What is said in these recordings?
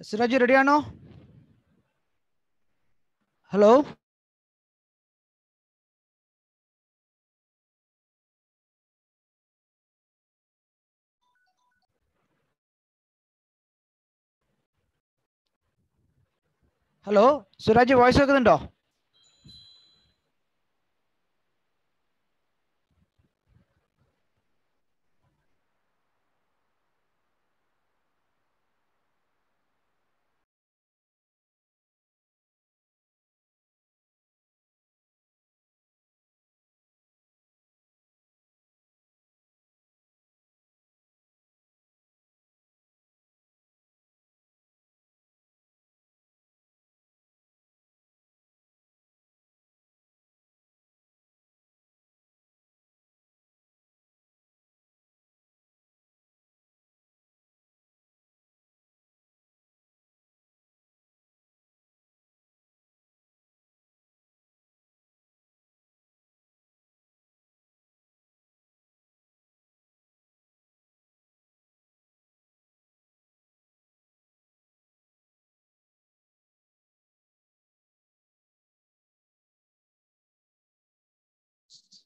സിറാജ് റെഡിയാണോ? Hello, hello Siraj, voice കേൾക്കുന്നുണ്ടോ?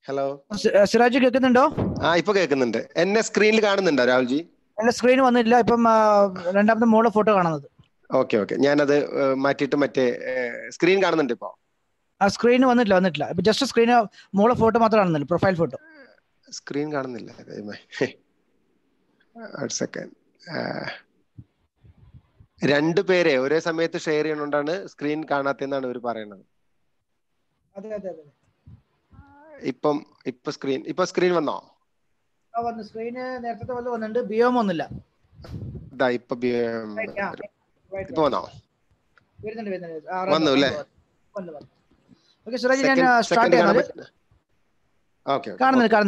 Hello Siraj കേൾക്കുന്നുണ്ടോ? ഇപ്പൊ കേൾക്കുന്നുണ്ട്. എന്നെ സ്ക്രീനിൽ കാണുന്നുണ്ടോ രാഹുൽജി? എന്റെ സ്ക്രീൻ വന്നില്ല. ഇപ്പം രണ്ടാമത്തെ മോളെ ഫോട്ടോ കാണുന്നത്. ഓക്കെ ഞാനത് മാറ്റിയിട്ട് മറ്റേ സ്ക്രീൻ കാണുന്നുണ്ട്. ഇപ്പൊ ആ സ്ക്രീൻ വന്നിട്ടില്ല. ഇപ്പൊ ജസ്റ്റ് സ്ക്രീന് മോളെ ഫോട്ടോ മാത്രം കാണുന്നില്ല, പ്രൊഫൈൽ ഫോട്ടോ. സ്ക്രീൻ കാണുന്നില്ല. സെക്കൻഡ്. രണ്ടുപേരെ ഒരേ സമയത്ത് ഷെയർ ചെയ്യണോണ്ടാണ് സ്ക്രീൻ കാണാത്തെന്നാണ് ഇവർ പറയുന്നത്. അതെ. ഇപ്പൊ സ്ക്രീൻ വന്നോ? വന്നു. സ്ക്രീന് നേരത്തെ പോലെ വന്നിട്ടുണ്ട്. ബിയോം ഒന്നുമില്ല. ഇപ്പൊ വന്നോ? വന്നു അല്ലേ? ഓക്കെ സിറാജ്, ഞാൻ സ്റ്റാർട്ട് ചെയ്യുന്നത്. കാണുന്നുണ്ട്.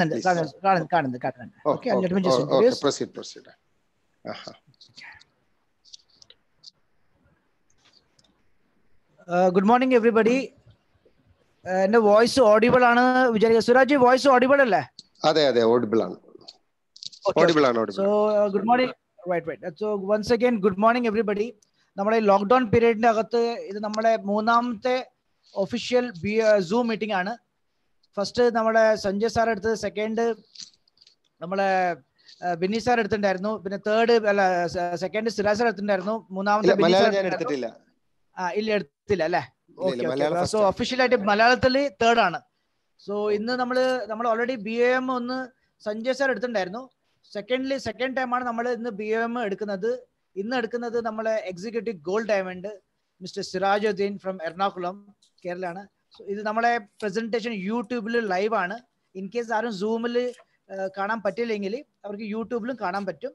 Okay, proceed. Good morning everybody. എന്റെ വോയിസ് ഓഡിബിൾ ആണ് വിചാരിക്കുക. സിറാജ്, വോയിസ് ഓഡിബിൾ അല്ലേ? അതെ, ഓഡിബിൾ ആണ്. So good morning. Right. So once again good morning everybody. നമ്മുടെ ലോക്ക്ഡൌൺ പീരീഡിന്റെ അകത്ത് ഇത് നമ്മുടെ മൂന്നാമത്തെ ഒഫീഷ്യൽ സൂം മീറ്റിംഗ് ആണ്. ഫസ്റ്റ് നമ്മുടെ സഞ്ജയ് സാർ എടുത്തത്, സെക്കൻഡ് നമ്മളെ ബിന്നി സാർ എടുത്തിട്ടുണ്ടായിരുന്നു, പിന്നെ തേർഡ് സെക്കൻഡ് സിറാജ് സാർ എടുത്തിട്ടുണ്ടായിരുന്നു, മൂന്നാമത്തെ ബിന്നി സാർ എടുത്തില്ല അല്ലേ? ഓക്കെ. സോ ഒഫീഷ്യലായിട്ട് മലയാളത്തിൽ തേർഡ് ആണ്. സോ ഇന്ന് നമ്മൾ ഓൾറെഡി BAM ഒന്ന് സഞ്ജയ് സാർ എടുത്തിട്ടുണ്ടായിരുന്നു. സെക്കൻഡ് ടൈമാണ് നമ്മൾ ഇന്ന് BAM എടുക്കുന്നത്. ഇന്ന് എടുക്കുന്നത് നമ്മളെ executive gold diamond mister Sirajuddin from Ernakulam, കേരളയാണ്. സോ ഇത് നമ്മളെ പ്രസന്റേഷൻ യൂട്യൂബിൽ ലൈവ് ആണ്. ഇൻ കേസ് ആരും സൂമിൽ കാണാൻ പറ്റില്ലെങ്കിൽ അവർക്ക് യൂട്യൂബിലും കാണാൻ പറ്റും.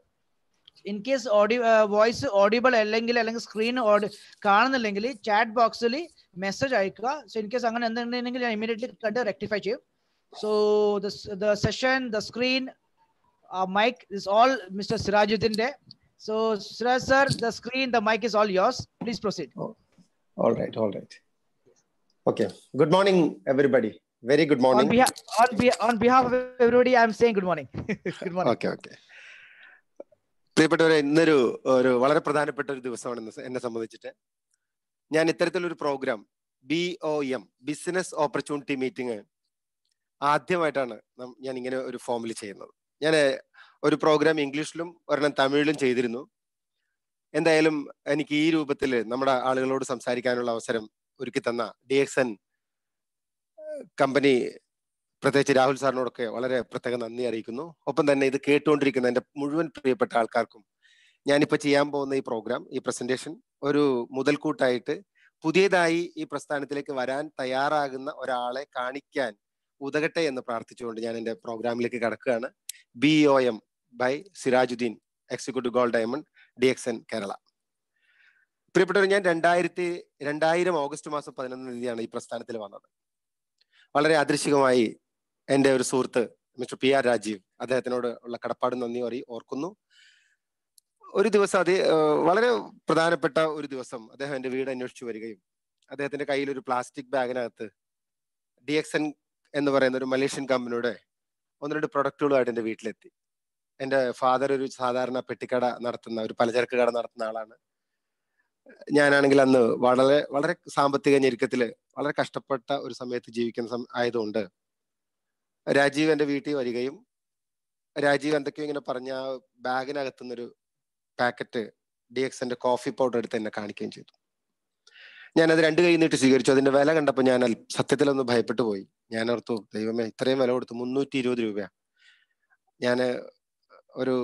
ഇൻ കേസ് വോയിസ് ഓഡിബിൾ അല്ലെങ്കിൽ സ്ക്രീൻ കാണുന്നില്ലെങ്കിൽ ചാറ്റ് ബോക്സിൽ മെസ്സേജ് അയക്കുക. സോ ഇൻ കേസ് അങ്ങനെ എന്തുണ്ടെങ്കിൽ ഞാൻ ഇമീഡിയറ്റ്ലി കണ്ട് റെക്ടിഫൈ ചെയ്യും. So the session, the screen, mic is all Mr. Sirajuddin's. So Siraj sir, the screen, the mic is all yours. Please proceed. All right. Okay. Good morning, everybody. Very good morning. On behalf of everybody, I am saying good morning. Good morning. Okay. പ്രിയപ്പെട്ടവരെ, ഇന്നൊരു വളരെ പ്രധാനപ്പെട്ട ഒരു ദിവസമാണ് എന്നെ സംബന്ധിച്ചിട്ട്. ഞാൻ ഇത്തരത്തിലൊരു programme BOM, business opportunity meeting, ആദ്യമായിട്ടാണ് ഞാൻ ഇങ്ങനെ ഒരു ഫോമിൽ ചെയ്യുന്നത്. ഞാൻ ഒരു പ്രോഗ്രാം ഇംഗ്ലീഷിലും ഒരെണ്ണം തമിഴിലും ചെയ്തിരുന്നു. എന്തായാലും എനിക്ക് ഈ രൂപത്തിൽ നമ്മുടെ ആളുകളോട് സംസാരിക്കാനുള്ള അവസരം ഒരുക്കി തന്ന DXN കമ്പനി, പ്രത്യേകിച്ച് രാഹുൽ സാറിനോടൊക്കെ വളരെ പ്രത്യേക നന്ദി അറിയിക്കുന്നു. ഒപ്പം തന്നെ ഇത് കേട്ടുകൊണ്ടിരിക്കുന്ന എൻ്റെ മുഴുവൻ പ്രിയപ്പെട്ട ആൾക്കാർക്കും ഞാനിപ്പോൾ ചെയ്യാൻ പോകുന്ന ഈ പ്രോഗ്രാം, ഈ പ്രസന്റേഷൻ ഒരു മുതൽക്കൂട്ടായിട്ട് പുതിയതായി ഈ പ്രസ്ഥാനത്തിലേക്ക് വരാൻ തയ്യാറാകുന്ന ഒരാളെ കാണിക്കാൻ ഉതകട്ടെ എന്ന് പ്രാർത്ഥിച്ചുകൊണ്ട് ഞാൻ എൻ്റെ പ്രോഗ്രാമിലേക്ക് കടക്കുകയാണ്. BOM by Sirajuddin, executive gold diamond, DXN Kerala. പ്രിയപ്പെട്ടവർ, ഞാൻ 2000 ഓഗസ്റ്റ് മാസം 11 ഈ പ്രസ്ഥാനത്തിൽ വന്നത്. വളരെ യാദൃശ്ചികമായി എൻ്റെ ഒരു സുഹൃത്ത് മിസ്റ്റർ PR രാജീവ്, അദ്ദേഹത്തിനോട് ഉള്ള കടപ്പാടും നന്ദി ഓർക്കുന്നു. ഒരു ദിവസം വളരെ പ്രധാനപ്പെട്ട ഒരു ദിവസം അദ്ദേഹം എൻ്റെ വീട് അന്വേഷിച്ചു വരികയും അദ്ദേഹത്തിന്റെ കയ്യിൽ ഒരു പ്ലാസ്റ്റിക് ബാഗിനകത്ത് DXN എന്ന് പറയുന്ന ഒരു മലേഷ്യൻ കമ്പനിയുടെ 1-2 പ്രൊഡക്റ്റുകളുമായിട്ട് എൻ്റെ വീട്ടിലെത്തി. എൻ്റെ ഫാദർ ഒരു സാധാരണ പെട്ടിക്കട നടത്തുന്ന, ഒരു പലചരക്ക് കട നടത്തുന്ന ആളാണ്. ഞാനാണെങ്കിൽ അന്ന് വളരെ വളരെ സാമ്പത്തിക ഞെരുക്കത്തില് വളരെ കഷ്ടപ്പെട്ട ഒരു സമയത്ത് ജീവിക്കുന്ന ആയതുകൊണ്ട് രാജീവ് എൻ്റെ വീട്ടിൽ വരികയും രാജീവ് എന്തൊക്കെയോ ഇങ്ങനെ പറഞ്ഞ ബാഗിനകത്തുനിന്നൊരു പാക്കറ്റ് DXന്റെ കോഫി പൗഡർ എടുത്ത് എന്നെ കാണിക്കുകയും ചെയ്തു. ഞാനത് രണ്ട് കൈ നീട്ടി സ്വീകരിച്ചു. അതിന്റെ വില കണ്ടപ്പോൾ ഞാൻ സത്യത്തിലൊന്ന് ഭയപ്പെട്ടു പോയി. ഞാൻ ഓർത്തു, ദൈവമേ, ഇത്രയും വില കൊടുത്തു, 320 രൂപയാ. ഞാൻ ഒരു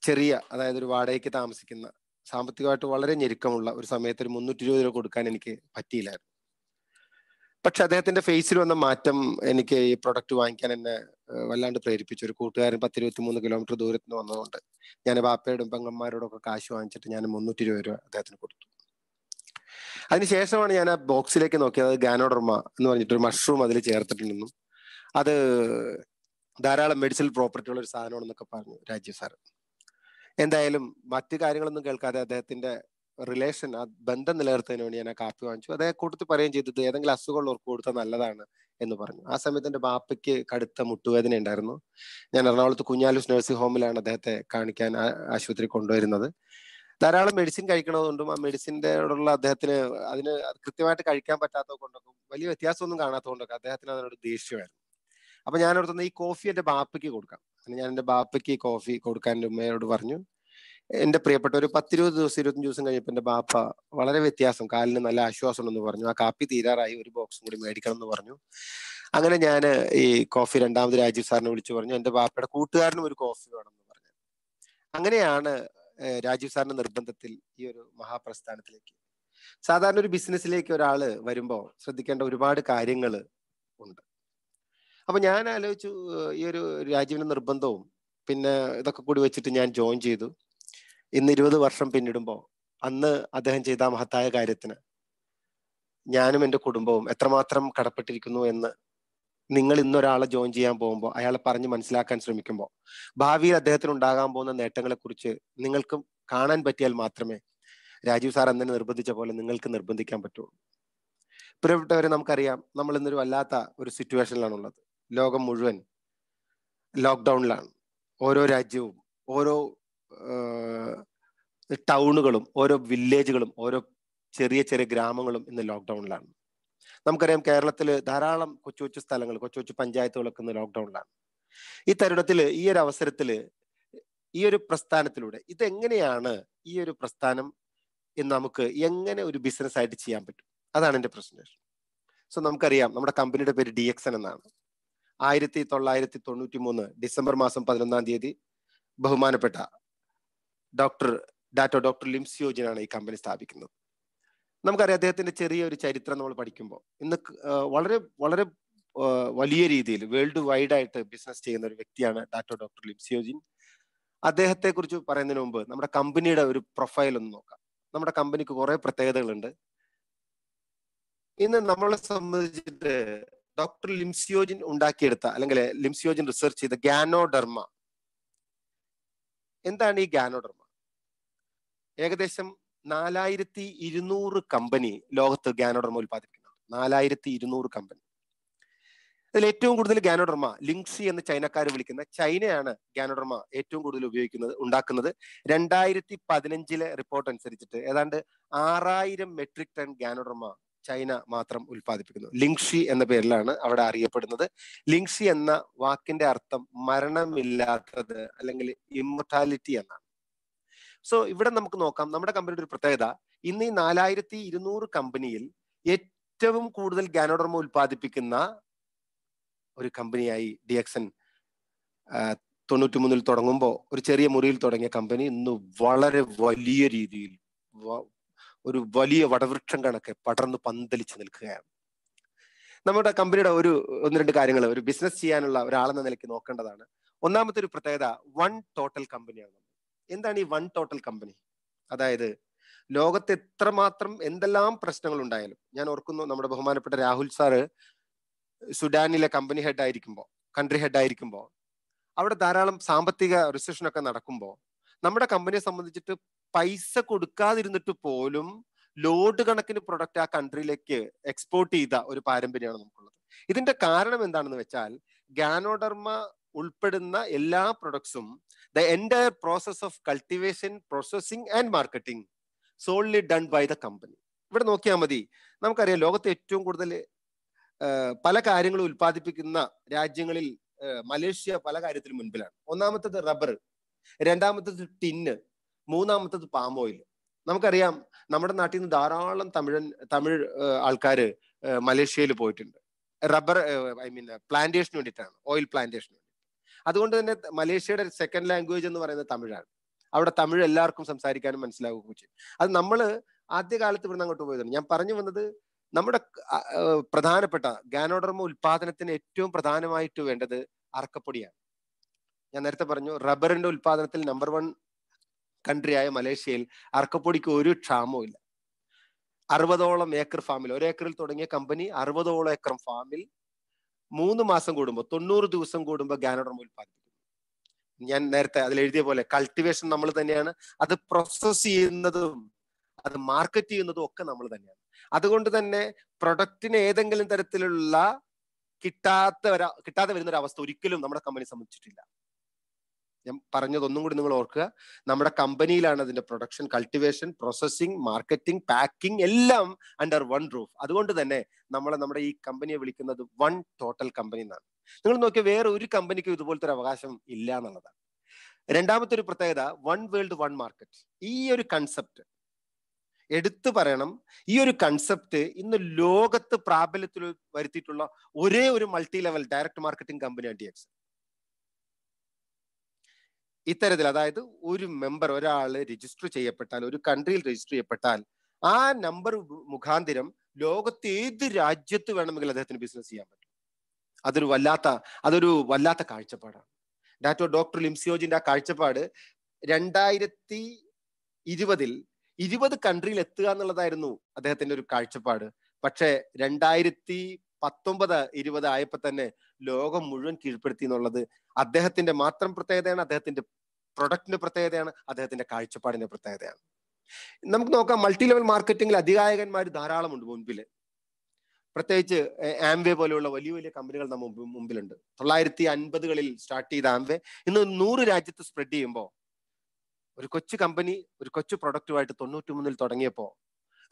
ചെറിയ, അതായത് ഒരു വാടകയ്ക്ക് താമസിക്കുന്ന, സാമ്പത്തികമായിട്ട് വളരെ ഞെരുക്കമുള്ള ഒരു സമയത്ത് ഒരു 320 രൂപ കൊടുക്കാൻ എനിക്ക് പറ്റിയില്ലായിരുന്നു. പക്ഷെ അദ്ദേഹത്തിന്റെ ഫേസിൽ വന്ന മാറ്റം എനിക്ക് ഈ പ്രൊഡക്റ്റ് വാങ്ങിക്കാൻ എന്നെ വല്ലാണ്ട് പ്രേരിപ്പിച്ചു. ഒരു കൂട്ടുകാരൻ 10-23 കിലോമീറ്റർ ദൂരത്ത് നിന്ന് വന്നതുകൊണ്ട് ഞാൻ ബാപ്പയോടും പെങ്ങന്മാരോടും ഒക്കെ കാശ് വാങ്ങിച്ചിട്ട് ഞാൻ 320 രൂപ അദ്ദേഹത്തിന് കൊടുത്തു. അതിനുശേഷമാണ് ഞാൻ ആ ബോക്സിലേക്ക് നോക്കിയത്. അത് ഗാനോഡർമ എന്ന് പറഞ്ഞിട്ടൊരു മഷ്റൂം അതിൽ ചേർത്തിട്ടുണ്ടെന്നും അത് ധാരാളം മെഡിസിനൽ പ്രോപ്പർട്ടി ഉള്ള ഒരു സാധനമാണെന്നൊക്കെ പറഞ്ഞു രാജീവ് സാർ. എന്തായാലും മറ്റു കാര്യങ്ങളൊന്നും കേൾക്കാതെ അദ്ദേഹത്തിന്റെ റിലേഷൻ, ആ ബന്ധം നിലനിർത്തുന്നതിന് വേണ്ടി ഞാൻ ആ കാപ്പി വാങ്ങിച്ചു. അദ്ദേഹം കൂട്ടത്തിൽ പറയുകയും ചെയ്തത് ഏതെങ്കിലും അസുഖമുള്ളവർക്ക് കൊടുത്താൽ നല്ലതാണ് എന്ന് പറഞ്ഞു. ആ സമയത്ത് എൻ്റെ ബാപ്പയ്ക്ക് കടുത്ത മുട്ടുവേദന ഉണ്ടായിരുന്നു. ഞാൻ എറണാകുളത്ത് കുഞ്ഞാലൂസ് നഴ്സിംഗ് ഹോമിലാണ് അദ്ദേഹത്തെ കാണിക്കാൻ ആശുപത്രി കൊണ്ടുവരുന്നത്. ധാരാളം മെഡിസിൻ കഴിക്കണതുകൊണ്ടും ആ മെഡിസിൻ്റെയോടുള്ള അദ്ദേഹത്തിന് അതിന് കൃത്യമായിട്ട് കഴിക്കാൻ പറ്റാത്തത് കൊണ്ടൊക്കെ വലിയ വ്യത്യാസമൊന്നും കാണാത്തതുകൊണ്ടൊക്കെ അദ്ദേഹത്തിന് അതിനോട് ദേഷ്യമായിരുന്നു. അപ്പൊ ഞാൻ ഓർത്തുന്നത് ഈ കോഫി എൻ്റെ ബാപ്പയ്ക്ക് കൊടുക്കാം. ഞാൻ എൻ്റെ ബാപ്പയ്ക്ക് കോഫി കൊടുക്കാൻ എൻ്റെ ഉമ്മയോട് പറഞ്ഞു. എൻ്റെ പ്രിയപ്പെട്ട ഒരു 10-20 ദിവസം 25 ദിവസം കഴിഞ്ഞപ്പോൾ എൻ്റെ ബാപ്പ വളരെ വ്യത്യാസം, കാലിന് നല്ല ആശ്വാസം ഉണ്ടെന്ന് പറഞ്ഞു. ആ കാപ്പി തീരാറായി, ഒരു ബോക്സും കൂടി മേടിക്കണം എന്ന് പറഞ്ഞു. അങ്ങനെ ഞാൻ ഈ കോഫി രണ്ടാമത് രാജീവ് സാറിനെ വിളിച്ചു പറഞ്ഞു, എൻ്റെ ബാപ്പയുടെ കൂട്ടുകാരനും ഒരു കോഫി വേണമെന്ന് പറഞ്ഞു. അങ്ങനെയാണ് രാജീവ് സാറിന്റെ നിർബന്ധത്തിൽ ഈ ഒരു മഹാപ്രസ്ഥാനത്തിലേക്ക്, സാധാരണ ഒരു ബിസിനസ്സിലേക്ക് ഒരാള് വരുമ്പോ ശ്രദ്ധിക്കേണ്ട ഒരുപാട് കാര്യങ്ങൾ ഉണ്ട്. അപ്പൊ ഞാൻ ആലോചിച്ചു, ഈ ഒരു രാജീവിന്റെ നിർബന്ധവും പിന്നെ ഇതൊക്കെ കൂടി വെച്ചിട്ട് ഞാൻ ജോയിൻ ചെയ്തു. ഇന്ന് 20 വർഷം പിന്നിടുമ്പോൾ അന്ന് അദ്ദേഹം ചെയ്ത മഹത്തായ കാര്യത്തിന് ഞാനും എൻ്റെ കുടുംബവും എത്രമാത്രം കടപ്പെട്ടിരിക്കുന്നു എന്ന് നിങ്ങൾ ഇന്നൊരാളെ ജോയിൻ ചെയ്യാൻ പോകുമ്പോൾ അയാളെ പറഞ്ഞ് മനസ്സിലാക്കാൻ ശ്രമിക്കുമ്പോൾ ഭാവിയിൽ അദ്ദേഹത്തിന് ഉണ്ടാകാൻ പോകുന്ന നേട്ടങ്ങളെ കുറിച്ച് നിങ്ങൾക്കും കാണാൻ പറ്റിയാൽ മാത്രമേ രാജീവ് സാർ അന്നെ നിർബന്ധിച്ച പോലെ നിങ്ങൾക്ക് നിർബന്ധിക്കാൻ പറ്റുള്ളൂ. പ്രിയപ്പെട്ടവരെ, നമുക്കറിയാം, നമ്മൾ ഇന്നൊരു വല്ലാത്ത ഒരു സിറ്റുവേഷനിലാണുള്ളത്. ലോകം മുഴുവൻ ലോക്ക്ഡൗണിലാണ്. ഓരോ രാജ്യവും ഓരോ ടൗണുകളും ഓരോ വില്ലേജുകളും ഓരോ ചെറിയ ചെറിയ ഗ്രാമങ്ങളും ഇന്ന് ലോക്ക്ഡൗണിലാണ്. നമുക്കറിയാം, കേരളത്തിൽ ധാരാളം കൊച്ചു കൊച്ചു സ്ഥലങ്ങൾ, കൊച്ചു കൊച്ചു പഞ്ചായത്തുകളൊക്കെ ഇന്ന് ലോക്ക്ഡൗണിലാണ്. ഈ തരുണത്തില്, ഈ ഒരു അവസരത്തില്, ഈ ഒരു പ്രസ്ഥാനത്തിലൂടെ ഇതെങ്ങനെയാണ് ഈ ഒരു പ്രസ്ഥാനം നമുക്ക് എങ്ങനെ ഒരു ബിസിനസ് ആയിട്ട് ചെയ്യാൻ പറ്റും? അതാണ് എൻ്റെ പ്രസന്റേഷൻ. സോ നമുക്കറിയാം, നമ്മുടെ കമ്പനിയുടെ പേര് DXN എന്നാണ്. 1993 ഡിസംബർ മാസം 11-ാം തീയതി ബഹുമാനപ്പെട്ട ഡോക്ടർ ലിംസിയോജിനാണ് ഈ കമ്പനി സ്ഥാപിക്കുന്നത്. നമുക്കറിയാം, അദ്ദേഹത്തിന്റെ ചെറിയൊരു ചരിത്രം നമ്മൾ പഠിക്കുമ്പോൾ ഇന്ന് വളരെ വളരെ വലിയ രീതിയിൽ വേൾഡ് വൈഡ് ആയിട്ട് ബിസിനസ് ചെയ്യുന്ന ഒരു വ്യക്തിയാണ് ഡോക്ടർ ലിംസിയോജിൻ. അദ്ദേഹത്തെ കുറിച്ച് പറയുന്നതിന് മുമ്പ് നമ്മുടെ കമ്പനിയുടെ ഒരു പ്രൊഫൈൽ ഒന്ന് നോക്കാം. നമ്മുടെ കമ്പനിക്ക് കുറെ പ്രത്യേകതകളുണ്ട്. ഇന്ന് നമ്മളെ സംബന്ധിച്ചിട്ട് ഡോക്ടർ ലിംസിയോജിൻ ഉണ്ടാക്കിയെടുത്ത, അല്ലെങ്കിൽ ലിംസിയോജിൻ റിസർച്ച് ചെയ്ത ഗാനോഡർമ. എന്താണ് ഈ ഗാനോഡർമ? ഏകദേശം 4200 കമ്പനി ലോകത്ത് ഗാനോഡർമ ഉൽപ്പാദിപ്പിക്കുന്നുണ്ട്. 4200 കമ്പനി. അതിൽ ഏറ്റവും കൂടുതൽ ഗാനോഡർമ ലിങ്സി എന്ന് ചൈനക്കാർ വിളിക്കുന്ന, ചൈനയാണ് ഗാനോഡർമ ഏറ്റവും കൂടുതൽ ഉണ്ടാക്കുന്നത്. 2015 റിപ്പോർട്ട് അനുസരിച്ചിട്ട് ഏതാണ്ട് 6000 മെട്രിക് ടൺ ഗാനോഡർമ ചൈന മാത്രം ഉൽപ്പാദിപ്പിക്കുന്നു. ലിങ്ഷി എന്ന പേരിലാണ് അവിടെ അറിയപ്പെടുന്നത്. ലിങ്ഷി എന്ന വാക്കിന്റെ അർത്ഥം മരണമില്ലാത്തത് അല്ലെങ്കിൽ ഇമ്മോർട്ടാലിറ്റി എന്നാണ്. സോ ഇവിടെ നമുക്ക് നോക്കാം, നമ്മുടെ കമ്പനിയുടെ ഒരു പ്രത്യേകത, ഇന്ന് ഈ 4200 കമ്പനിയിൽ ഏറ്റവും കൂടുതൽ ഗാനോഡർമ ഉൽപ്പാദിപ്പിക്കുന്ന ഒരു കമ്പനിയായി DXN 93 തുടങ്ങുമ്പോൾ ഒരു ചെറിയ മുറിയിൽ തുടങ്ങിയ കമ്പനി ഇന്ന് വളരെ വലിയ രീതിയിൽ ഒരു വലിയ വടവൃക്ഷം കണക്കെ പടർന്ന് പന്തലിച്ച് നിൽക്കുകയാണ്. നമ്മുടെ കമ്പനിയുടെ ഒന്ന് രണ്ട് കാര്യങ്ങൾ ഒരു ബിസിനസ് ചെയ്യാനുള്ള ഒരാളെന്ന നിലയ്ക്ക് നോക്കേണ്ടതാണ്. ഒന്നാമത്തെ ഒരു പ്രത്യേകത, വൺ ടോട്ടൽ കമ്പനിയാണ്. എന്താണ് ഈ വൺ ടോട്ടൽ കമ്പനി? അതായത് ലോകത്ത് എത്രമാത്രം എന്തെല്ലാം പ്രശ്നങ്ങൾ ഉണ്ടായാലും, ഞാൻ ഓർക്കുന്നു നമ്മുടെ ബഹുമാനപ്പെട്ട രാഹുൽ സാറ് സുഡാനിലെ കമ്പനി കൺട്രി ഹെഡ് ആയിരിക്കുമ്പോൾ അവിടെ ധാരാളം സാമ്പത്തിക റിസഷൻ ഒക്കെ നടക്കുമ്പോൾ നമ്മുടെ കമ്പനിയെ സംബന്ധിച്ചിട്ട് പൈസ കൊടുക്കാതിരുന്നിട്ട് പോലും ലോഡ് കണക്കിന് പ്രൊഡക്റ്റ് ആ കൺട്രിയിലേക്ക് എക്സ്പോർട്ട് ചെയ്ത ഒരു പാരമ്പര്യമാണ് നമുക്കുള്ളത്. ഇതിന്റെ കാരണം എന്താണെന്ന് വെച്ചാൽ, ഗാനോഡർമ ഉൾപ്പെടുന്ന എല്ലാ പ്രൊഡക്ട്സും the entire process of cultivation, processing and marketing solely done by the company. ഇവിടെ നോക്കിയാൽ മതി, നമുക്കറിയാം ലോകത്തെ ഏറ്റവും കൂടുതൽ പല കാര്യങ്ങളും ഉൽപ്പാദിപ്പിക്കുന്ന രാജ്യങ്ങളിൽ മലേഷ്യ പല കാര്യത്തിലും മുൻപിലാണ്. ഒന്നാമത്തത് റബ്ബർ, രണ്ടാമത്തത് ടിന്ന്, മൂന്നാമത്തത് പാം ഓയിൽ. നമുക്കറിയാം നമ്മുടെ നാട്ടിൽ നിന്ന് ധാരാളം തമിഴ് ആൾക്കാര് മലേഷ്യയിൽ പോയിട്ടുണ്ട്. റബ്ബർ പ്ലാന്റേഷന് വേണ്ടിയിട്ടാണ്, ഓയിൽ പ്ലാന്റേഷന് വേണ്ടി. അതുകൊണ്ട് തന്നെ മലേഷ്യയുടെ സെക്കൻഡ് ലാംഗ്വേജ് എന്ന് പറയുന്നത് തമിഴാണ്. അവിടെ തമിഴ് എല്ലാവർക്കും സംസാരിക്കാനും മനസ്സിലാവുകയും ചെയ്യും. അത് നമ്മൾ ആദ്യകാലത്ത് ഇവിടുന്ന് അങ്ങോട്ട് പോയതാണ്. ഞാൻ പറഞ്ഞു വന്നത്, നമ്മുടെ പ്രധാനപ്പെട്ട ഗാനോഡർമ ഉൽപാദനത്തിന് ഏറ്റവും പ്രധാനമായിട്ട് വേണ്ടത് അറക്കപ്പൊടിയാണ്. ഞാൻ നേരത്തെ പറഞ്ഞു, റബ്ബറിന്റെ ഉൽപാദനത്തിൽ നമ്പർ 1 കൺട്രിയായ മലേഷ്യയിൽ അറക്കപ്പൊടിക്ക് ഒരു ക്ഷാമവും ഇല്ല. 60ഓളം ഏക്കർ ഫാമിൽ, 1 ഏക്കറിൽ തുടങ്ങിയ കമ്പനി 60ഓളം ഏക്കർ ഫാമിൽ 3 മാസം കൂടുമ്പോൾ, 90 ദിവസം കൂടുമ്പോൾ ഗാനോഡർമ ഉൽപ്പാദിപ്പിക്കുന്നു. ഞാൻ നേരത്തെ അതിൽ എഴുതിയ പോലെ കൾട്ടിവേഷൻ നമ്മൾ തന്നെയാണ്, അത് പ്രോസസ് ചെയ്യുന്നതും അത് മാർക്കറ്റ് ചെയ്യുന്നതും ഒക്കെ നമ്മൾ തന്നെയാണ്. അതുകൊണ്ട് തന്നെ പ്രൊഡക്റ്റിന് ഏതെങ്കിലും തരത്തിലുള്ള കിട്ടാതെ വരുന്ന ഒരു അവസ്ഥ ഒരിക്കലും നമ്മുടെ കമ്പനി സംബന്ധിച്ചിട്ടില്ല. ഞാൻ പറഞ്ഞതൊന്നും കൂടി നിങ്ങൾ ഓർക്കുക, നമ്മുടെ കമ്പനിയിലാണ് അതിന്റെ production, cultivation, processing, marketing, packing എല്ലാം അണ്ടർ 1 റൂഫ്. അതുകൊണ്ട് തന്നെ നമ്മുടെ ഈ കമ്പനിയെ വിളിക്കുന്നത് 1 ടോട്ടൽ കമ്പനി എന്നാണ്. നിങ്ങൾ നോക്കിയാൽ വേറെ ഒരു കമ്പനിക്കും ഇതുപോലത്തെ ഒരു അവകാശം ഇല്ല എന്നുള്ളതാണ്. രണ്ടാമത്തെ ഒരു പ്രത്യേകത, 1 വേൾഡ് 1 മാർക്കറ്റ്. ഈ ഒരു കൺസെപ്റ്റ് എടുത്തു പറയണം. ഈ ഒരു കൺസെപ്റ്റ് ഇന്ന് ലോകത്ത് പ്രാബല്യത്തിൽ വരുത്തിയിട്ടുള്ള ഒരേ ഒരു മൾട്ടി ലെവൽ ഡയറക്ട് മാർക്കറ്റിംഗ് കമ്പനിയാണ് DXL. ഇത്തരത്തിൽ, അതായത് ഒരു മെമ്പർ, ഒരാള് രജിസ്റ്റർ ചെയ്യപ്പെട്ടാൽ, ഒരു കൺട്രിയിൽ രജിസ്റ്റർ ചെയ്യപ്പെട്ടാൽ, ആ നമ്പർ മുഖാന്തിരം ലോകത്ത് ഏത് രാജ്യത്ത് വേണമെങ്കിലും അദ്ദേഹത്തിന് ബിസിനസ് ചെയ്യാൻ പറ്റും. അതൊരു വല്ലാത്ത കാഴ്ചപ്പാടാണ്. ഡോക്ടർ ലിം സിയോജിന്റെ ആ കാഴ്ചപ്പാട് 2020 20 കൺട്രിയിൽ എത്തുക എന്നുള്ളതായിരുന്നു അദ്ദേഹത്തിന്റെ ഒരു കാഴ്ചപ്പാട്. പക്ഷെ 2019-20 ആയപ്പോ തന്നെ ലോകം മുഴുവൻ കീഴ്പ്പെടുത്തി എന്നുള്ളത് അദ്ദേഹത്തിന്റെ മാത്രം പ്രത്യേകതയാണ്, അദ്ദേഹത്തിന്റെ പ്രൊഡക്റ്റിന്റെ പ്രത്യേകതയാണ്, അദ്ദേഹത്തിന്റെ കാഴ്ചപ്പാടിന്റെ പ്രത്യേകതയാണ്. നമുക്ക് നോക്കാം, മൾട്ടി ലെവൽ മാർക്കറ്റിംഗിൽ അധികായകന്മാർ ധാരാളമുണ്ട് മുൻപില്. പ്രത്യേകിച്ച് ആംവേ പോലെയുള്ള വലിയ വലിയ കമ്പനികൾ നമ്മുടെ മുമ്പിലുണ്ട്. 1950കളിൽ സ്റ്റാർട്ട് ചെയ്ത ആംവേ ഇന്ന് 100 രാജ്യത്ത് സ്പ്രെഡ് ചെയ്യുമ്പോൾ, ഒരു കൊച്ചു കമ്പനി ഒരു കൊച്ചു പ്രൊഡക്റ്റുമായിട്ട് 93-ൽ തുടങ്ങിയപ്പോ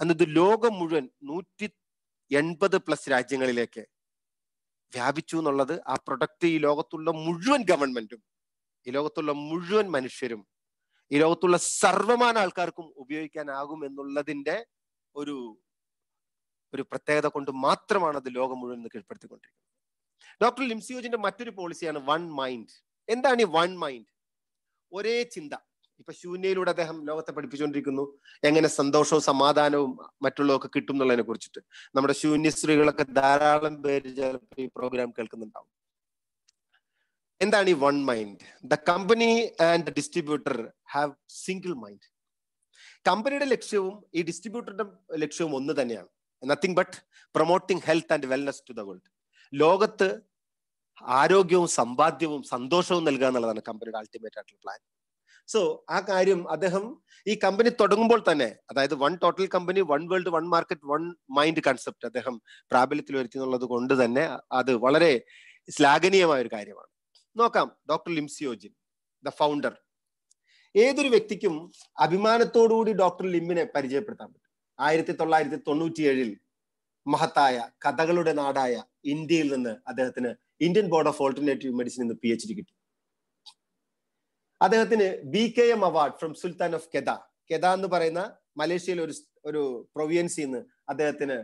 അന്നത് ലോകം മുഴുവൻ 180+ രാജ്യങ്ങളിലേക്ക് വ്യാപിച്ചു എന്നുള്ളത്, ആ പ്രൊഡക്റ്റ് ഈ ലോകത്തുള്ള മുഴുവൻ ഗവൺമെന്റും, ഈ ലോകത്തുള്ള മുഴുവൻ മനുഷ്യരും, ഈ ലോകത്തുള്ള സർവ്വമാന ആൾക്കാർക്കും ഉപയോഗിക്കാനാകും എന്നുള്ളതിന്റെ ഒരു പ്രത്യേകത കൊണ്ട് മാത്രമാണ് അത് ലോകം മുഴുവൻ കീഴ്പ്പെടുത്തിക്കൊണ്ടിരിക്കുന്നത്. ഡോക്ടർ ലിം സിയോജിന്റെ മറ്റൊരു പോളിസിയാണ് 1 മൈൻഡ്. എന്താണ് ഈ 1 മൈൻഡ്? ഒരേ ചിന്ത. ഇപ്പൊ ശൂന്യയിലൂടെ അദ്ദേഹം ലോകത്തെ പഠിപ്പിച്ചുകൊണ്ടിരിക്കുന്നു എങ്ങനെ സന്തോഷവും സമാധാനവും മറ്റുള്ളതൊക്കെ കിട്ടും എന്നുള്ളതിനെ കുറിച്ചിട്ട്. നമ്മുടെ ശൂന്യ സ്ത്രീകളൊക്കെ ധാരാളം പേര് ചിലപ്പോൾ ഈ പ്രോഗ്രാം കേൾക്കുന്നുണ്ടാവും. എന്താണ് ഈ 1 mind? The company and the distributor have single mind. കമ്പനിയുടെ ലക്ഷ്യവും ഈ ഡിസ്ട്രിബ്യൂട്ടറുടെ ലക്ഷ്യവും ഒന്ന് തന്നെയാണ്. Nothing but promoting health and wellness to the world. ലോകത്ത് ആരോഗ്യവും സമ്പാദ്യവും സന്തോഷവും നൽകുക എന്നുള്ളതാണ് കമ്പനിയുടെ അൾട്ടിമേറ്റ് ആയിട്ടുള്ള പ്ലാൻ. സോ ആ കാര്യം അദ്ദേഹം ഈ കമ്പനി തുടങ്ങുമ്പോൾ തന്നെ, അതായത് 1 total company, 1 world 1 market 1 mind concept അദ്ദേഹം പ്രാബല്യത്തിൽ വരുത്തി എന്നുള്ളത് കൊണ്ട് തന്നെ അത് വളരെ ശ്ലാഘനീയമായ ഒരു കാര്യമാണ്. നോക്കാം, ഡോക്ടർ ലിം സിയോജിൻ, ദ ഫൗണ്ടർ. ഏതൊരു വ്യക്തിക്കും അഭിമാനത്തോടുകൂടി ഡോക്ടർ ലിമ്മിനെ പരിചയപ്പെടുത്താൻ പറ്റും. 1997-ൽ മഹത്തായ കഥകളുടെ നാടായ ഇന്ത്യയിൽ നിന്ന് അദ്ദേഹത്തിന് Indian board of alternative medicine നിന്ന് PhD കിട്ടി. അദ്ദേഹത്തിന് BKM award from Sultan of Kedah എന്ന് പറയുന്ന മലേഷ്യയിലെ ഒരു പ്രൊവിൻസിൽ നിന്ന് അദ്ദേഹത്തിന്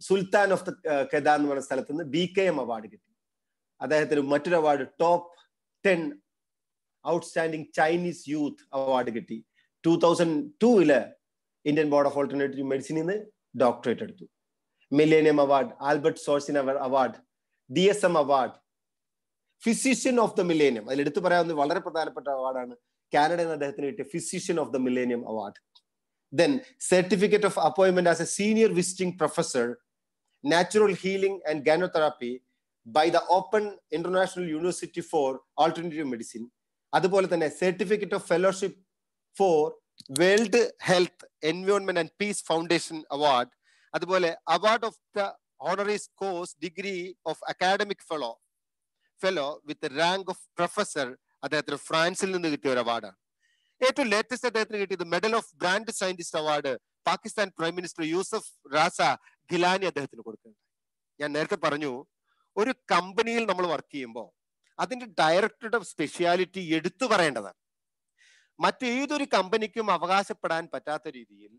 സുൽത്താൻ ഓഫ് ദ കെദ എന്ന് പറയുന്ന സ്ഥലത്ത് നിന്ന് BKM അവാർഡ് കിട്ടി. അദ്ദേഹത്തിന് മറ്റൊരു award top 10 outstanding Chinese youth award കിട്ടി. 2002-ല് ഇന്ത്യൻ ബോർഡ് ഓഫ് ഓൾട്ടർനേറ്റീവ് മെഡിസിനിൽ നിന്ന് ഡോക്ടറേറ്റ് എടുത്തു. മില്ലേനിയം അവാർഡ്, ആൽബർട്ട് സോഴ്സിൻ award, DSM award, physician of the millennium, അതിൽ എടുത്തു പറയാവുന്ന വളരെ പ്രധാനപ്പെട്ട അവാർഡാണ് കാനഡയിൽ നിന്ന് അദ്ദേഹത്തിന് കിട്ടിയ physician of the millennium award. Then certificate of appointment as a senior visiting professor natural healing and ganotherapy by the open international university for alternative medicine. അതുപോലെ തന്നെ certificate of fellowship for world health environment and peace foundation award. അതുപോലെ award of the honoris causa degree of academic fellow with rank of professor അദ്ദേഹത്തിന് ഫ്രാൻസിൽ നിന്ന് കിട്ടിയ ഒരു അവാർഡാണ്. ഏറ്റവും ലേറ്റസ്റ്റ് അദ്ദേഹത്തിന് കിട്ടിയത് medal of brand scientist award Pakistan prime minister Yousaf Raza Gilani അദ്ദേഹത്തിന് കൊടുക്കുന്നത്. ഞാൻ നേരത്തെ പറഞ്ഞു, ഒരു കമ്പനിയിൽ നമ്മൾ വർക്ക് ചെയ്യുമ്പോൾ അതിന്റെ ഡയറക്ടറുടെ സ്പെഷ്യാലിറ്റി എടുത്തു പറയേണ്ടതാണ്. മറ്റേതൊരു കമ്പനിക്കും അവകാശപ്പെടാൻ പറ്റാത്ത രീതിയിൽ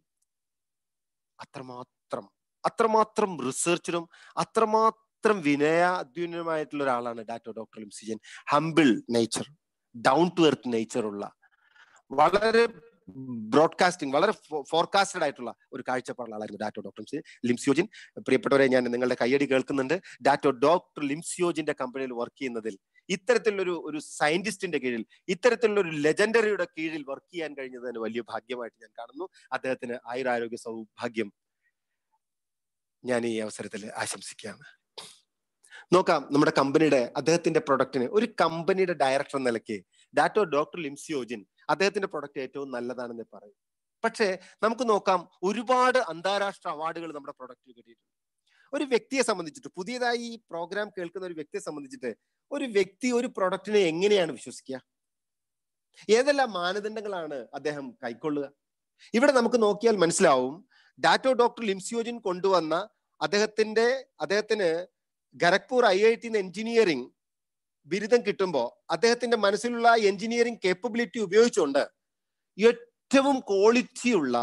അത്രമാത്രം റിസർച്ചിനും അത്രമാത്രം വിനയാദ്യൂനമായിട്ടുള്ള ഒരാളാണ് ഡോക്ടർ ലിംസിജൻ. Humble nature, down to earth nature ഉള്ള, വളരെ ബ്രോഡ്കാസ്റ്റിംഗ്, വളരെ ഫോർകാസ്റ്റഡ് ആയിട്ടുള്ള ഒരു കാഴ്ചപ്പാടുള്ള ആളായിരുന്നു ഡോക്ടർ ലിംസിയോജിൻ. പ്രിയപ്പെട്ടവരെ, ഞാൻ നിങ്ങളുടെ കയ്യടി കേൾക്കുന്നുണ്ട്. ഡോക്ടർ ലിംസിയോജിന്റെ കമ്പനിയിൽ വർക്ക് ചെയ്യുന്നതിൽ, ഇത്തരത്തിലുള്ള സയന്റിസ്റ്റിന്റെ കീഴിൽ, ഇത്തരത്തിലുള്ള ഒരു ലെജൻഡറിയുടെ കീഴിൽ വർക്ക് ചെയ്യാൻ കഴിഞ്ഞത് തന്നെ വലിയ ഭാഗ്യമായിട്ട് ഞാൻ കാണുന്നു. അദ്ദേഹത്തിന് ആയുരാരോഗ്യ സൗഭാഗ്യം ഞാൻ ഈ അവസരത്തിൽ ആശംസിക്കുകയാണ്. നോക്കാം, നമ്മുടെ കമ്പനിയുടെ, അദ്ദേഹത്തിന്റെ പ്രൊഡക്റ്റിന്, ഒരു കമ്പനിയുടെ ഡയറക്ടർ എന്ന നിലയ്ക്ക് ഡോക്ടർ ലിംസിയോജിൻ അദ്ദേഹത്തിന്റെ പ്രൊഡക്റ്റ് ഏറ്റവും നല്ലതാണെന്ന് പറയും. പക്ഷേ നമുക്ക് നോക്കാം, ഒരുപാട് അന്താരാഷ്ട്ര അവാർഡുകൾ നമ്മുടെ പ്രൊഡക്റ്റിന് കിട്ടിയിട്ടുണ്ട്. ഒരു വ്യക്തിയെ സംബന്ധിച്ചിട്ട്, പുതിയതായി ഈ പ്രോഗ്രാം കേൾക്കുന്ന ഒരു വ്യക്തിയെ സംബന്ധിച്ചിട്ട്, ഒരു വ്യക്തി ഒരു പ്രൊഡക്റ്റിനെ എങ്ങനെയാണ് വിശ്വസിക്കുക? ഏതെല്ലാം മാനദണ്ഡങ്ങളാണ് അദ്ദേഹം കൈക്കൊള്ളുക? ഇവിടെ നമുക്ക് നോക്കിയാൽ മനസ്സിലാവും, ഡോക്ടർ ലിംസിയോജിൻ കൊണ്ടുവന്ന അദ്ദേഹത്തിന് ഖരഗ്പൂർ IIT എഞ്ചിനീയറിംഗ് ബിരുദം കിട്ടുമ്പോൾ അദ്ദേഹത്തിന്റെ മനസ്സിലുള്ള എഞ്ചിനീയറിംഗ് കേപ്പബിലിറ്റി ഉപയോഗിച്ചുകൊണ്ട് ഏറ്റവും ക്വാളിറ്റിയുള്ള,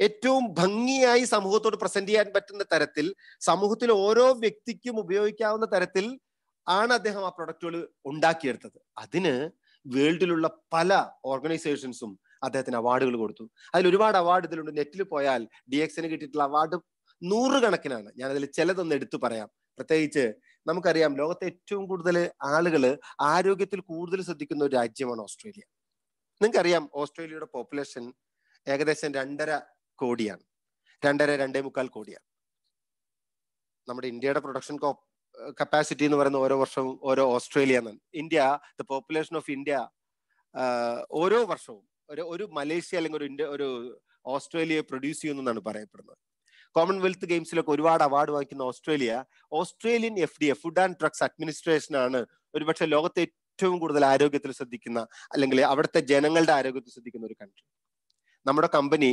ഏറ്റവും ഭംഗിയായി സമൂഹത്തോട് പ്രസന്റ് ചെയ്യാൻ പറ്റുന്ന തരത്തിൽ, സമൂഹത്തിൽ ഓരോ വ്യക്തിക്കും ഉപയോഗിക്കാവുന്ന തരത്തിൽ ആണ് അദ്ദേഹം ആ പ്രൊഡക്റ്റുകൾ ഉണ്ടാക്കിയെടുത്തത്. അതിന് വേൾഡിലുള്ള പല ഓർഗനൈസേഷൻസും അദ്ദേഹത്തിന് അവാർഡുകൾ കൊടുത്തു. അതിൽ ഒരുപാട് അവാർഡ് ഇതിലുണ്ട്. നെറ്റിൽ പോയാൽ DXന് കിട്ടിയിട്ടുള്ള അവാർഡ് 100 കണക്കിനാണ്. ഞാനതിൽ ചിലതൊന്ന് എടുത്തു പറയാം. പ്രത്യേകിച്ച് നമുക്കറിയാം, ലോകത്തെ ഏറ്റവും കൂടുതൽ ആളുകൾ ആരോഗ്യത്തിൽ കൂടുതൽ ശ്രദ്ധിക്കുന്ന ഒരു രാജ്യമാണ് ഓസ്ട്രേലിയ. നിങ്ങൾക്കറിയാം, ഓസ്ട്രേലിയയുടെ പോപ്പുലേഷൻ ഏകദേശം 2.5 കോടിയാണ്. 2.5-2.25 കോടിയാണ്. നമ്മുടെ ഇന്ത്യയുടെ പ്രൊഡക്ഷൻ കപ്പാസിറ്റി എന്ന് പറയുന്ന ഓരോ വർഷവും ഓരോ ഓസ്ട്രേലിയ എന്നാണ്. ദ പോപ്പുലേഷൻ ഓഫ് ഇന്ത്യ ഓരോ വർഷവും ഒരു മലേഷ്യ അല്ലെങ്കിൽ ഒരു ഓസ്ട്രേലിയ പ്രൊഡ്യൂസ് ചെയ്യുന്നതാണ് പറയപ്പെടുന്നത്. കോമൺവെൽത്ത് ഗെയിംസിലൊക്കെ ഒരുപാട് അവാർഡ് വാങ്ങിക്കുന്ന Australian FDA, food and drugs administration ആണ് ഒരുപക്ഷെ ലോകത്തെ ഏറ്റവും കൂടുതൽ ആരോഗ്യത്തിൽ ശ്രദ്ധിക്കുന്ന, അല്ലെങ്കിൽ അവിടുത്തെ ജനങ്ങളുടെ ആരോഗ്യത്തിൽ ശ്രദ്ധിക്കുന്ന ഒരു കൺട്രി. നമ്മുടെ കമ്പനി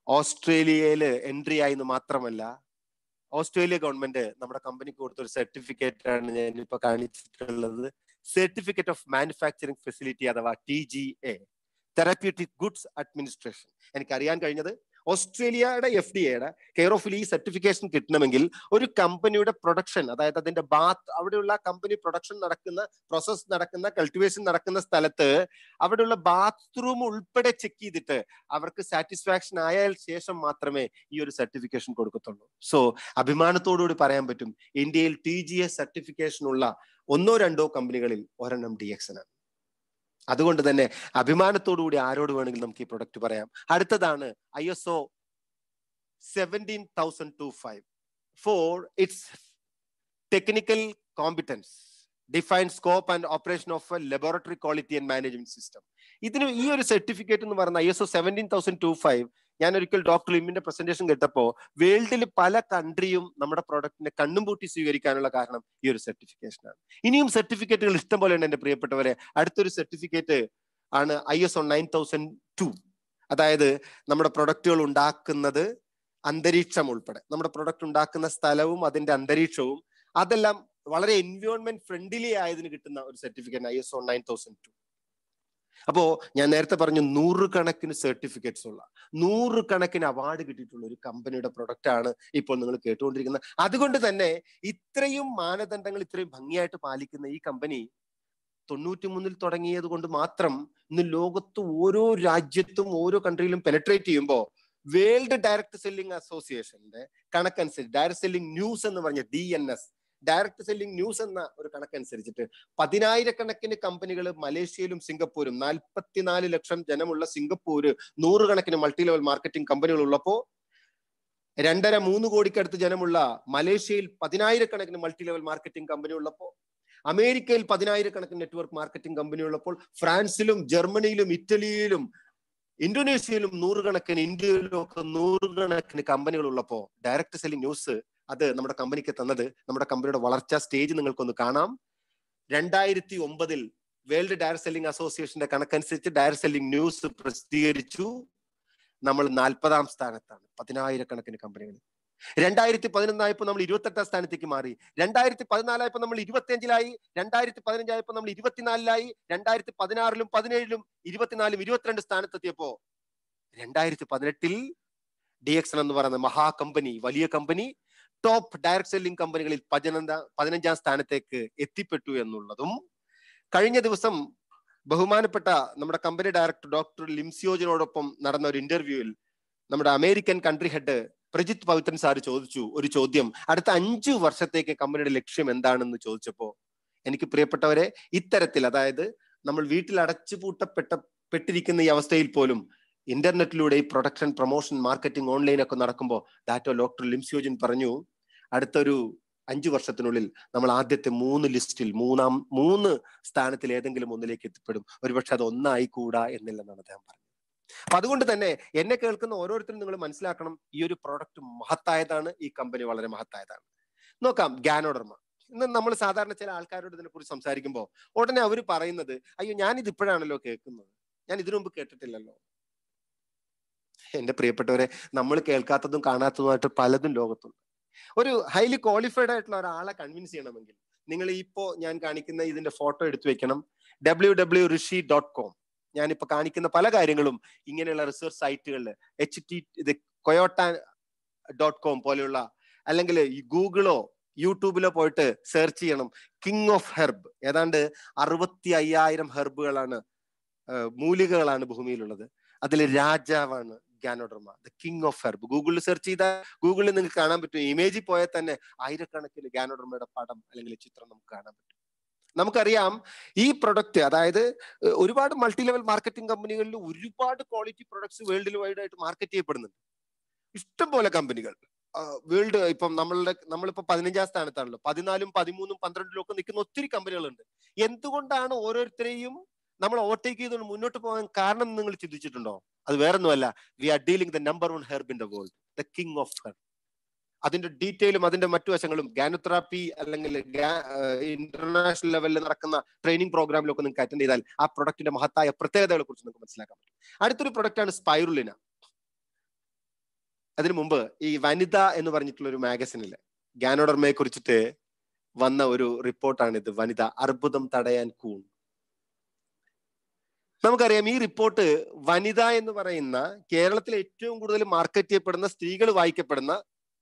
ഓസ്ട്രേലിയയിൽ എൻട്രി ആയെന്ന് മാത്രമല്ല, ഓസ്ട്രേലിയ ഗവൺമെന്റ് നമ്മുടെ കമ്പനിക്ക് കൊടുത്തൊരു സർട്ടിഫിക്കറ്റ് ആണ് ഞാനിപ്പോ കാണിച്ചിട്ടുള്ളത്. സർട്ടിഫിക്കറ്റ് ഓഫ് മാനുഫാക്ചറിംഗ് ഫെസിലിറ്റി, അഥവാ TGA, തെറാപ്യൂട്ടിക് ഗുഡ്സ് അഡ്മിനിസ്ട്രേഷൻ. എനിക്കറിയാൻ കഴിഞ്ഞത്, ഓസ്ട്രേലിയയുടെ FDAയുടെ കെയർ ഓഫിൽ ഈ സർട്ടിഫിക്കേഷൻ കിട്ടണമെങ്കിൽ ഒരു കമ്പനിയുടെ പ്രൊഡക്ഷൻ, അതായത് അതിന്റെ അവിടെയുള്ള കമ്പനി പ്രൊഡക്ഷൻ നടക്കുന്ന, പ്രോസസ് നടക്കുന്ന, കൾട്ടിവേഷൻ നടക്കുന്ന സ്ഥലത്ത് അവിടെയുള്ള ബാത്റൂം ഉൾപ്പെടെ ചെക്ക് ചെയ്തിട്ട് അവർക്ക് സാറ്റിസ്ഫാക്ഷൻ ആയാൽ ശേഷം മാത്രമേ ഈ ഒരു സർട്ടിഫിക്കേഷൻ കൊടുക്കത്തുള്ളൂ. സോ അഭിമാനത്തോടുകൂടി പറയാൻ പറ്റും, ഇന്ത്യയിൽ TGA സർട്ടിഫിക്കേഷൻ ഉള്ള 1-2 കമ്പനികളിൽ ഒരെണ്ണം DXനാണ്. അതുകൊണ്ട് തന്നെ അഭിമാനത്തോടുകൂടി ആരോട് വേണമെങ്കിലും നമുക്ക് ഈ പ്രൊഡക്റ്റ് പറയാം. അടുത്തതാണ് ISO 17025 for its technical competence, defined scope and operation of a laboratory quality and management system. ഈ ഒരു സർട്ടിഫിക്കറ്റ് എന്ന് പറയുന്ന ISO 17025, ഞാൻ ഒരിക്കൽ ഡോക്ടർ ലിമ്മിന്റെ പ്രസന്റേഷൻ കേട്ടപ്പോൾ വേൾഡിൽ പല കൺട്രിയും നമ്മുടെ പ്രോഡക്റ്റിനെ കണ്ണും പൂട്ടി സ്വീകരിക്കാനുള്ള കാരണം ഈ ഒരു സർട്ടിഫിക്കേഷനാണ്. ഇനിയും സർട്ടിഫിക്കറ്റുകൾ ഇഷ്ടം പോലെ ഉണ്ട് എൻ്റെ പ്രിയപ്പെട്ടവരെ. അടുത്തൊരു സർട്ടിഫിക്കറ്റ് ആണ് ISO 9002. അതായത് നമ്മുടെ പ്രൊഡക്റ്റുകൾ ഉണ്ടാക്കുന്നത് അന്തരീക്ഷം ഉൾപ്പെടെ, നമ്മുടെ പ്രൊഡക്റ്റ് ഉണ്ടാക്കുന്ന സ്ഥലവും അതിന്റെ അന്തരീക്ഷവും അതെല്ലാം വളരെ എൻവയോൺമെന്റ് ഫ്രണ്ട്ലി ആയതിന് കിട്ടുന്ന ഒരു സർട്ടിഫിക്കറ്റ് ISO 9002. അപ്പോ ഞാൻ നേരത്തെ പറഞ്ഞു, 100 കണക്കിന് സർട്ടിഫിക്കറ്റ്സ് ഉള്ള, 100 കണക്കിന് അവാർഡ് കിട്ടിയിട്ടുള്ള ഒരു കമ്പനിയുടെ പ്രൊഡക്റ്റ് ആണ് ഇപ്പോൾ നിങ്ങൾ കേട്ടുകൊണ്ടിരിക്കുന്നത്. അതുകൊണ്ട് തന്നെ ഇത്രയും മാനദണ്ഡങ്ങൾ ഇത്രയും ഭംഗിയായിട്ട് പാലിക്കുന്ന ഈ കമ്പനി 93 തുടങ്ങിയത് കൊണ്ട് മാത്രം ഇന്ന് ലോകത്ത് ഓരോ രാജ്യത്തും ഓരോ കൺട്രിയിലും പെനട്രേറ്റ് ചെയ്യുമ്പോൾ വേൾഡ് ഡയറക്ട് സെല്ലിംഗ് അസോസിയേഷന്റെ കണക്കനുസരിച്ച്, ഡയറക്ട് സെല്ലിംഗ് ന്യൂസ് എന്ന് പറഞ്ഞ DNS, ഡയറക്ട് സെല്ലിംഗ് ന്യൂസ് എന്ന ഒരു കണക്കനുസരിച്ചിട്ട് 10,000 കണക്കിന് കമ്പനികൾ മലേഷ്യയിലും സിംഗപ്പൂരും, 44 ലക്ഷം ജനമുള്ള സിംഗപ്പൂര് 100 കണക്കിന് മൾട്ടി ലെവൽ മാർക്കറ്റിംഗ് കമ്പനികൾ ഉള്ളപ്പോ, 2.5-3 കോടിക്കടുത്ത് ജനമുള്ള മലേഷ്യയിൽ 10,000 കണക്കിന് മൾട്ടി ലെവൽ മാർക്കറ്റിംഗ് കമ്പനി ഉള്ളപ്പോ, അമേരിക്കയിൽ 10,000 കണക്കിന് നെറ്റ്വർക്ക് മാർക്കറ്റിംഗ് കമ്പനി ഉള്ളപ്പോൾ, ഫ്രാൻസിലും ജർമ്മനിയിലും ഇറ്റലിയിലും ഇന്തോനേഷ്യയിലും 100 കണക്കിന്, ഇന്ത്യയിലും ഒക്കെ 100 കണക്കിന് കമ്പനികൾ ഉള്ളപ്പോ ഡയറക്ട് സെല്ലിംഗ് ന്യൂസ് അത് നമ്മുടെ കമ്പനിക്ക് തന്നത്, നമ്മുടെ കമ്പനിയുടെ വളർച്ചാ സ്റ്റേജ് നിങ്ങൾക്കൊന്ന് കാണാം. 2009 വേൾഡ് ഡയറക്ട് സെല്ലിംഗ് അസോസിയേഷന്റെ കണക്കനുസരിച്ച് ഡയറക്ട് സെല്ലിംഗ് ന്യൂസ് പ്രസിദ്ധീകരിച്ചു. നമ്മൾ 40-ാം സ്ഥാനത്താണ്, 10,000-കണക്കിന് കമ്പനികൾ. 2011 നമ്മൾ 28-ാം സ്ഥാനത്തേക്ക് മാറി. 2014 നമ്മൾ 25-ലായി. 2015 നമ്മൾ 24-ലായി. 2016-ലും 17-ലും 24-ലും 22 സ്ഥാനത്തെത്തിയപ്പോ 2018 DXN എന്ന് പറയുന്ന മഹാ കമ്പനി, വലിയ കമ്പനി, ടോപ്പ് ഡയറക്ട് സെല്ലിംഗ് കമ്പനികളിൽ 15-ാം സ്ഥാനത്തേക്ക് എത്തിപ്പെട്ടു എന്നുള്ളതും കഴിഞ്ഞ ദിവസം ബഹുമാനപ്പെട്ട നമ്മുടെ കമ്പനി ഡയറക്ടർ ഡോക്ടർ ലിംസിയോജിനോടൊപ്പം നടന്ന ഒരു ഇന്റർവ്യൂവിൽ നമ്മുടെ American country head Prajith Pavithran sir ചോദിച്ചു ഒരു ചോദ്യം. അടുത്ത 5 വർഷത്തേക്ക് കമ്പനിയുടെ ലക്ഷ്യം എന്താണെന്ന് ചോദിച്ചപ്പോ, എനിക്ക് പ്രിയപ്പെട്ടവരെ, ഇത്തരത്തിൽ, അതായത് നമ്മൾ വീട്ടിൽ അടച്ചുപൂട്ടപ്പെട്ടിരിക്കുന്ന ഈ അവസ്ഥയിൽ പോലും ഇന്റർനെറ്റിലൂടെ ഈ പ്രൊഡക്ഷൻ, പ്രൊമോഷൻ, മാർക്കറ്റിംഗ്, ഓൺലൈൻ ഒക്കെ നടക്കുമ്പോൾ ഡോക്ടർ ലിംസിയോജിൻ പറഞ്ഞു, അടുത്തൊരു 5 വർഷത്തിനുള്ളിൽ നമ്മൾ ആദ്യത്തെ 3 ലിസ്റ്റിൽ 3 സ്ഥാനത്തിൽ ഏതെങ്കിലും ഒന്നിലേക്ക് എത്തിപ്പെടും. ഒരുപക്ഷെ അത് ഒന്നായിക്കൂടാ എന്നില്ലെന്നാണ് അദ്ദേഹം പറഞ്ഞത്. അപ്പൊ അതുകൊണ്ട് തന്നെ എന്നെ കേൾക്കുന്ന ഓരോരുത്തരും നിങ്ങൾ മനസ്സിലാക്കണം, ഈ ഒരു പ്രോഡക്റ്റ് മഹത്തായതാണ്, ഈ കമ്പനി വളരെ മഹത്തായതാണ്. നോക്കാം, ഗാനോഡർമ. ഇന്ന് നമ്മൾ സാധാരണ ചില ആൾക്കാരോട് ഇതിനെ കുറിച്ച് സംസാരിക്കുമ്പോൾ ഉടനെ അവർ പറയുന്നത്, അയ്യോ ഞാനിത് ഇപ്പോഴാണല്ലോ കേൾക്കുന്നത്, ഞാൻ ഇതിനു മുമ്പ് കേട്ടിട്ടില്ലല്ലോ. എന്റെ പ്രിയപ്പെട്ടവരെ, നമ്മൾ കേൾക്കാത്തതും കാണാത്തതുമായിട്ട് പലതും ലോകത്തുണ്ട്. ഒരു ഹൈലി ക്വാളിഫൈഡ് ആയിട്ടുള്ള ഒരാളെ കൺവിൻസ് ചെയ്യണമെങ്കിൽ നിങ്ങൾ ഇപ്പോ ഞാൻ കാണിക്കുന്ന ഇതിന്റെ ഫോട്ടോ എടുത്തു വെക്കണം. www.rishi.com. ഞാനിപ്പോ കാണിക്കുന്ന പല കാര്യങ്ങളും ഇങ്ങനെയുള്ള റിസർച്ച് സൈറ്റുകളിൽ koyota.com പോലെയുള്ള, അല്ലെങ്കിൽ ഗൂഗിളോ യൂട്യൂബിലോ പോയിട്ട് സെർച്ച് ചെയ്യണം. കിങ് ഓഫ് ഹെർബ്, ഏതാണ്ട് 65,000 ഹെർബുകളാണ്, മൂലികകളാണ് ഭൂമിയിലുള്ളത്. അതിൽ രാജാവാണ് Ganoderma, the king of herb. ഗൂഗിളിൽ സെർച്ച് ചെയ്താൽ ഗൂഗിളിൽ നിങ്ങൾക്ക് കാണാൻ പറ്റും. ഇമേജിൽ പോയാൽ തന്നെ ആയിരക്കണക്കിന് ഗാനോഡർമയുടെ പടം അല്ലെങ്കിൽ ചിത്രം നമുക്ക് കാണാൻ പറ്റും. നമുക്കറിയാം ഈ പ്രൊഡക്റ്റ്, അതായത് ഒരുപാട് മൾട്ടി ലെവൽ മാർക്കറ്റിംഗ് കമ്പനികളിൽ ഒരുപാട് ക്വാളിറ്റി പ്രൊഡക്ട്സ് വേൾഡ് വൈഡ് ആയിട്ട് മാർക്കറ്റ് ചെയ്യപ്പെടുന്നുണ്ട്. ഇഷ്ടംപോലെ കമ്പനികൾ വേൾഡ്, ഇപ്പം നമ്മളിപ്പോ 15-ാം സ്ഥാനത്താണല്ലോ. 14-ും 13-ും 12-ലും ഒക്കെ നിൽക്കുന്ന ഒത്തിരി കമ്പനികളുണ്ട്. എന്തുകൊണ്ടാണ് ഓരോരുത്തരെയും നമ്മൾ ഓവർടേക്ക് ചെയ്തുകൊണ്ട് മുന്നോട്ട് പോകാൻ കാരണം നിങ്ങൾ ചിന്തിച്ചിട്ടുണ്ടോ? അത് വേറൊന്നുമല്ല, we are dealing the number 1 herb in the world, the king of herb. അതിന്റെ ഡീറ്റെയിലും അതിന്റെ മറ്റു വശങ്ങളും ഗാനോതെറാപ്പി അല്ലെങ്കിൽ ഇന്റർനാഷണൽ ലെവലിൽ നടക്കുന്ന ട്രെയിനിങ് പ്രോഗ്രാമിലൊക്കെ നിങ്ങൾക്ക് അറ്റൻഡ് ചെയ്താൽ ആ പ്രൊഡക്റ്റിന്റെ മഹത്തായ പ്രത്യേകതകളെ കുറിച്ച് നിങ്ങൾക്ക് മനസ്സിലാക്കാൻ പറ്റും. അടുത്തൊരു പ്രൊഡക്റ്റാണ് സ്പൈറുലിന. അതിനു മുമ്പ് ഈ വനിത എന്ന് പറഞ്ഞിട്ടുള്ള ഒരു മാഗസിനിൽ ഗാനോഡർമയെ കുറിച്ചിട്ട് വന്ന ഒരു റിപ്പോർട്ടാണിത്. വനിത, അർബുദം തടയാൻ കൂൺ. നമുക്കറിയാം ഈ റിപ്പോർട്ട് വനിത എന്ന് പറയുന്ന കേരളത്തിൽ ഏറ്റവും കൂടുതൽ മാർക്കറ്റ് ചെയ്യപ്പെടുന്ന, സ്ത്രീകൾ വായിക്കപ്പെടുന്ന,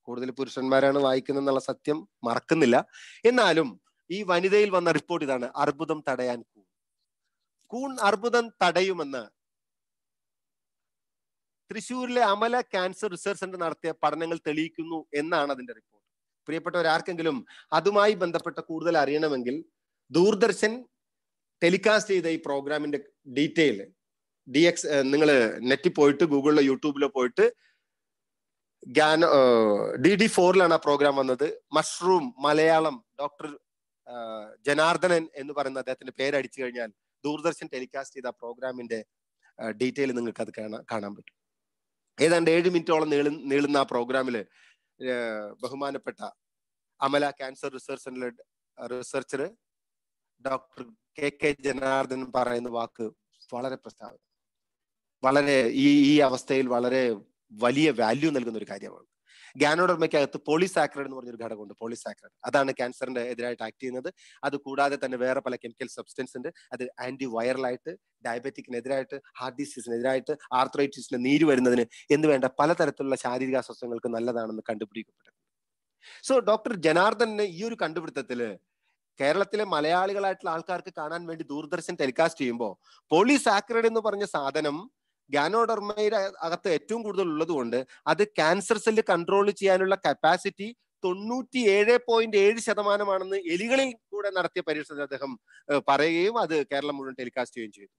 കൂടുതൽ പുരുഷന്മാരാണ് വായിക്കുന്നത് എന്നുള്ള സത്യം മറക്കുന്നില്ല. എന്നാലും ഈ വനിതയിൽ വന്ന റിപ്പോർട്ട് ഇതാണ്: അർബുദം തടയാൻ കൂൺ. കൂൺ അർബുദം തടയുമെന്ന് തൃശ്ശൂരിലെ അമല ക്യാൻസർ റിസർച്ച് സെന്റർ നടത്തിയ പഠനങ്ങൾ തെളിയിക്കുന്നു എന്നാണ് അതിന്റെ റിപ്പോർട്ട്. പ്രിയപ്പെട്ടവരാർക്കെങ്കിലും അതുമായി ബന്ധപ്പെട്ട കൂടുതൽ അറിയണമെങ്കിൽ ദൂരദർശൻ ടെലികാസ്റ്റ് ചെയ്ത ഈ പ്രോഗ്രാമിന്റെ ഡീറ്റെയിൽ നിങ്ങൾ നെറ്റിൽ പോയിട്ട് ഗൂഗിളിലോ യൂട്യൂബിലോ പോയിട്ട് DD4-ലാണ് ആ പ്രോഗ്രാം വന്നത്. മഷ്റൂം മലയാളം ഡോക്ടർ ജനാർദ്ദനൻ എന്ന് പറയുന്ന അദ്ദേഹത്തിന്റെ പേരടിച്ചു കഴിഞ്ഞാൽ ദൂരദർശൻ ടെലികാസ്റ്റ് ചെയ്ത പ്രോഗ്രാമിന്റെ ഡീറ്റെയിൽ നിങ്ങൾക്ക് അത് കാണാൻ പറ്റും. ഏതാണ്ട് 7 മിനിറ്റോളം നീളുന്ന ആ പ്രോഗ്രാമില് ബഹുമാനപ്പെട്ട അമല ക്യാൻസർ റിസർച്ച് സെന്ററിലെ റിസർച്ചർ ഡോക്ടർ KK ജനാർദ്ദനൻ പറയുന്ന വാക്ക് വളരെ പ്രസ്താവന, വളരെ ഈ അവസ്ഥയിൽ വളരെ വലിയ വാല്യൂ നൽകുന്ന ഒരു കാര്യമാണ്. ഗാനോഡർമയ്ക്കകത്ത് പോളിസാക്കറൈഡ് എന്ന് പറഞ്ഞൊരു ഘടകമുണ്ട്. പോളിസാക്കറൈഡ് അതാണ് ക്യാൻസറിന്റെ എതിരായിട്ട് ആക്ട് ചെയ്യുന്നത്. അത് കൂടാതെ തന്നെ വേറെ പല കെമിക്കൽ സബ്സ്റ്റൻസ് ഉണ്ട്. അത് ആന്റി വൈറലായിട്ട്, ഡയബറ്റിക്കിനെതിരായിട്ട്, ഹാർട്ട് ഡിസീസിനെതിരായിട്ട്, ആർത്രൈറ്റിസിന് നീര് വരുന്നതിന് എന്ന് വേണ്ട പലതരത്തിലുള്ള ശാരീരിക അസ്വസ്ഥങ്ങൾക്ക് നല്ലതാണെന്ന് കണ്ടുപിടിക്കപ്പെട്ടിട്ടുണ്ട്. സോ ഡോക്ടർ ജനാർദ്ദനെ ഈ ഒരു കണ്ടുപിടുത്തത്തില് കേരളത്തിലെ മലയാളികളായിട്ടുള്ള ആൾക്കാർക്ക് കാണാൻ വേണ്ടി ദൂരദർശൻ ടെലികാസ്റ്റ് ചെയ്യുമ്പോൾ പോളിസാക്കറൈഡ് എന്ന് പറഞ്ഞ സാധനം ഗാനോഡർമയുടെ അകത്ത് ഏറ്റവും കൂടുതൽ ഉള്ളത് കൊണ്ട് അത് ക്യാൻസർ സെല്ല് കൺട്രോൾ ചെയ്യാനുള്ള കപ്പാസിറ്റി 97.7% എലികളിൽ കൂടെ നടത്തിയ പരീക്ഷണത്തിൽ അദ്ദേഹം പറയുകയും അത് കേരളം മുഴുവൻ ടെലികാസ്റ്റ് ചെയ്യുകയും ചെയ്തു.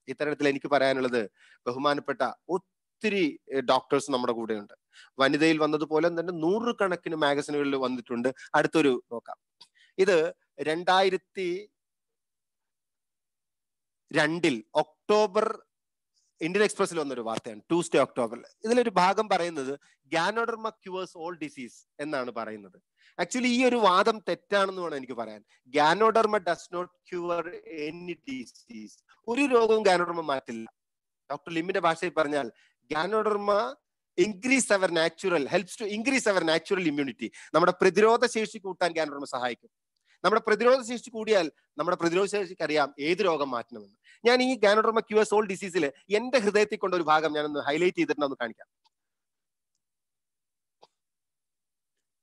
ഇത്തരത്തിൽ എനിക്ക് പറയാനുള്ളത്, ബഹുമാനപ്പെട്ട ഒത്തിരി ഡോക്ടേഴ്സ് നമ്മുടെ കൂടെയുണ്ട്. വനിതയിൽ വന്നതുപോലെ തന്നെ 100 കണക്കിന് മാഗസിനുകളിൽ വന്നിട്ടുണ്ട്. അടുത്തൊരു നോക്കാം. ഇത് 2002 ഒക്ടോബർ ഇന്ത്യൻ എക്സ്പ്രസിൽ വന്നൊരു വാർത്തയാണ്, ട്യൂസ്ഡേ ഒക്ടോബറിൽ. ഇതിലൊരു ഭാഗം പറയുന്നത് ഗാനോഡർമ ക്യൂവേഴ്സ് ഓൾ ഡിസീസ് എന്നാണ് പറയുന്നത്. ആക്ച്വലി ഈ ഒരു വാദം തെറ്റാണെന്ന് വേണം എനിക്ക് പറയാൻ. Ganoderma does not cure any disease. ഒരു രോഗവും ഗാനോഡർമ മാറ്റില്ല. ഡോക്ടർ ലിമ്മിന്റെ ഭാഷയിൽ പറഞ്ഞാൽ Ganoderma increase our natural, helps to increase our natural immunity. നമ്മുടെ പ്രതിരോധ ശേഷി കൂട്ടാൻ ഗാനോഡർമ സഹായിക്കും. നമ്മുടെ പ്രതിരോധ ശേഷി കൂടിയാൽ നമ്മുടെ പ്രതിരോധ ശേഷിക്ക് അറിയാം ഏത് രോഗം മാറ്റണമെന്ന്. ഞാൻ ഈ ഗാനോഡർമ ക്യൂവേഴ്സ് ഓൾ ഡിസീസിൽ എന്റെ ഹൃദയത്തിൽ കൊണ്ട ഒരു ഭാഗം ഞാനൊന്ന് ഹൈലൈറ്റ് ചെയ്തിട്ടുണ്ടെന്ന് കാണിക്കാം.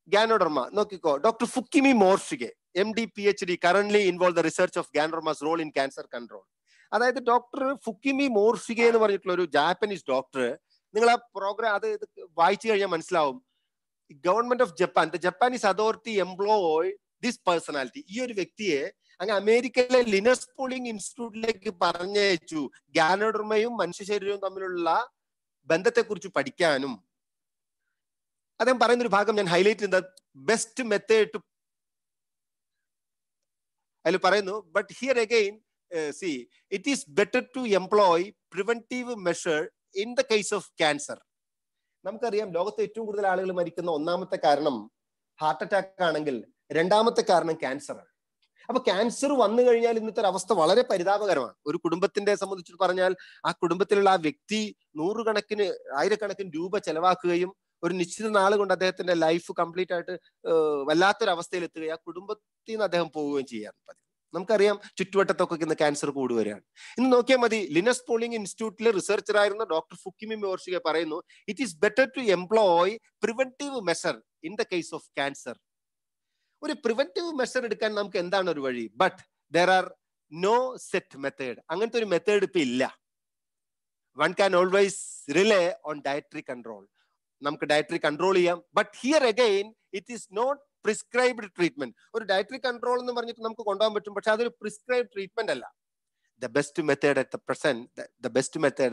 ഗാനോഡർമ നോക്കിക്കോ. Doctor Fukumi Morishige MD PhD currently involve the research of ganoderma's role in cancer control. അതായത് ഡോക്ടർ ഫുക്കിമി മോർഷിഗെ എന്ന് പറഞ്ഞിട്ടുള്ള ഒരു ജാപ്പനീസ് ഡോക്ടർ, നിങ്ങൾ ആ പ്രോഗ്രാം അത് വായിച്ചു കഴിഞ്ഞാൽ മനസ്സിലാവും. Government of Japan, the Japanese authority employ this personality. ഈ ഒരു വ്യക്തിയെ അങ്ങ് അമേരിക്കയിലെ ലിനസ് പോളിംഗ് ഇൻസ്റ്റിറ്റ്യൂട്ടിലേക്ക് പറഞ്ഞയച്ചു ഗാനോഡർമയും മനുഷ്യ ശരീരവും തമ്മിലുള്ള ബന്ധത്തെക്കുറിച്ച് പഠിക്കാനും. അദ്ദേഹം പറയുന്ന ഒരു ഭാഗം ഞാൻ ഹൈലൈറ്റ് ചെയ്യുന്നത് ബെസ്റ്റ് മെത്തേഡ് ടു, അതിൽ പറയുന്നു, but here again see it is better to employ preventive measure in the case of cancer. നമുക്കറിയാം ലോകത്തെ ഏറ്റവും കൂടുതൽ ആളുകൾ മരിക്കുന്ന ഒന്നാമത്തെ കാരണം ഹാർട്ട് അറ്റാക്ക് ആണെങ്കിൽ രണ്ടാമത്തെ കാരണം ക്യാൻസർ ആണ്. അപ്പൊ ക്യാൻസർ വന്നു കഴിഞ്ഞാൽ ഇന്നത്തെ ഒരു അവസ്ഥ വളരെ പരിതാപകരമാണ്. ഒരു കുടുംബത്തിന്റെ സംബന്ധിച്ച് പറഞ്ഞാൽ ആ കുടുംബത്തിലുള്ള ആ വ്യക്തി നൂറുകണക്കിന് ആയിരക്കണക്കിന് രൂപ ചെലവാക്കുകയും ഒരു നിശ്ചിത നാൾ കൊണ്ട് അദ്ദേഹത്തിന്റെ ലൈഫ് കംപ്ലീറ്റ് ആയിട്ട് വല്ലാത്തൊരു അവസ്ഥയിൽ എത്തുകയും ആ കുടുംബത്തിൽ നിന്ന് അദ്ദേഹം പോവുകയും ചെയ്യാറ് പതിവ്. നമുക്കറിയാം ചുറ്റുവട്ടത്തൊക്കെ ഇന്ന് ക്യാൻസർ കൂടുവരികയാണ്. ഇന്ന് നോക്കിയാൽ മതി, ലിനസ് പോളിംഗ് ഇൻസ്റ്റിറ്റ്യൂട്ടിലെ റിസർച്ചർ ആയിരുന്ന ഡോക്ടർ ഫുക്കിമി മോർഷിഗെ പറയുന്നു, it is better to employ preventive measure in the case of cancer. ഒരു പ്രിവെന്റീവ് മെഷർ എടുക്കാൻ നമുക്ക് എന്താണ് ഒരു വഴി? But there are no set method. അങ്ങനത്തെ ഒരു മെത്തേഡ് ഇപ്പൊ ഇല്ല. One can always rely on dietary control. നമുക്ക് ഡയറ്ററി കൺട്രോൾ ചെയ്യാം. But here again it is not prescribed treatment. ഒരു ഡയറ്ററി കൺട്രോൾ എന്ന് പറഞ്ഞിട്ട് നമുക്ക് കൊണ്ടുപോകാൻ പറ്റും, പക്ഷെ അതൊരു പ്രിസ്ക്രൈബ്ഡ് ട്രീറ്റ്മെന്റ് അല്ല. The best method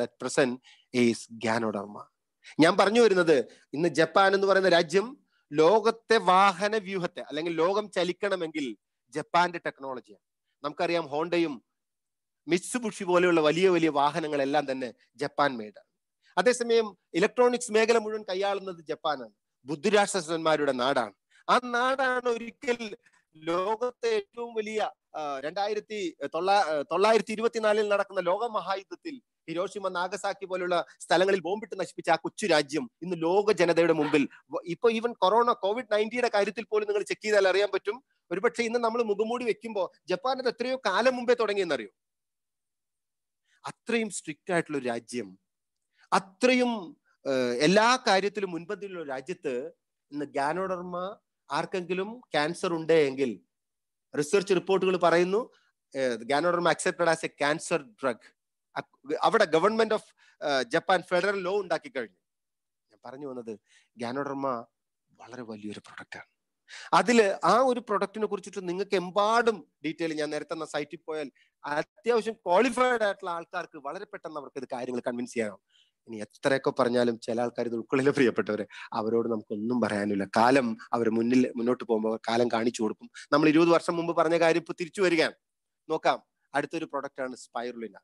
at present is Ganoderma. ഞാൻ പറഞ്ഞു വരുന്നത്, ഇന്ന് ജപ്പാൻ എന്ന് പറയുന്ന രാജ്യം ലോകത്തെ വാഹന വ്യൂഹത്തെ അല്ലെങ്കിൽ ലോകം ചലിക്കണമെങ്കിൽ ജപ്പാന്റെ ടെക്നോളജിയാണ്. നമുക്കറിയാം ഹോണ്ടയും മിത്സുബിഷി പോലെയുള്ള വലിയ വലിയ വാഹനങ്ങളെല്ലാം തന്നെ ജപ്പാൻ മെയ്ഡാണ്. അതേസമയം ഇലക്ട്രോണിക്സ് മേഖല മുഴുവൻ കൈയാളുന്നത് ജപ്പാനാണ്. ബുദ്ധിരാഷ്ട്രന്മാരുടെ നാടാണ്. ആ നാടാണ് ഒരിക്കൽ ലോകത്തെ ഏറ്റവും വലിയ 1924 നടക്കുന്ന ലോക മഹായുദ്ധത്തിൽ ഹിരോഷിമ നാഗസാക്കി പോലുള്ള സ്ഥലങ്ങളിൽ ബോംബിട്ട് നശിപ്പിച്ച ആ കൊച്ചു രാജ്യം ഇന്ന് ലോക ജനതയുടെ മുമ്പിൽ, ഇപ്പൊ ഈവൻ COVID-19 കാര്യത്തിൽ പോലും നിങ്ങൾ ചെക്ക് ചെയ്താൽ അറിയാൻ പറ്റും. ഒരുപക്ഷെ ഇന്ന് നമ്മൾ മുഖംമൂടി വെക്കുമ്പോൾ ജപ്പാൻ അത് എത്രയോ കാലം മുമ്പേ തുടങ്ങിയെന്നറിയോ. അത്രയും സ്ട്രിക്റ്റ് ആയിട്ടുള്ള ഒരു രാജ്യം, അത്രയും എല്ലാ കാര്യത്തിലും മുൻപന്തിയിലുള്ള രാജ്യത്ത് ഇന്ന് ഗാനോഡർമ ആർക്കെങ്കിലും ക്യാൻസർ ഉണ്ട് എങ്കിൽ റിസർച്ച് റിപ്പോർട്ടുകൾ പറയുന്നു ganoderma accepted as a cancer drug. അവിടെ government of Japan federal law ഉണ്ടാക്കി കഴിഞ്ഞു. ഞാൻ പറഞ്ഞു വന്നത് ഗാനോഡർമ വളരെ വലിയൊരു പ്രൊഡക്റ്റാണ്. അതില് ആ ഒരു പ്രൊഡക്റ്റിനെ കുറിച്ചിട്ട് നിങ്ങൾക്ക് എമ്പാടും ഡീറ്റെയിൽ, ഞാൻ നേരത്തെ എന്ന സൈറ്റിൽ പോയാൽ അത്യാവശ്യം ക്വാളിഫൈഡ് ആയിട്ടുള്ള ആൾക്കാർക്ക് വളരെ പെട്ടെന്ന് അവർക്ക് ഇത് കാര്യങ്ങൾ കൺവിൻസ് ചെയ്യാം. ഇനി എത്രയൊക്കെ പറഞ്ഞാലും ചില ആൾക്കാർ ഇത് ഉൾക്കൊള്ളില്ല. പ്രിയപ്പെട്ടവരെ, അവരോട് നമുക്കൊന്നും പറയാനില്ല. കാലം അവർ മുന്നോട്ട് പോകുമ്പോൾ കാലം കാണിച്ചു കൊടുക്കും. നമ്മൾ 20 വർഷം മുമ്പ് പറഞ്ഞ കാര്യം ഇപ്പൊ തിരിച്ചു വരികയാണ്. നോക്കാം, അടുത്തൊരു പ്രൊഡക്റ്റ് ആണ് സ്പൈറുലിന.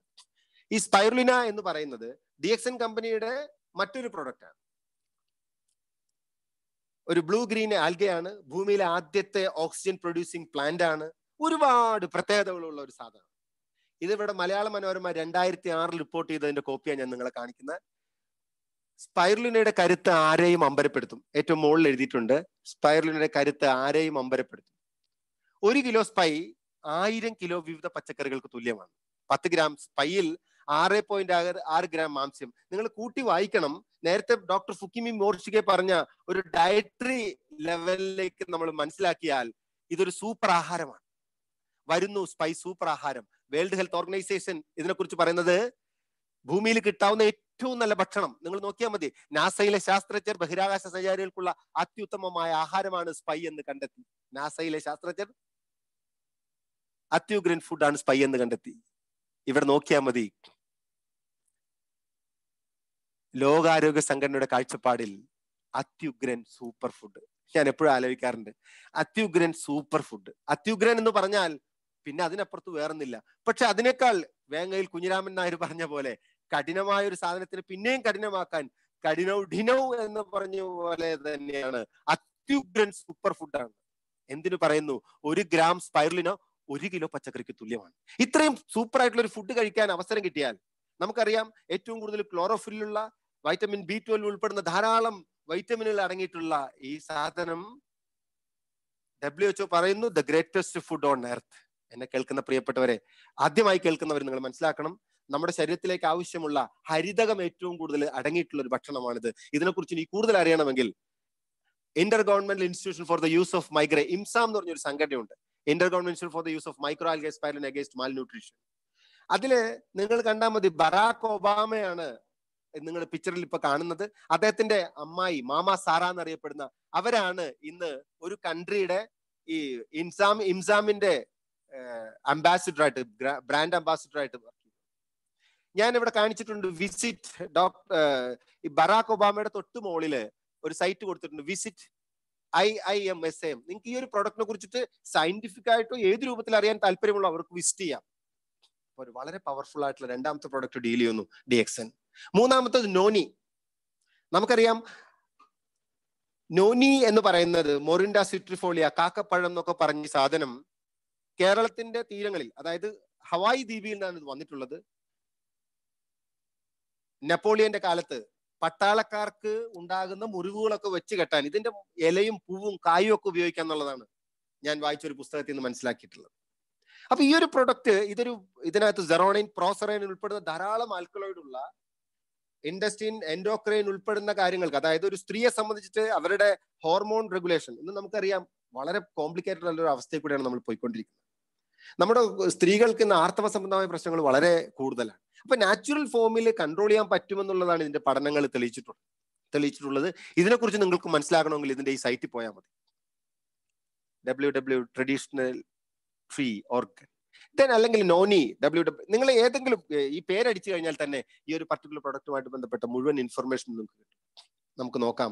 ഈ സ്പൈറുലിന എന്ന് പറയുന്നത് DXN കമ്പനിയുടെ മറ്റൊരു പ്രൊഡക്റ്റ് ആണ്. ഒരു ബ്ലൂ ഗ്രീൻ ആൽഗയാണ്. ഭൂമിയിലെ ആദ്യത്തെ ഓക്സിജൻ പ്രൊഡ്യൂസിങ് പ്ലാന്റ് ആണ്. ഒരുപാട് പ്രത്യേകതകളുള്ള ഒരു സാധനം. ഇത് ഇവിടെ മലയാള മനോരമ 2006 റിപ്പോർട്ട് ചെയ്തതിന്റെ കോപ്പിയാണ് ഞാൻ നിങ്ങളെ കാണിക്കുന്നത്. സ്പൈറുലിനയുടെ കരുത്ത് ആരെയും അമ്പരപ്പെടുത്തും. ഏറ്റവും മുകളിൽ എഴുതിയിട്ടുണ്ട്, സ്പൈറുലിനയുടെ കരുത്ത് ആരെയും അമ്പരപ്പെടുത്തും. 1 കിലോ സ്പൈ 1000 കിലോ വിവിധ പച്ചക്കറികൾക്ക് തുല്യമാണ്. 10 ഗ്രാം സ്പൈയിൽ 6.6 ഗ്രാം മാംസ്യം. നിങ്ങൾ കൂട്ടി വായിക്കണം. നേരത്തെ ഡോക്ടർ ഫുക്കിമി മോർഷിഗെ പറഞ്ഞ ഒരു ഡയറ്ററി ലെവലിലേക്ക് നമ്മൾ മനസ്സിലാക്കിയാൽ ഇതൊരു സൂപ്പർ ആഹാരമാണ്. വരുന്നു സ്പൈ സൂപ്പർ ആഹാരം. വേൾഡ് ഹെൽത്ത് ഓർഗനൈസേഷൻ ഇതിനെക്കുറിച്ച് പറയുന്നത് ഭൂമിയിൽ കിട്ടാവുന്ന ഏറ്റവും നല്ല ഭക്ഷണം. നിങ്ങൾ നോക്കിയാൽ മതി. നാസയിലെ ശാസ്ത്രജ്ഞർ ബഹിരാകാശ സഞ്ചാരികൾക്കുള്ള അത്യുത്തമമായ ആഹാരമാണ് സ്പൈ എന്ന് കണ്ടെത്തി. നാസയിലെ ശാസ്ത്രജ്ഞർ അത്യുഗ്രൻ ഫുഡാണ് സ്പൈ എന്ന് കണ്ടെത്തി. ഇവിടെ നോക്കിയാൽ മതി. ലോകാരോഗ്യ സംഘടനയുടെ കാഴ്ചപ്പാടിൽ അത്യുഗ്രൻ സൂപ്പർ ഫുഡ്. ഞാൻ എപ്പോഴും ആലോചിക്കാറുണ്ട്, അത്യുഗ്രൻ സൂപ്പർ ഫുഡ്. അത്യുഗ്രൻ എന്ന് പറഞ്ഞാൽ പിന്നെ അതിനപ്പുറത്ത് വേറൊന്നില്ല. പക്ഷെ അതിനേക്കാൾ വേങ്ങയിൽ കുഞ്ഞിരാമൻ നായർ പറഞ്ഞ പോലെ കഠിനമായ ഒരു സാധനത്തിന് പിന്നെയും കഠിനമാക്കാൻ കഠിനൗ എന്ന് പറഞ്ഞ പോലെ തന്നെയാണ് അത്യുഗ്രൻ സൂപ്പർ ഫുഡാണ്. എന്തിനു പറയുന്നു, 1 ഗ്രാം സ്പൈറലിനോ 1 കിലോ പച്ചക്കറിക്ക് തുല്യമാണ്. ഇത്രയും സൂപ്പർ ആയിട്ടുള്ള ഒരു ഫുഡ് കഴിക്കാൻ അവസരം കിട്ടിയാൽ, നമുക്കറിയാം ഏറ്റവും കൂടുതൽ ക്ലോറോഫില്ലുള്ള വൈറ്റമിൻ B12 ഉൾപ്പെടുന്ന ധാരാളം വൈറ്റമിനുകൾ അടങ്ങിയിട്ടുള്ള ഈ സാധനം WHO പറയുന്നു the greatest food on earth. എന്നെ കേൾക്കുന്ന പ്രിയപ്പെട്ടവരെ, ആദ്യമായി കേൾക്കുന്നവർ നിങ്ങൾ മനസ്സിലാക്കണം, നമ്മുടെ ശരീരത്തിലേക്ക് ആവശ്യമുള്ള ഹരിതകം ഏറ്റവും കൂടുതൽ അടങ്ങിയിട്ടുള്ള ഒരു ഭക്ഷണമാണിത്. ഇതിനെക്കുറിച്ച് ഇനി കൂടുതൽ അറിയണമെങ്കിൽ inter governmental institution for the use of micro, ഇംസാം എന്ന് പറഞ്ഞൊരു സംഘടനയുണ്ട്. Inter government institute for the use of micro algae spirulina against malnutrition. അതില് നിങ്ങൾ കണ്ടാൽ മതി, ബറാക് ഒബാമയാണ് നിങ്ങൾ പിക്ചറിൽ ഇപ്പൊ കാണുന്നത്. അദ്ദേഹത്തിന്റെ അമ്മായി മാമ സാറ എന്നറിയപ്പെടുന്ന അവരാണ് ഇന്ന് ഒരു കൺട്രിയുടെ ഈ ഇംസാമിന്റെ അംബാസിഡർ ആയിട്ട്, ബ്രാൻഡ് അംബാസിഡർ ആയിട്ട് വർക്ക് ചെയ്തു. ഞാൻ ഇവിടെ കാണിച്ചിട്ടുണ്ട് വിസിറ്റ് ഈ ബറാക് ഒബാമയുടെ തൊട്ട് മുകളില് ഒരു സൈറ്റ് കൊടുത്തിട്ടുണ്ട്, വിസിറ്റ് IIMSAM. നിങ്ങൾക്ക് ഈ ഒരു പ്രൊഡക്റ്റിനെ കുറിച്ചിട്ട് സയന്റിഫിക് ആയിട്ടോ ഏത് രൂപത്തിൽ അറിയാൻ താല്പര്യമുള്ള അവർക്ക് വിസിറ്റ് ചെയ്യാം. ഒരു വളരെ പവർഫുൾ ആയിട്ടുള്ള രണ്ടാമത്തെ പ്രൊഡക്റ്റ് ഡീൽ ചെയ്യുന്നു DXN. മൂന്നാമത്തത് നോനി. നമുക്കറിയാം നോനി എന്ന് പറയുന്നത് മൊറിൻഡ സിട്രിഫോളിയ, കാക്കപ്പഴം എന്നൊക്കെ പറഞ്ഞ സാധനം കേരളത്തിന്റെ തീരങ്ങളിൽ, അതായത് ഹവായി ദ്വീപിൽ നിന്നാണ് ഇത് വന്നിട്ടുള്ളത്. നെപ്പോളിയന്റെ കാലത്ത് പട്ടാളക്കാർക്ക് ഉണ്ടാകുന്ന മുറിവുകളൊക്കെ വെച്ച് കെട്ടാൻ ഇതിന്റെ ഇലയും പൂവും കായും ഒക്കെ ഉപയോഗിക്കുക എന്നുള്ളതാണ് ഞാൻ വായിച്ചൊരു പുസ്തകത്തിൽ നിന്ന് മനസ്സിലാക്കിയിട്ടുള്ളത്. അപ്പൊ ഈ ഒരു പ്രൊഡക്റ്റ് ഇതിനകത്ത് സെറോണിൻ, പ്രോസറൈൻ ഉൾപ്പെടുന്ന ധാരാളം ആൽക്കലോയിഡ് ഉള്ള ഇൻഡസ്ട്രീൻ, എൻഡോക്രൈൻ ഉൾപ്പെടുന്ന കാര്യങ്ങൾക്ക്, അതായത് ഒരു സ്ത്രീയെ സംബന്ധിച്ചിട്ട് അവരുടെ ഹോർമോൺ റെഗുലേഷൻ ഇന്ന് നമുക്കറിയാം വളരെ കോംപ്ലിക്കേറ്റഡ് ആയിട്ടുള്ള ഒരു അവസ്ഥയിൽ കൂടെയാണ് നമ്മൾ പോയിക്കൊണ്ടിരിക്കുന്നത്. നമ്മുടെ സ്ത്രീകൾക്ക് ഇന്ന് ആർത്തവ സംബന്ധമായ പ്രശ്നങ്ങൾ വളരെ കൂടുതലാണ്. അപ്പൊ നാച്ചുറൽ ഫോമിൽ കൺട്രോൾ ചെയ്യാൻ പറ്റുമെന്നുള്ളതാണ് ഇതിന്റെ പഠനങ്ങൾ തെളിയിച്ചിട്ടുള്ളത്. ഇതിനെക്കുറിച്ച് നിങ്ങൾക്ക് മനസ്സിലാക്കണമെങ്കിൽ ഇതിന്റെ ഈ സൈറ്റിൽ പോയാൽ മതി, www.traditional.org. അല്ലെങ്കിൽ നോനി നിങ്ങൾ ഏതെങ്കിലും ഈ പേരടിച്ചു കഴിഞ്ഞാൽ തന്നെ ഈ ഒരു പർട്ടിക്കുലർ പ്രൊഡക്റ്റുമായിട്ട് ബന്ധപ്പെട്ട മുഴുവൻ ഇൻഫർമേഷൻ നിങ്ങൾക്ക് കിട്ടും. നമുക്ക് നോക്കാം.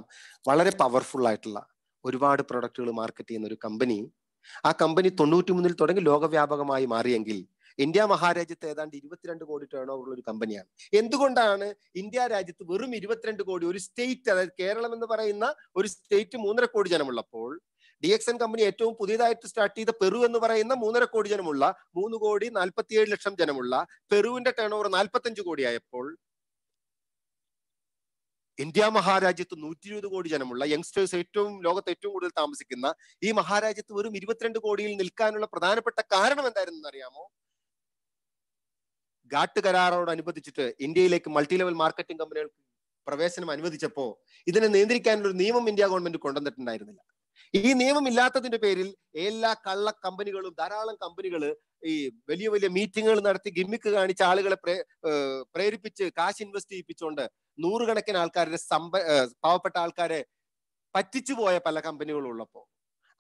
വളരെ പവർഫുൾ ആയിട്ടുള്ള ഒരുപാട് പ്രൊഡക്റ്റുകൾ മാർക്കറ്റ് ചെയ്യുന്ന ഒരു കമ്പനി. ആ കമ്പനി 93 തുടങ്ങി ലോകവ്യാപകമായി മാറിയെങ്കിൽ ഇന്ത്യ മഹാരാജ്യത്ത് ഏതാണ്ട് 22 കോടി ടേൺ ഓവർ ഉള്ള ഒരു കമ്പനിയാണ്. എന്തുകൊണ്ടാണ് ഇന്ത്യ രാജ്യത്ത് വെറും 22 കോടി, ഒരു സ്റ്റേറ്റ്, അതായത് കേരളം എന്ന് പറയുന്ന ഒരു സ്റ്റേറ്റ് 3.5 കോടി ജനമുള്ളപ്പോൾ, DXN കമ്പനി ഏറ്റവും പുതിയതായിട്ട് സ്റ്റാർട്ട് ചെയ്ത പെറു എന്ന് പറയുന്ന 3.5 കോടി ജനമുള്ള, 3 കോടി 47 ലക്ഷം ജനമുള്ള പെറുവിന്റെ ടേൺ ഓവർ 45 കോടി ആയപ്പോൾ, ഇന്ത്യ മഹാരാജ്യത്ത് 120 കോടി ജനമുള്ള യങ്സ്റ്റേഴ്സ് ലോകത്ത് ഏറ്റവും കൂടുതൽ താമസിക്കുന്ന ഈ മഹാരാജ്യത്ത് വെറും 22 കോടിയിൽ നിൽക്കാനുള്ള പ്രധാനപ്പെട്ട കാരണം എന്തായിരുന്നു അറിയാമോ? ഗാട്ട് കരാറോടനുബന്ധിച്ചിട്ട് ഇന്ത്യയിലേക്ക് മൾട്ടി ലെവൽ മാർക്കറ്റിംഗ് കമ്പനികൾക്ക് പ്രവേശനം അനുവദിച്ചപ്പോ ഇതിനെ നിയന്ത്രിക്കാനുള്ള ഒരു നിയമം ഇന്ത്യ ഗവൺമെന്റ് കൊണ്ടുവന്നിട്ടുണ്ടായിരുന്നില്ല. ഈ നിയമം ഇല്ലാത്തതിന്റെ പേരിൽ എല്ലാ കള്ള കമ്പനികളും, ധാരാളം കമ്പനികൾ ഈ വലിയ വലിയ മീറ്റിങ്ങുകൾ നടത്തി ഗിമ്മിക്ക് കാണിച്ച ആളുകളെ പ്രേരിപ്പിച്ച് കാശ് ഇൻവെസ്റ്റ് ചെയ്യിപ്പിച്ചുകൊണ്ട് നൂറുകണക്കിന് ആൾക്കാരുടെ പാവപ്പെട്ട ആൾക്കാരെ പറ്റിച്ചു പോയ പല കമ്പനികളും ഉള്ളപ്പോ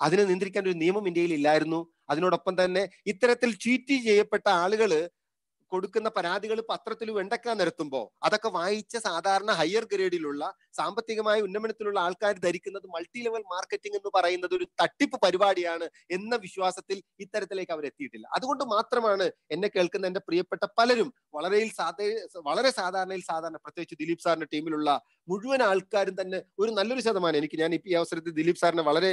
അതിനെ നിയന്ത്രിക്കാൻ ഒരു നിയമം ഇന്ത്യയിൽ ഇല്ലായിരുന്നു. അതിനോടൊപ്പം തന്നെ ഇത്തരത്തിൽ ചീറ്റ് ചെയ്യപ്പെട്ട ആളുകള് കൊടുക്കുന്ന പരാതികൾ പത്രത്തിൽ വെണ്ടക്കാൻ നിരത്തുമ്പോൾ അതൊക്കെ വായിച്ച സാധാരണ ഹയർ ഗ്രേഡിലുള്ള സാമ്പത്തികമായ ഉന്നമനത്തിലുള്ള ആൾക്കാർ ധരിക്കുന്നത് മൾട്ടി ലെവൽ മാർക്കറ്റിംഗ് എന്ന് പറയുന്നത് ഒരു തട്ടിപ്പ് പരിപാടിയാണ് എന്ന വിശ്വാസത്തിൽ ഇത്തരത്തിലേക്ക് അവർ എത്തിയിട്ടില്ല. അതുകൊണ്ട് മാത്രമാണ് എന്നെ കേൾക്കുന്ന എന്റെ പ്രിയപ്പെട്ട പലരും വളരെ സാധാരണ പ്രത്യേകിച്ച് ദിലീപ് സാറിന്റെ ടീമിലുള്ള മുഴുവൻ ആൾക്കാരും തന്നെ ഒരു നല്ലൊരു ശതമാനം, ഞാൻ ഈ അവസരത്തിൽ ദിലീപ് സാറിനെ വളരെ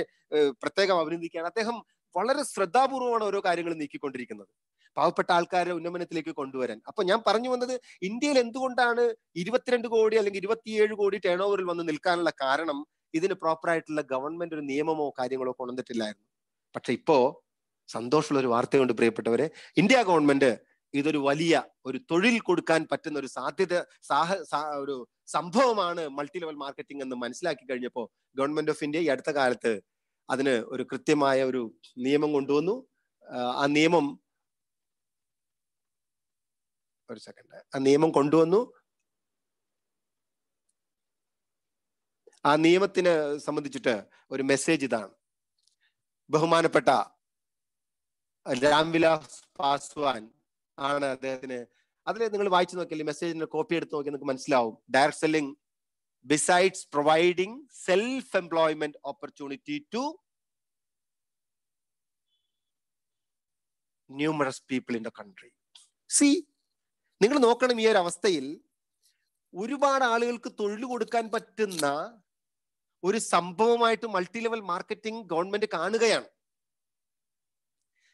പ്രത്യേകം അഭിനന്ദിക്കുകയാണ്. അദ്ദേഹം വളരെ ശ്രദ്ധാപൂർവമാണ് ഓരോ കാര്യങ്ങളും നീക്കിക്കൊണ്ടിരിക്കുന്നത് പാവപ്പെട്ട ആൾക്കാരെ ഉന്നമനത്തിലേക്ക് കൊണ്ടുവരാൻ. അപ്പൊ ഞാൻ പറഞ്ഞു വന്നത്, ഇന്ത്യയിൽ എന്തുകൊണ്ടാണ് 22 കോടി അല്ലെങ്കിൽ 27 കോടി ടേൺ ഓവറിൽ വന്ന് നിൽക്കാനുള്ള കാരണം, ഇതിന് പ്രോപ്പറായിട്ടുള്ള ഗവൺമെന്റ് ഒരു നിയമമോ കാര്യങ്ങളോ കൊണ്ടുവന്നിട്ടില്ലായിരുന്നു. പക്ഷെ ഇപ്പോ സന്തോഷമുള്ള ഒരു വാർത്തയുണ്ട് പ്രിയപ്പെട്ടവരെ. ഇന്ത്യ ഗവൺമെന്റ് ഇതൊരു വലിയ ഒരു തൊഴിൽ കൊടുക്കാൻ പറ്റുന്ന ഒരു ഒരു സംഭവമാണ് മൾട്ടി ലെവൽ മാർക്കറ്റിംഗ് എന്ന് മനസ്സിലാക്കി കഴിഞ്ഞപ്പോ ഗവൺമെന്റ് ഓഫ് ഇന്ത്യ ഈ അടുത്ത കാലത്ത് അതിന് ഒരു കൃത്യമായ ഒരു നിയമം കൊണ്ടുവന്നു. ആ നിയമം കൊണ്ടുവന്നു. ആ നിയമത്തിനെ സംബന്ധിച്ചിട്ട് ഒരു മെസ്സേജ് ഇതാണ്. ബഹുമാനപ്പെട്ട രാംവിലാസ് പാസ്വാൻ ആണ് അദ്ദേഹത്തിന്. അതിൽ നിങ്ങൾ വായിച്ചു നോക്കിയാൽ മെസ്സേജിന്റെ കോപ്പി എടുത്ത് നോക്കിയാൽ നിങ്ങൾക്ക് മനസ്സിലാവും. Direct selling besides providing self employment opportunity to numerous people in the country. നിങ്ങൾ നോക്കണം, ഈ ഒരു അവസ്ഥയിൽ ഒരുപാട് ആളുകൾക്ക് തൊഴിൽ കൊടുക്കാൻ പറ്റുന്ന ഒരു സംഭവമായിട്ട് മൾട്ടി ലെവൽ മാർക്കറ്റിംഗ് ഗവൺമെന്റ് കാണുകയാണ്.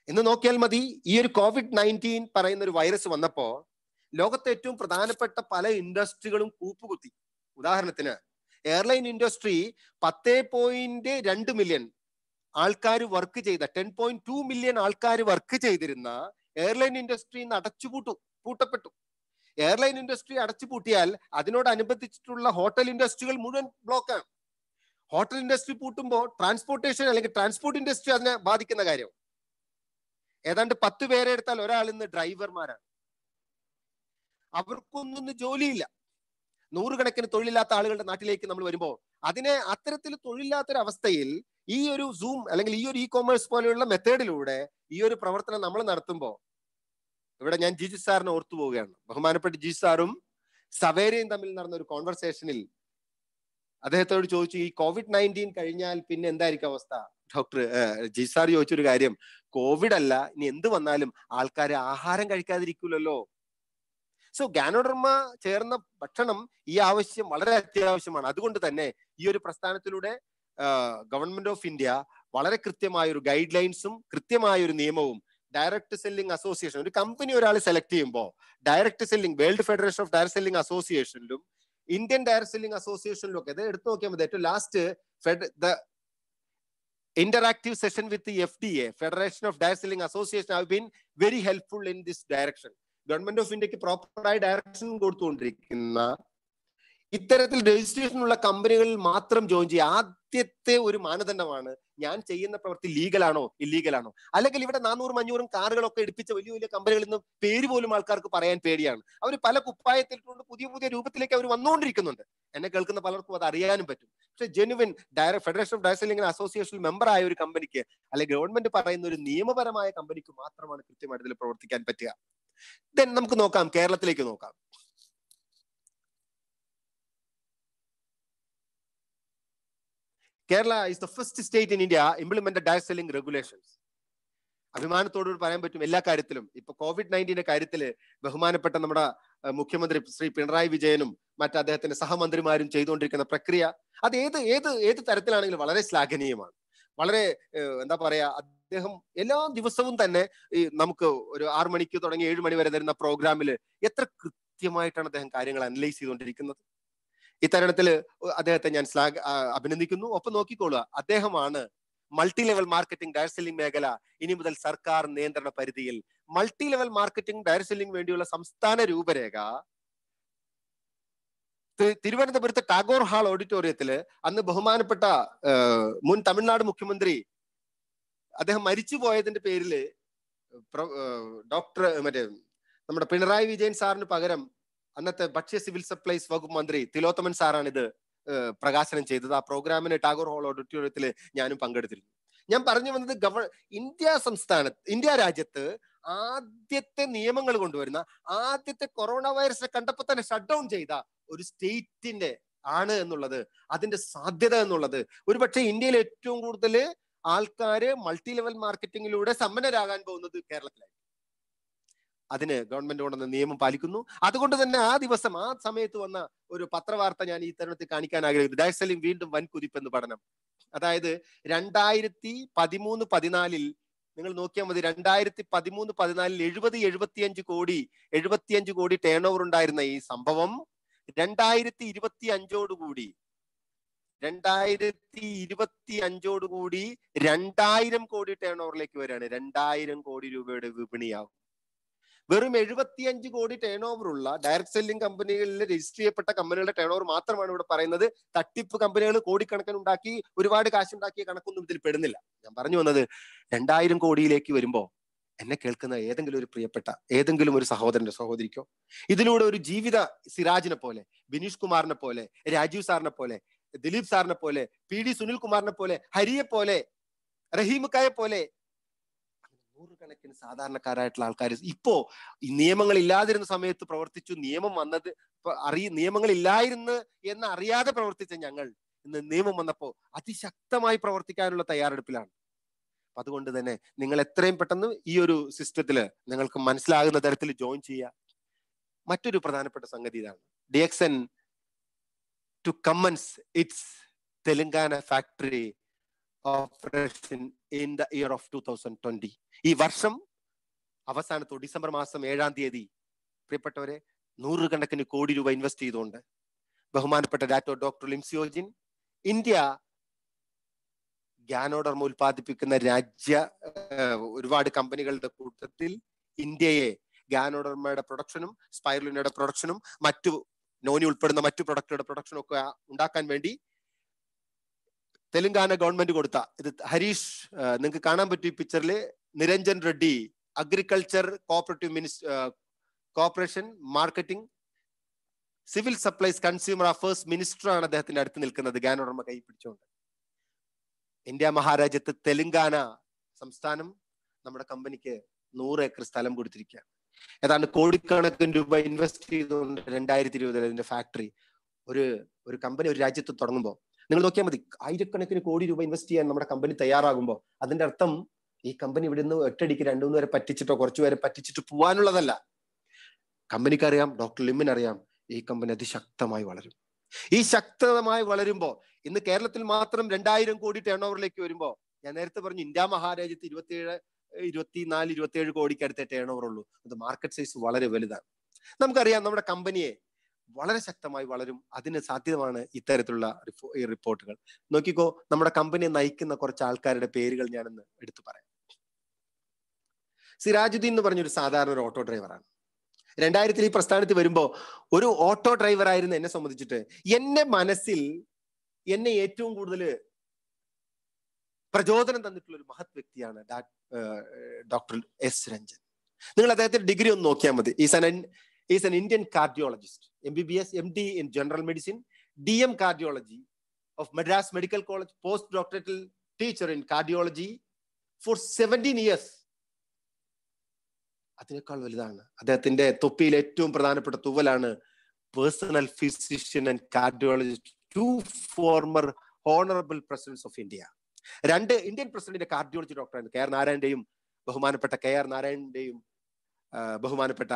എന്ന് നോക്കിയാൽ മതി, ഈ ഒരു COVID-19 പറയുന്ന ഒരു വൈറസ് വന്നപ്പോ ലോകത്തെ ഏറ്റവും പ്രധാനപ്പെട്ട പല ഇൻഡസ്ട്രികളും കൂപ്പുകുത്തി. ഉദാഹരണത്തിന് എയർലൈൻ ഇൻഡസ്ട്രി 10.2 മില്യൺ ആൾക്കാർ വർക്ക് ചെയ്ത 10.2 മില്യൺ ആൾക്കാർ വർക്ക് ചെയ്തിരുന്ന എയർലൈൻ ഇൻഡസ്ട്രി പൂട്ടപ്പെട്ടു. എയർലൈൻ ഇൻഡസ്ട്രി അടച്ചുപൂട്ടിയാൽ അതിനോടനുബന്ധിച്ചിട്ടുള്ള ഹോട്ടൽ ഇൻഡസ്ട്രികൾ മുഴുവൻ ബ്ലോക്കാണ്. ഹോട്ടൽ ഇൻഡസ്ട്രി പൂട്ടുമ്പോൾ ട്രാൻസ്പോർട്ടേഷൻ അല്ലെങ്കിൽ ട്രാൻസ്പോർട്ട് ഇൻഡസ്ട്രി അതിനെ ബാധിക്കുന്ന കാര്യം. ഏതാണ്ട് 10 പേരെ എടുത്താൽ ഒരാൾ ഇന്ന് ഡ്രൈവർമാരാണ്. അവർക്കൊന്നും ജോലിയില്ല. 100 കണക്കിന് തൊഴിലില്ലാത്ത ആളുകളുടെ നാട്ടിലേക്ക് നമ്മൾ വരുമ്പോൾ അത്തരത്തിൽ തൊഴിലില്ലാത്തൊരവസ്ഥയിൽ ഈ ഒരു സൂം അല്ലെങ്കിൽ ഈ ഒരു ഇ-കോമേഴ്സ് പോലെയുള്ള മെത്തേഡിലൂടെ ഈ ഒരു പ്രവർത്തനം നമ്മൾ നടത്തുമ്പോൾ, ഇവിടെ ഞാൻ ജിജു സാറിനെ ഓർത്തു പോവുകയാണ്. ബഹുമാനപ്പെട്ട ജിജു സാറും സവേരയും തമ്മിൽ നടന്ന ഒരു കോൺവെർസേഷനിൽ അദ്ദേഹത്തോട് ചോദിച്ചു, ഈ COVID-19 കഴിഞ്ഞാൽ പിന്നെ എന്തായിരിക്കും അവസ്ഥ? ഡോക്ടർ ജിജു സാർ ചോദിച്ചൊരു കാര്യം, കോവിഡ് അല്ല, ഇനി എന്ത് വന്നാലും ആൾക്കാർ ആഹാരം കഴിക്കാതിരിക്കൂലല്ലോ. സോ ഗാനോഡർമ ചേർന്ന ഭക്ഷണം ഈ ആവശ്യം വളരെ അത്യാവശ്യമാണ്. അതുകൊണ്ട് തന്നെ ഈ ഒരു പ്രസ്ഥാനത്തിലൂടെ ഗവൺമെന്റ് ഓഫ് ഇന്ത്യ വളരെ കൃത്യമായ ഒരു ഗൈഡ് ലൈൻസും കൃത്യമായ ഒരു നിയമവും ഡയറക്ട് സെല്ലിംഗ് അസോസിയേഷൻ, ഒരു കമ്പനി ഒരാൾ സെലക്ട് ചെയ്യുമ്പോൾ direct selling, world federation of direct selling അസോസിയേഷനിലും ഇന്ത്യൻ ഡയറക്ട് സെല്ലിംഗ് അസോസിയേഷനിലും ഒക്കെ, അത് എടുത്തു നോക്കിയാൽ മതി. ഏറ്റവും last interactive session with the FDA, Federation of Direct Selling Association, have been very helpful in this direction. Government of ഇന്ത്യക്ക് പ്രോപ്പറായി ഡയറക്ഷൻ കൊടുത്തുകൊണ്ടിരിക്കുന്ന ഇത്തരത്തിൽ രജിസ്ട്രേഷൻ ഉള്ള കമ്പനികളിൽ മാത്രം ജോയിൻ ചെയ്യുക. ആദ്യത്തെ ഒരു മാനദണ്ഡമാണ് ഞാൻ ചെയ്യുന്ന പ്രവൃത്തി ലീഗലാണോ ഇല്ലീഗലാണോ. അല്ലെങ്കിൽ ഇവിടെ 400-500 കാറുകളൊക്കെ എടുപ്പിച്ച വലിയ വലിയ കമ്പനികളിൽ നിന്ന് പേര് പോലും ആൾക്കാർക്ക് പറയാൻ പേടിയാണ്. അവർ പല കുപ്പായത്തിലിട്ടുണ്ട്, പുതിയ പുതിയ രൂപത്തിലേക്ക് അവർ വന്നുകൊണ്ടിരിക്കുന്നുണ്ട്. എന്നെ കേൾക്കുന്ന പലർക്കും അത് അറിയാനും പറ്റും. പക്ഷെ genuine federation of direct selling അസോസിയേഷനിൽ മെമ്പർ ആയ ഒരു കമ്പനിക്ക്, അല്ലെങ്കിൽ ഗവൺമെന്റ് പറയുന്ന ഒരു നിയമപരമായ കമ്പനിക്ക് മാത്രമാണ് കൃത്യമായിട്ട് ഇതിൽ പ്രവർത്തിക്കാൻ പറ്റുക. ദെൻ നമുക്ക് നോക്കാം, കേരളത്തിലേക്ക് നോക്കാം. Kerala is the first state in India implemented direct selling regulations. അഭിമാനത്തോട് പറയാൻ പറ്റും എല്ലാ കാര്യത്തിലും. ഇപ്പൊ COVID-19 കാര്യത്തില് ബഹുമാനപ്പെട്ട നമ്മുടെ മുഖ്യമന്ത്രി ശ്രീ പിണറായി വിജയനും മറ്റ് അദ്ദേഹത്തിന്റെ സഹമന്ത്രിമാരും ചെയ്തുകൊണ്ടിരിക്കുന്ന പ്രക്രിയ അത് ഏത് തരത്തിലാണെങ്കിലും വളരെ ശ്ലാഘനീയമാണ്. വളരെ എന്താ പറയാ, അദ്ദേഹം എല്ലാ ദിവസവും തന്നെ ഈ നമുക്ക് ഒരു 6 മണിക്ക് തുടങ്ങി 7 മണി വരെ തരുന്ന പ്രോഗ്രാമിൽ എത്ര കൃത്യമായിട്ടാണ് അദ്ദേഹം കാര്യങ്ങൾ അനലൈസ് ചെയ്തുകൊണ്ടിരിക്കുന്നത്. ഇത്തരണത്തിൽ അദ്ദേഹത്തെ ഞാൻ അഭിനന്ദിക്കുന്നു. ഒപ്പം നോക്കിക്കൊള്ളുക, അദ്ദേഹമാണ് multi level marketing direct selling മേഖല ഇനി മുതൽ സർക്കാർ നിയന്ത്രണ പരിധിയിൽ. Multi level marketing direct selling വേണ്ടിയുള്ള സംസ്ഥാന രൂപരേഖ തിരുവനന്തപുരത്ത് ടാഗോർ ഹാൾ ഓഡിറ്റോറിയത്തില് അന്ന് ബഹുമാനപ്പെട്ട മുൻ തമിഴ്നാട് മുഖ്യമന്ത്രി അദ്ദേഹം മരിച്ചു പോയതിന്റെ പേരില് ഡോക്ടർ നമ്മുടെ പിണറായി വിജയൻ സാറിന് പകരം അന്നത്തെ ഭക്ഷ്യ സിവിൽ സപ്ലൈസ് വകുപ്പ് മന്ത്രി തിലോത്തമൻ സാറാണ് ഇത് പ്രകാശനം ചെയ്തത്. ആ പ്രോഗ്രാമിന് ടാഗോർ ഹാൾ ഓഡിറ്റോറിയത്തിൽ ഞാനും പങ്കെടുത്തിരുന്നു. ഞാൻ പറഞ്ഞു വന്നത്, ഇന്ത്യ രാജ്യത്ത് ആദ്യത്തെ നിയമങ്ങൾ കൊണ്ടുവരുന്ന, ആദ്യത്തെ കൊറോണ വൈറസിനെ കണ്ടപ്പോൾ തന്നെ ഷട്ട് ഡൗൺ ചെയ്ത ഒരു സ്റ്റേറ്റിന്റെ ആണ് എന്നുള്ളത്, അതിന്റെ സാധ്യത എന്നുള്ളത്, ഒരുപക്ഷെ ഇന്ത്യയിൽ ഏറ്റവും കൂടുതൽ ആൾക്കാര് മൾട്ടി ലെവൽ മാർക്കറ്റിംഗിലൂടെ സമ്പന്നരാകാൻ പോകുന്നത് കേരളത്തിലായി. അതിന് ഗവൺമെന്റ് കൊണ്ടുവന്ന നിയമം പാലിക്കുന്നു. അതുകൊണ്ട് തന്നെ ആ ദിവസം ആ സമയത്ത് വന്ന ഒരു പത്രവാർത്ത ഞാൻ ഈ തരുണത്തിൽ കാണിക്കാൻ ആഗ്രഹിക്കുന്നു. ഡയറക്ട് സെല്ലിംഗ് വീണ്ടും വൻ കുതിപ്പെന്ന് പഠനം. അതായത് 2013-14 നിങ്ങൾ നോക്കിയാൽ മതി, 2013-14 75 കോടി ടേൺ ഓവർ ഉണ്ടായിരുന്ന ഈ സംഭവം 2025 കൂടി 2000 കോടി ടേൺ ഓവറിലേക്ക് വരികയാണ്. 2000 കോടി രൂപയുടെ വിപണിയാവും. വെറും 75 കോടി ടേൺ ഓവർ ഉള്ള ഡയറക്ട് സെല്ലിംഗ് കമ്പനികളിൽ രജിസ്റ്റർ ചെയ്യപ്പെട്ട കമ്പനികളുടെ ടേൺ ഓവർ മാത്രമാണ് ഇവിടെ പറയുന്നത്. തട്ടിപ്പ് കമ്പനികൾ കോടിക്കണക്കിന് ഉണ്ടാക്കി ഒരുപാട് കാശുണ്ടാക്കിയ കണക്കൊന്നും ഇതിൽ പെടുന്നില്ല. ഞാൻ പറഞ്ഞു വന്നത്, 2000 കോടിയിലേക്ക് വരുമ്പോ എന്നെ കേൾക്കുന്ന ഏതെങ്കിലും ഒരു പ്രിയപ്പെട്ട ഏതെങ്കിലും ഒരു സഹോദരന്റെ സഹോദരിക്കോ ഇതിലൂടെ ഒരു ജീവിത സിറാജിനെ പോലെ, ബിനീഷ് കുമാറിനെ പോലെ, രാജീവ് സാറിനെ പോലെ, ദിലീപ് സാറിനെ പോലെ, PD സുനിൽ കുമാറിനെ പോലെ, ഹരിയെ പോലെ, റഹീമുക്കായെ പോലെ നൂറുകണക്കിന് സാധാരണക്കാരായിട്ടുള്ള ആൾക്കാർ ഇപ്പോ ഈ നിയമങ്ങൾ ഇല്ലാതിരുന്ന സമയത്ത് പ്രവർത്തിച്ചു, നിയമം വന്നത് നിയമങ്ങൾ ഇല്ലായിരുന്നു എന്ന് അറിയാതെ പ്രവർത്തിച്ച ഞങ്ങൾ ഇന്ന് നിയമം വന്നപ്പോ അതിശക്തമായി പ്രവർത്തിക്കാനുള്ള തയ്യാറെടുപ്പിലാണ്. അതുകൊണ്ട് തന്നെ നിങ്ങൾ എത്രയും പെട്ടെന്ന് ഈ ഒരു സിസ്റ്റത്തില് നിങ്ങൾക്ക് മനസ്സിലാകുന്ന തരത്തിൽ ജോയിൻ ചെയ്യുക. മറ്റൊരു പ്രധാനപ്പെട്ട സംഗതി ഇതാണ്, DXN to commence its Telangana factory operation in the year of 2020. ഈ വർഷം അവസാനത്തോ ഡിസംബർ മാസം 7-ാം തീയതി പ്രിയപ്പെട്ടവരെ 100 കണക്കിന് കോടി രൂപ ഇൻവെസ്റ്റ് ചെയ്തുകൊണ്ട് ബഹുമാനപ്പെട്ട ഡോക്ടർ ലിംസിയോജിൻ ഇന്ത്യ ഗ്യാനോഡർമ ഉൽപ്പാദിപ്പിക്കുന്ന ഒരുപാട് കമ്പനികളുടെ കൂട്ടത്തിൽ ഇന്ത്യയെ ഗ്യാനോഡർമയുടെ പ്രൊഡക്ഷനും സ്പൈറുലിനയുടെ പ്രൊഡക്ഷനും മറ്റു നോനി ഉൾപ്പെടുന്ന മറ്റു പ്രൊഡക്റ്റുകളുടെ പ്രൊഡക്ഷനും ഒക്കെ ഉണ്ടാക്കാൻ വേണ്ടി തെലങ്കാന ഗവൺമെന്റ് കൊടുത്ത ഇത് ഹരീഷ് നിങ്ങൾക്ക് കാണാൻ പറ്റും ഈ പിക്ചറിൽ Niranjan Reddy agriculture corporation marketing civil supplies consumer affairs minister ആണ് അദ്ദേഹത്തിന്റെ അടുത്ത് നിൽക്കുന്നത് ഗ്യാനോഡർമ കൈ പിടിച്ചുകൊണ്ട്. ഇന്ത്യ മഹാരാജ്യത്ത് തെലങ്കാന സംസ്ഥാനം നമ്മുടെ കമ്പനിക്ക് 100 ഏക്കർ സ്ഥലം കൊടുത്തിരിക്കുകയാണ്. ഏതാണ്ട് കോടിക്കണക്കിന് രൂപ ഇൻവെസ്റ്റ് ചെയ്തുകൊണ്ട് 2020 അതിന്റെ ഫാക്ടറി ഒരു കമ്പനി ഒരു രാജ്യത്ത് തുടങ്ങുമ്പോൾ നിങ്ങൾ നോക്കിയാൽ മതി, ആയിരക്കണക്കിന് കോടി രൂപ ഇൻവെസ്റ്റ് ചെയ്യാൻ നമ്മുടെ കമ്പനി തയ്യാറാകുമ്പോൾ അതിന്റെ അർത്ഥം ഈ കമ്പനി ഇവിടെ നിന്ന് ഒറ്റയടിക്ക് 2-3 പേരെ പറ്റിച്ചിട്ടോ കുറച്ചു പേരെ പറ്റിച്ചിട്ട് പോകാനുള്ളതല്ല. കമ്പനിക്ക് അറിയാം, ഡോക്ടർ ലിമ്മിന് അറിയാം, ഈ കമ്പനി അതിശക്തമായി വളരും. ഈ ശക്തമായി വളരുമ്പോൾ ഇന്ന് കേരളത്തിൽ മാത്രം 2000 കോടി ടേൺ ഓവറിലേക്ക് വരുമ്പോൾ ഞാൻ നേരത്തെ പറഞ്ഞു ഇന്ത്യ മഹാരാജ്യത്ത് 24-27 കോടിക്ക് അടുത്തേ ടേൺ ഓവർ ഉള്ളൂ. അത് മാർക്കറ്റ് സൈസ് വളരെ വലുതാണ്. നമുക്കറിയാം നമ്മുടെ കമ്പനിയെ വളരെ ശക്തമായി വളരും. അതിന് സാധ്യതമാണ് ഇത്തരത്തിലുള്ള ഈ റിപ്പോർട്ടുകൾ. നോക്കിക്കോ, നമ്മുടെ കമ്പനിയെ നയിക്കുന്ന കുറച്ച് ആൾക്കാരുടെ പേരുകൾ ഞാനൊന്ന് എടുത്തു പറയാം. സിരാജുദ്ദീൻ എന്ന് പറഞ്ഞൊരു സാധാരണ ഒരു ഓട്ടോ ഡ്രൈവറാണ്. 2000 ഈ പ്രസ്ഥാനത്തിൽ വരുമ്പോ ഒരു ഓട്ടോ ഡ്രൈവർ ആയിരുന്നു എന്നെ സംബന്ധിച്ചിട്ട് എന്നെ മനസ്സിൽ എന്നെ ഏറ്റവും കൂടുതൽ പ്രചോദനം തന്നിട്ടുള്ള ഒരു മഹത് വ്യക്തിയാണ് ഡോക്ടർ എസ് രഞ്ജൻ. നിങ്ങൾ അദ്ദേഹത്തിന്റെ ഡിഗ്രി ഒന്ന് നോക്കിയാൽ മതി. Is an Indian cardiologist, MBBS, MD in general medicine, DM cardiology of Madras Medical College, postdoctoral teacher in cardiology for 17 years. അതിനേക്കാൾ വലുതാണ് അദ്ദേഹത്തിന്റെ തൊപ്പിയിൽ ഏറ്റവും പ്രധാനപ്പെട്ട തൂവലാണ് personal physician and cardiologist, 2 former honorable presidents of India. 2 Indian പ്രസിഡന്റിന്റെ cardiology ഡോക്ടറാണ്. ബഹുമാനപ്പെട്ട KR നാരായണന്റെയും ബഹുമാനപ്പെട്ട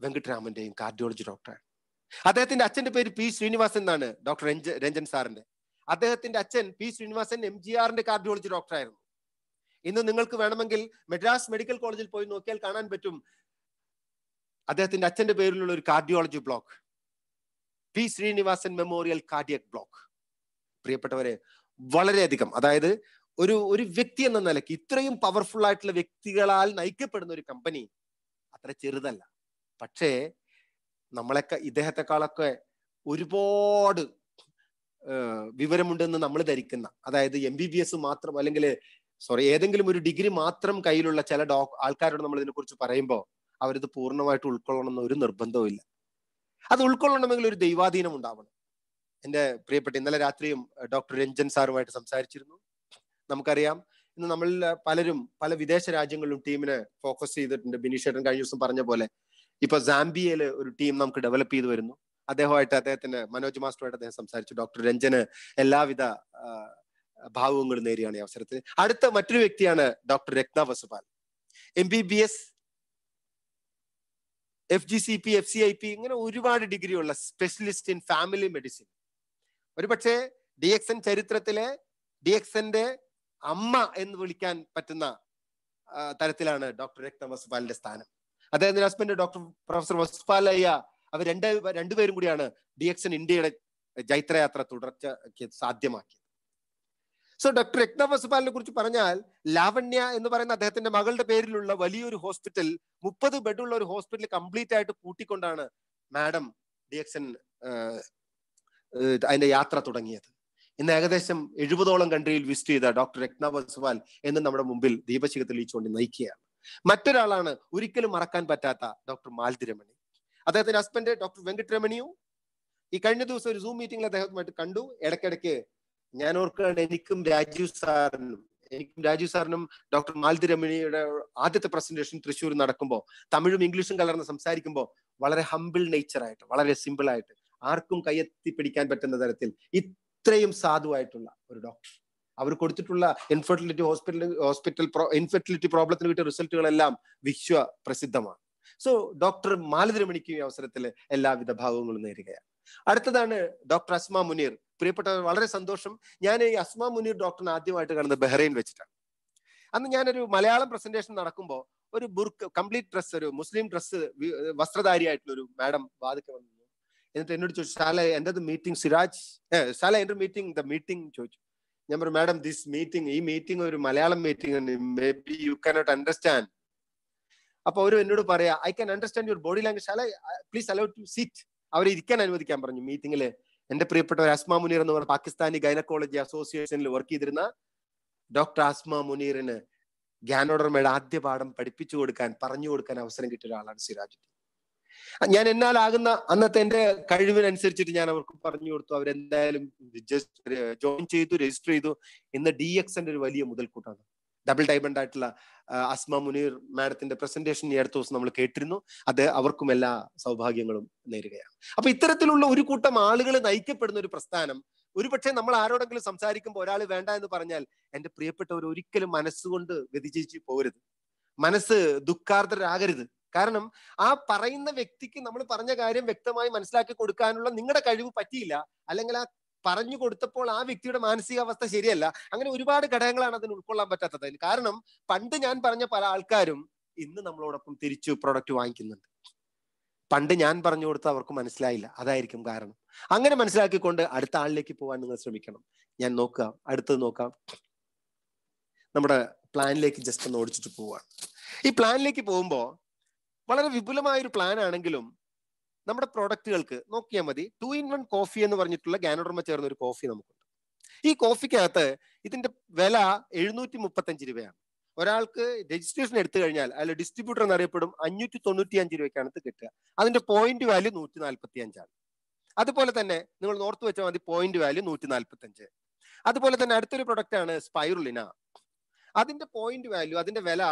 വെങ്കട്ടരാമന്റെയും കാർഡിയോളജി ഡോക്ടറാണ്. അദ്ദേഹത്തിന്റെ അച്ഛന്റെ പേര് P. ശ്രീനിവാസൻ എന്നാണ്, ഡോക്ടർ രഞ്ജൻ സാറിന്റെ. അദ്ദേഹത്തിന്റെ അച്ഛൻ P. ശ്രീനിവാസൻ MGRന്റെ കാർഡിയോളജി ഡോക്ടറായിരുന്നു. ഇന്ന് നിങ്ങൾക്ക് വേണമെങ്കിൽ മദ്രാസ് മെഡിക്കൽ കോളേജിൽ പോയി നോക്കിയാൽ കാണാൻ പറ്റും അദ്ദേഹത്തിന്റെ അച്ഛന്റെ പേരിലുള്ള ഒരു cardiology block, P. Srinivasan memorial cardiac block. പ്രിയപ്പെട്ടവരെ, വളരെയധികം, അതായത് ഒരു വ്യക്തി എന്ന നിലയ്ക്ക് ഇത്രയും പവർഫുൾ ആയിട്ടുള്ള വ്യക്തികളാൽ നയിക്കപ്പെടുന്ന ഒരു കമ്പനി അത്ര ചെറുതല്ല. പക്ഷേ നമ്മളൊക്കെ ഇദ്ദേഹത്തെക്കാളൊക്കെ ഒരുപാട് വിവരമുണ്ടെന്ന് നമ്മൾ ധരിക്കുന്ന, അതായത് MBBS മാത്രം അല്ലെങ്കിൽ ഏതെങ്കിലും ഒരു ഡിഗ്രി മാത്രം കയ്യിലുള്ള ചില ആൾക്കാരോട് നമ്മൾ ഇതിനെക്കുറിച്ച് പറയുമ്പോൾ അവരിത് പൂർണ്ണമായിട്ട് ഉൾക്കൊള്ളണമെന്ന് ഒരു നിർബന്ധവും ഇല്ല. അത് ഉൾക്കൊള്ളണമെങ്കിൽ ഒരു ദൈവാധീനം ഉണ്ടാവണം. എൻ്റെ പ്രിയപ്പെട്ട ഇന്നലെ രാത്രിയും ഡോക്ടർ രഞ്ജൻ സാറുമായിട്ട് സംസാരിച്ചിരുന്നു. നമുക്കറിയാം ഇന്ന് നമ്മളിൽ പലരും പല വിദേശ രാജ്യങ്ങളിലും ടീമിനെ ഫോക്കസ് ചെയ്തിട്ടുണ്ട്. ബിനീഷേട്ടൻ കഴിഞ്ഞ ദിവസം പറഞ്ഞ പോലെ ഇപ്പൊ സാംബിയയില് ഒരു ടീം നമുക്ക് ഡെവലപ്പ് ചെയ്ത് വരുന്നു. അദ്ദേഹത്തിന്റെ മനോജ് മാസ്റ്ററുമായിട്ട് അദ്ദേഹം സംസാരിച്ചു. ഡോക്ടർ രഞ്ജന് എല്ലാവിധ ഭാവുകങ്ങളും നേരിയാണ് ഈ അവസരത്തിൽ. അടുത്ത മറ്റൊരു വ്യക്തിയാണ് ഡോക്ടർ രത്ന വസുപാൽ, MBBS, FGCP, FCIP, ഇങ്ങനെ ഒരുപാട് ഡിഗ്രി ഉള്ള സ്പെഷ്യലിസ്റ്റ് ഇൻ ഫാമിലി മെഡിസിൻ. ഒരുപക്ഷെ DXN ചരിത്രത്തിലെ DXNന്റെ അമ്മ എന്ന് വിളിക്കാൻ പറ്റുന്ന തരത്തിലാണ് ഡോക്ടർ രത്ന വസുപാലിന്റെ സ്ഥാനം. അദ്ദേഹത്തിന്റെ ഹസ്ബൻഡ് ഡോക്ടർ പ്രൊഫസർ വസുപാലയ്യ, അവർ രണ്ടുപേരും കൂടിയാണ് DXN ഇന്ത്യയുടെ ജൈത്രയാത്ര തുടർച്ചയ്ക്ക് സാധ്യമാക്കിയത്. സോ ഡോക്ടർ രത്ന വസുപാലിനെ കുറിച്ച് പറഞ്ഞാൽ, ലാവണ്യ എന്ന് പറയുന്ന അദ്ദേഹത്തിന്റെ മകളുടെ പേരിലുള്ള വലിയൊരു ഹോസ്പിറ്റൽ, 30 ബെഡുള്ള ഒരു ഹോസ്പിറ്റൽ കംപ്ലീറ്റ് ആയിട്ട് കൂട്ടിക്കൊണ്ടാണ് മാഡം DXN അതിന്റെ യാത്ര തുടങ്ങിയത്. ഇന്ന് ഏകദേശം 70ഓളം കൺട്രിയിൽ വിസിറ്റ് ചെയ്ത ഡോക്ടർ രത്ന വസുപാൽ എന്ന് നമ്മുടെ മുമ്പിൽ ദീപശിഖ തെളിയിച്ചുകൊണ്ട് നയിക്കുകയാണ്. മറ്റൊരാളാണ് ഒരിക്കലും മറക്കാൻ പറ്റാത്ത ഡോക്ടർ മാലതി രമണി. അദ്ദേഹത്തിന്റെ ഹസ്ബൻഡ് ഡോക്ടർ വെങ്കട്ടരമണിയും ഈ കഴിഞ്ഞ ദിവസം ഒരു സൂം മീറ്റിംഗിൽ അദ്ദേഹവുമായിട്ട് കണ്ടു. ഇടയ്ക്കിടയ്ക്ക് ഞാൻ ഓർക്കുകയാണ്, എനിക്കും രാജീവ് സാറിനും ഡോക്ടർ മാലതി രമണിയുടെ ആദ്യത്തെ പ്രസന്റേഷൻ തൃശ്ശൂർ നടക്കുമ്പോൾ തമിഴും ഇംഗ്ലീഷും കലർന്ന് സംസാരിക്കുമ്പോൾ വളരെ ഹംബിൾ നേച്ചറായിട്ട്, വളരെ സിമ്പിൾ ആയിട്ട്, ആർക്കും കയ്യെത്തി പിടിക്കാൻ പറ്റുന്ന തരത്തിൽ ഇത്രയും സാധുവായിട്ടുള്ള ഒരു ഡോക്ടർ, അവർ കൊടുത്തിട്ടുള്ള ഇൻഫെർട്ടിലിറ്റി പ്രോബ്ലത്തിന് കിട്ടിയ റിസൾട്ടുകളെല്ലാം വിശ്വ പ്രസിദ്ധമാണ്. സോ ഡോക്ടർ മാലതിരമണിക്ക് ഈ അവസരത്തിൽ എല്ലാവിധ ഭാവങ്ങളും നേരുകയാണ്. അടുത്തതാണ് ഡോക്ടർ അസ്മ മുനീർ. പ്രിയപ്പെട്ടവർ, വളരെ സന്തോഷം. ഞാൻ ഈ അസ്മ മുനീർ ഡോക്ടറിനെ ആദ്യമായിട്ട് കാണുന്നത് ബഹ്റൈൻ വെച്ചിട്ടാണ്. അന്ന് ഞാനൊരു മലയാളം പ്രസന്റേഷൻ നടക്കുമ്പോൾ ഒരു കംപ്ലീറ്റ് ഡ്രസ്, ഒരു മുസ്ലിം ഡ്രസ് വസ്ത്രധാരിയായിട്ടുള്ള ഒരു മാഡം വാതിക്കെ വന്നു. എന്നിട്ട് എന്നോട് ചോദിച്ചു, ശാല എൻ്റെ മീറ്റിംഗ് സിരാജ്, ശാല എൻ്റെ മീറ്റിംഗ് ചോദിച്ചു. ഞാൻ പറഞ്ഞു, മാഡം ഈ മീറ്റിംഗ് ഒരു Malayalam meeting, may be you cannot understand. അപ്പൊ അവർ എന്നോട് പറയാ, I can understand your body language, ശാല പ്ലീസ് അലോ ടു സിറ്റ്. അവരെ ഇരിക്കാൻ അനുവദിക്കാൻ പറഞ്ഞു മീറ്റിംഗില്. എന്റെ പ്രിയപ്പെട്ട അസ്മ മുനീർ എന്ന് പറഞ്ഞ പാകിസ്ഥാനി ഗൈനക്കോളജി അസോസിയേഷനിൽ വർക്ക് ചെയ്തിരുന്ന ഡോക്ടർ അസ്മ മുനീറിന് ഗ്യാനോഡർമയുടെ ആദ്യ പാഠം പഠിപ്പിച്ചു കൊടുക്കാൻ, പറഞ്ഞു കൊടുക്കാൻ അവസരം കിട്ടിയ ഒരാളാണ് സിറാജുദ്ദീൻ. ഞാൻ എന്നാലാകുന്ന അന്നത്തെ എന്റെ കഴിവിനനുസരിച്ചിട്ട് ഞാൻ അവർക്ക് പറഞ്ഞു കൊടുത്തു. അവരെന്തായാലും ജോയിൻ ചെയ്തു, രജിസ്റ്റർ ചെയ്തു. ഇന്ന് DXന്റെ ഒരു വലിയ മുതൽക്കൂട്ടാണ്. ഡബിൾ ഡയമണ്ട് ആയിട്ടുള്ള അസ്മ മുനീർ മാഡത്തിന്റെ പ്രസന്റേഷൻ ഈ അടുത്ത ദിവസം നമ്മൾ കേട്ടിരുന്നു. അത് അവർക്കും എല്ലാ സൗഭാഗ്യങ്ങളും നേരുകയാണ്. അപ്പൊ ഇത്തരത്തിലുള്ള ഒരു കൂട്ടം ആളുകൾ നയിക്കപ്പെടുന്ന ഒരു പ്രസ്ഥാനം, ഒരുപക്ഷെ നമ്മൾ ആരോടെങ്കിലും സംസാരിക്കുമ്പോൾ ഒരാൾ വേണ്ട എന്ന് പറഞ്ഞാൽ, എന്റെ പ്രിയപ്പെട്ടവർ, ഒരിക്കലും മനസ്സുകൊണ്ട് വ്യതിചലിച്ച് പോകരുത്, മനസ്സ് ദുഃഖാർദ്രരാകരുത്. കാരണം ആ പറയുന്ന വ്യക്തിക്ക് നമ്മൾ പറഞ്ഞ കാര്യം വ്യക്തമായി മനസ്സിലാക്കി കൊടുക്കാനുള്ള നിങ്ങളുടെ കഴിവ് പറ്റിയില്ല, അല്ലെങ്കിൽ ആ പറഞ്ഞു കൊടുത്തപ്പോൾ ആ വ്യക്തിയുടെ മാനസികാവസ്ഥ ശരിയല്ല. അങ്ങനെ ഒരുപാട് ഘടകങ്ങളാണ് അതിന് ഉൾക്കൊള്ളാൻ പറ്റാത്തത്. കാരണം പണ്ട് ഞാൻ പറഞ്ഞ പല ആൾക്കാരും ഇന്ന് നമ്മളോടൊപ്പം തിരിച്ചു പ്രൊഡക്റ്റ് വാങ്ങിക്കുന്നുണ്ട്. പണ്ട് ഞാൻ പറഞ്ഞു കൊടുത്ത അവർക്ക് മനസ്സിലായില്ല, അതായിരിക്കും കാരണം. അങ്ങനെ മനസ്സിലാക്കിക്കൊണ്ട് അടുത്ത ആളിലേക്ക് പോകാൻ നിങ്ങൾ ശ്രമിക്കണം. ഞാൻ അടുത്തത് നോക്കാം. നമ്മുടെ പ്ലാനിലേക്ക് ജസ്റ്റ് ഒന്ന് ഓടിച്ചിട്ട് പോവാണ്. ഈ പ്ലാനിലേക്ക് പോകുമ്പോൾ വളരെ വിപുലമായൊരു പ്ലാൻ ആണെങ്കിലും നമ്മുടെ പ്രോഡക്റ്റുകൾക്ക് നോക്കിയാൽ മതി. 2-in-1 കോഫി എന്ന് പറഞ്ഞിട്ടുള്ള ഗ്യാനോഡർമ ചേർന്ന ഒരു കോഫി നമുക്കുണ്ട്. ഈ കോഫിക്കകത്ത് ഇതിന്റെ വില 735 രൂപയാണ്. ഒരാൾക്ക് രജിസ്ട്രേഷൻ എടുത്തു കഴിഞ്ഞാൽ അയാൾ ഡിസ്ട്രിബ്യൂട്ടർ എന്നറിയപ്പെടും. 595 രൂപയ്ക്കാണ് ഇത് കിട്ടുക. അതിന്റെ പോയിന്റ് വാല്യൂ 145 ആണ്. അതുപോലെ തന്നെ നിങ്ങൾ ഓർത്ത് വെച്ചാൽ മതി, പോയിന്റ് വാല്യൂ 145. അതുപോലെ തന്നെ അടുത്തൊരു പ്രൊഡക്റ്റ് ആണ് സ്പൈറുലിന. അതിന്റെ പോയിന്റ് വാല്യൂ, അതിന്റെ വില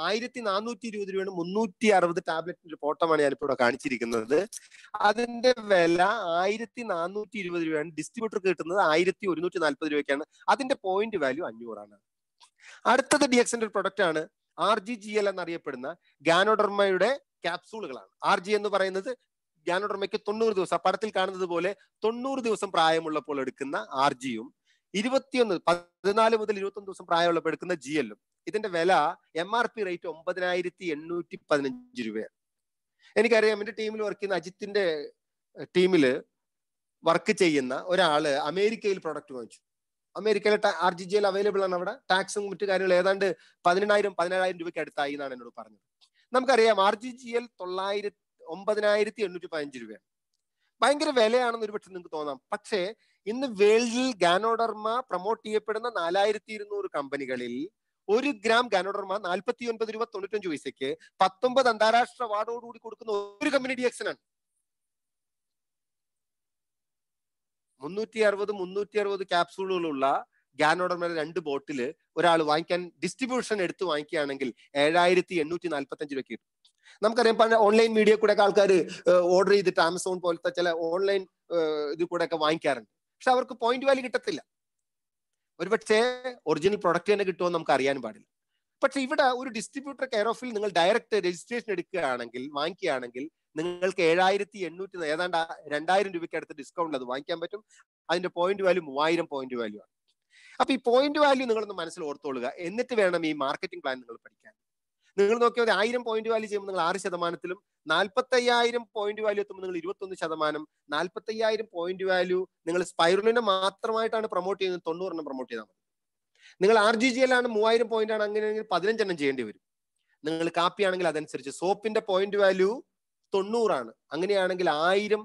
1420 രൂപയാണ്. 360 ടാബ്ലറ്റിന്റെ ഫോട്ടോമാണ് ഞാനിപ്പോ ഇവിടെ കാണിച്ചിരിക്കുന്നത്. അതിന്റെ വില 1420 രൂപയാണ്. ഡിസ്ട്രിബ്യൂട്ടർക്ക് കിട്ടുന്നത് 1140 രൂപയ്ക്കാണ്. അതിന്റെ പോയിന്റ് വാല്യൂ 500 ആണ്. അടുത്തത് DXന്റെ ഒരു പ്രൊഡക്റ്റ് ആണ് RGGL എന്നറിയപ്പെടുന്ന ഗ്യാനോഡർമയുടെ ക്യാപ്സൂളുകളാണ്. RG എന്ന് പറയുന്നത് ഗ്യാനോഡർമയ്ക്ക് 90 ദിവസം, പടത്തിൽ കാണുന്നത് പോലെ 90 ദിവസം പ്രായമുള്ളപ്പോൾ എടുക്കുന്ന RGയും 14 മുതൽ 21 ദിവസം പ്രായമുള്ളപ്പോൾ എടുക്കുന്ന GLഉം. ഇതിന്റെ വില MRP റേറ്റ് 9815 രൂപയാണ്. എനിക്കറിയാം, എന്റെ ടീമിൽ വർക്ക് ചെയ്യുന്ന അജിത്തിന്റെ ടീമിൽ വർക്ക് ചെയ്യുന്ന ഒരാള് അമേരിക്കയിൽ പ്രൊഡക്റ്റ് വാങ്ങിച്ചു. അമേരിക്കയിലെ RGGL അവൈലബിൾ ആണ്. അവിടെ ടാക്സും മറ്റു കാര്യങ്ങളും ഏതാണ്ട് 17,000 രൂപയ്ക്ക് അടുത്തായി എന്നാണ് എന്നോട് പറഞ്ഞത്. നമുക്കറിയാം RGGL 9815 രൂപയാണ്. ഭയങ്കര വിലയാണെന്ന് ഒരുപക്ഷെ നിങ്ങൾക്ക് തോന്നാം. പക്ഷേ ഇന്ന് വേൾഡിൽ ഗ്യാനോഡർമ പ്രൊമോട്ട് ചെയ്യപ്പെടുന്ന 4200 കമ്പനികളിൽ 1 ഗ്രാം ഗ്യാനോഡർമ 49 രൂപ 95 പൈസയ്ക്ക് 19 അന്താരാഷ്ട്ര അവാർഡോടുകൂടി കൊടുക്കുന്ന ഒരു കമ്പനി DXനാണ്. 360 ക്യാപ്സൂളുകളുള്ള ഗ്യാനോഡർമയുടെ 2 ബോട്ടില് ഒരാൾ വാങ്ങിക്കാൻ, ഡിസ്ട്രിബ്യൂഷൻ എടുത്ത് വാങ്ങിക്കുകയാണെങ്കിൽ 7845 രൂപയ്ക്ക് കിട്ടും. നമുക്കറിയാം, പല ഓൺലൈൻ മീഡിയ കൂടെ ഒക്കെ ആൾക്കാർ ഓർഡർ ചെയ്തിട്ട് ആമസോൺ പോലത്തെ ചില ഓൺലൈൻ ഇത് കൂടെ ഒക്കെ വാങ്ങിക്കാറുണ്ട്. പക്ഷെ അവർക്ക് പോയിന്റ് വാല്യൂ കിട്ടത്തില്ല. ഒരുപക്ഷെ ഒറിജിനൽ പ്രൊഡക്റ്റ് തന്നെ കിട്ടുമെന്ന് നമുക്ക് അറിയാൻ പാടില്ല. പക്ഷെ ഇവിടെ ഒരു ഡിസ്ട്രിബ്യൂട്ടർ കെയർ ഓഫിൽ നിങ്ങൾ ഡയറക്റ്റ് രജിസ്ട്രേഷൻ എടുക്കുകയാണെങ്കിൽ, വാങ്ങിക്കുകയാണെങ്കിൽ നിങ്ങൾക്ക് 7800, ഏതാണ്ട് 2000 രൂപയ്ക്ക് അടുത്ത് ഡിസ്കൗണ്ട് അത് വാങ്ങിക്കാൻ പറ്റും. അതിന്റെ പോയിന്റ് വാല്യൂ 3000 പോയിന്റ് വാല്യൂ ആണ്. അപ്പൊ ഈ പോയിന്റ് വാല്യൂ നിങ്ങളൊന്ന് മനസ്സിൽ ഓർത്തോളുക. എന്നിട്ട് വേണം ഈ മാർക്കറ്റിംഗ് പ്ലാൻ നിങ്ങൾ പഠിക്കാൻ. നിങ്ങൾ നോക്കിയാൽ 1000 പോയിന്റ് വാല്യൂ ചെയ്യുമ്പോൾ നിങ്ങൾ 6%, 45,000 പോയിന്റ് വാല്യൂ എത്തുമ്പോൾ നിങ്ങൾ 21%, 45,000 പോയിന്റ് വാല്യൂ നിങ്ങൾ സ്പൈറുലിനെ മാത്രമായിട്ടാണ് പ്രൊമോട്ട് ചെയ്യുന്നത്, 90 പ്രൊമോട്ട് ചെയ്താൽ മതി. നിങ്ങൾ RGGL ആണ് 3000 പോയിന്റ് ആണ്, അങ്ങനെയാണെങ്കിൽ 15 ചെയ്യേണ്ടി വരും. നിങ്ങൾ കാപ്പി ആണെങ്കിൽ അതനുസരിച്ച്. സോപ്പിന്റെ പോയിന്റ് വാല്യൂ 90 ആണ്, അങ്ങനെയാണെങ്കിൽ 1000.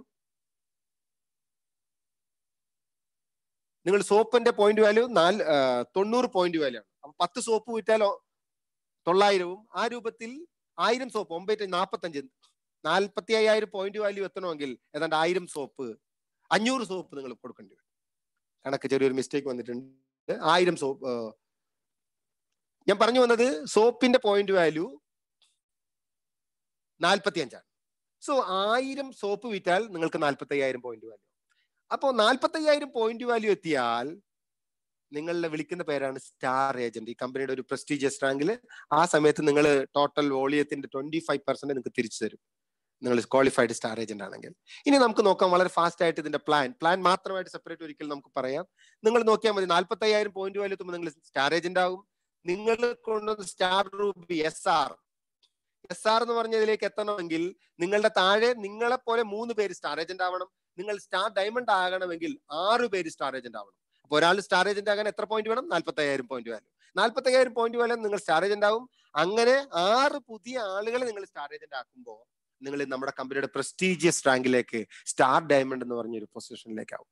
നിങ്ങൾ സോപ്പിന്റെ പോയിന്റ് വാല്യൂ 90 പോയിന്റ് വാല്യൂ ആണ്. അപ്പൊ 10 സോപ്പ് വിറ്റാലോ 900-ഉം ആ രൂപത്തിൽ 1000 സോപ്പ് 945, 45,000 പോയിന്റ് വാല്യൂ എത്തണമെങ്കിൽ ഏതാണ്ട് 1000 സോപ്പ്, 500 സോപ്പ് നിങ്ങൾ കൊടുക്കേണ്ടി വരും. കണക്ക് ചെറിയൊരു മിസ്റ്റേക്ക് വന്നിട്ടുണ്ട്. 1000 സോപ്പ്. ഞാൻ പറഞ്ഞു വന്നത് സോപ്പിന്റെ പോയിന്റ് വാല്യൂ 45 ആണ്. സോ 1000 സോപ്പ് വിറ്റാൽ നിങ്ങൾക്ക് 45,000 പോയിന്റ് വാല്യൂ. അപ്പോൾ 45,000 പോയിന്റ് വാല്യൂ എത്തിയാൽ നിങ്ങളെ വിളിക്കുന്ന പേരാണ് സ്റ്റാർ ഏജന്റ്. ഈ കമ്പനിയുടെ ഒരു പ്രസ്റ്റീജിയസ് റാങ്കിൽ ആ സമയത്ത് നിങ്ങൾ ടോട്ടൽ വോളിയത്തിന്റെ 25% നിങ്ങൾക്ക് തിരിച്ചു തരും, നിങ്ങൾ ക്വാളിഫൈഡ് സ്റ്റാർ ഏജന്റ് ആണെങ്കിൽ. ഇനി നമുക്ക് നോക്കാം വളരെ ഫാസ്റ്റ് ആയിട്ട് ഇതിന്റെ പ്ലാൻ മാത്രമായിട്ട് സെപ്പറേറ്റ് ഒരിക്കൽ നമുക്ക് പറയാം. നിങ്ങൾ നോക്കിയാൽ മതി, 45,000 പോയിന്റ് വാല്യൂ എത്തുമ്പോൾ നിങ്ങൾ സ്റ്റാർ ഏജന്റ് ആകും. നിങ്ങൾ കൊണ്ടുവന്ന് സ്റ്റാർ റൂബി SR എന്ന് പറഞ്ഞതിലേക്ക് എത്തണമെങ്കിൽ നിങ്ങളുടെ താഴെ നിങ്ങളെ പോലെ 3 പേര് സ്റ്റാർ ഏജന്റ് ആവണം. നിങ്ങൾ സ്റ്റാർ ഡയമണ്ട് ആകണമെങ്കിൽ 6 പേര് സ്റ്റാർ ഏജന്റ് ആവണം. അപ്പൊ ഒരാൾ സ്റ്റാർ ഏജന്റ് ആകാൻ എത്ര പോയിന്റ് വേണം? 45,000 പോയിന്റ് വാല്യൂ. 45,000 പോയിന്റ് വാല്യൂ നിങ്ങൾ സ്റ്റാർ ഏജന്റ് ആവും. അങ്ങനെ 6 പുതിയ ആളുകളെ നിങ്ങൾ സ്റ്റാർ ഏജന്റ് ആക്കുമ്പോൾ നിങ്ങൾ നമ്മുടെ കമ്പനിയുടെ പ്രസ്റ്റീജിയസ് റാങ്കിലേക്ക് സ്റ്റാർ ഡയമണ്ട് എന്ന് പറഞ്ഞൊരു പൊസിഷനിലേക്കാവും.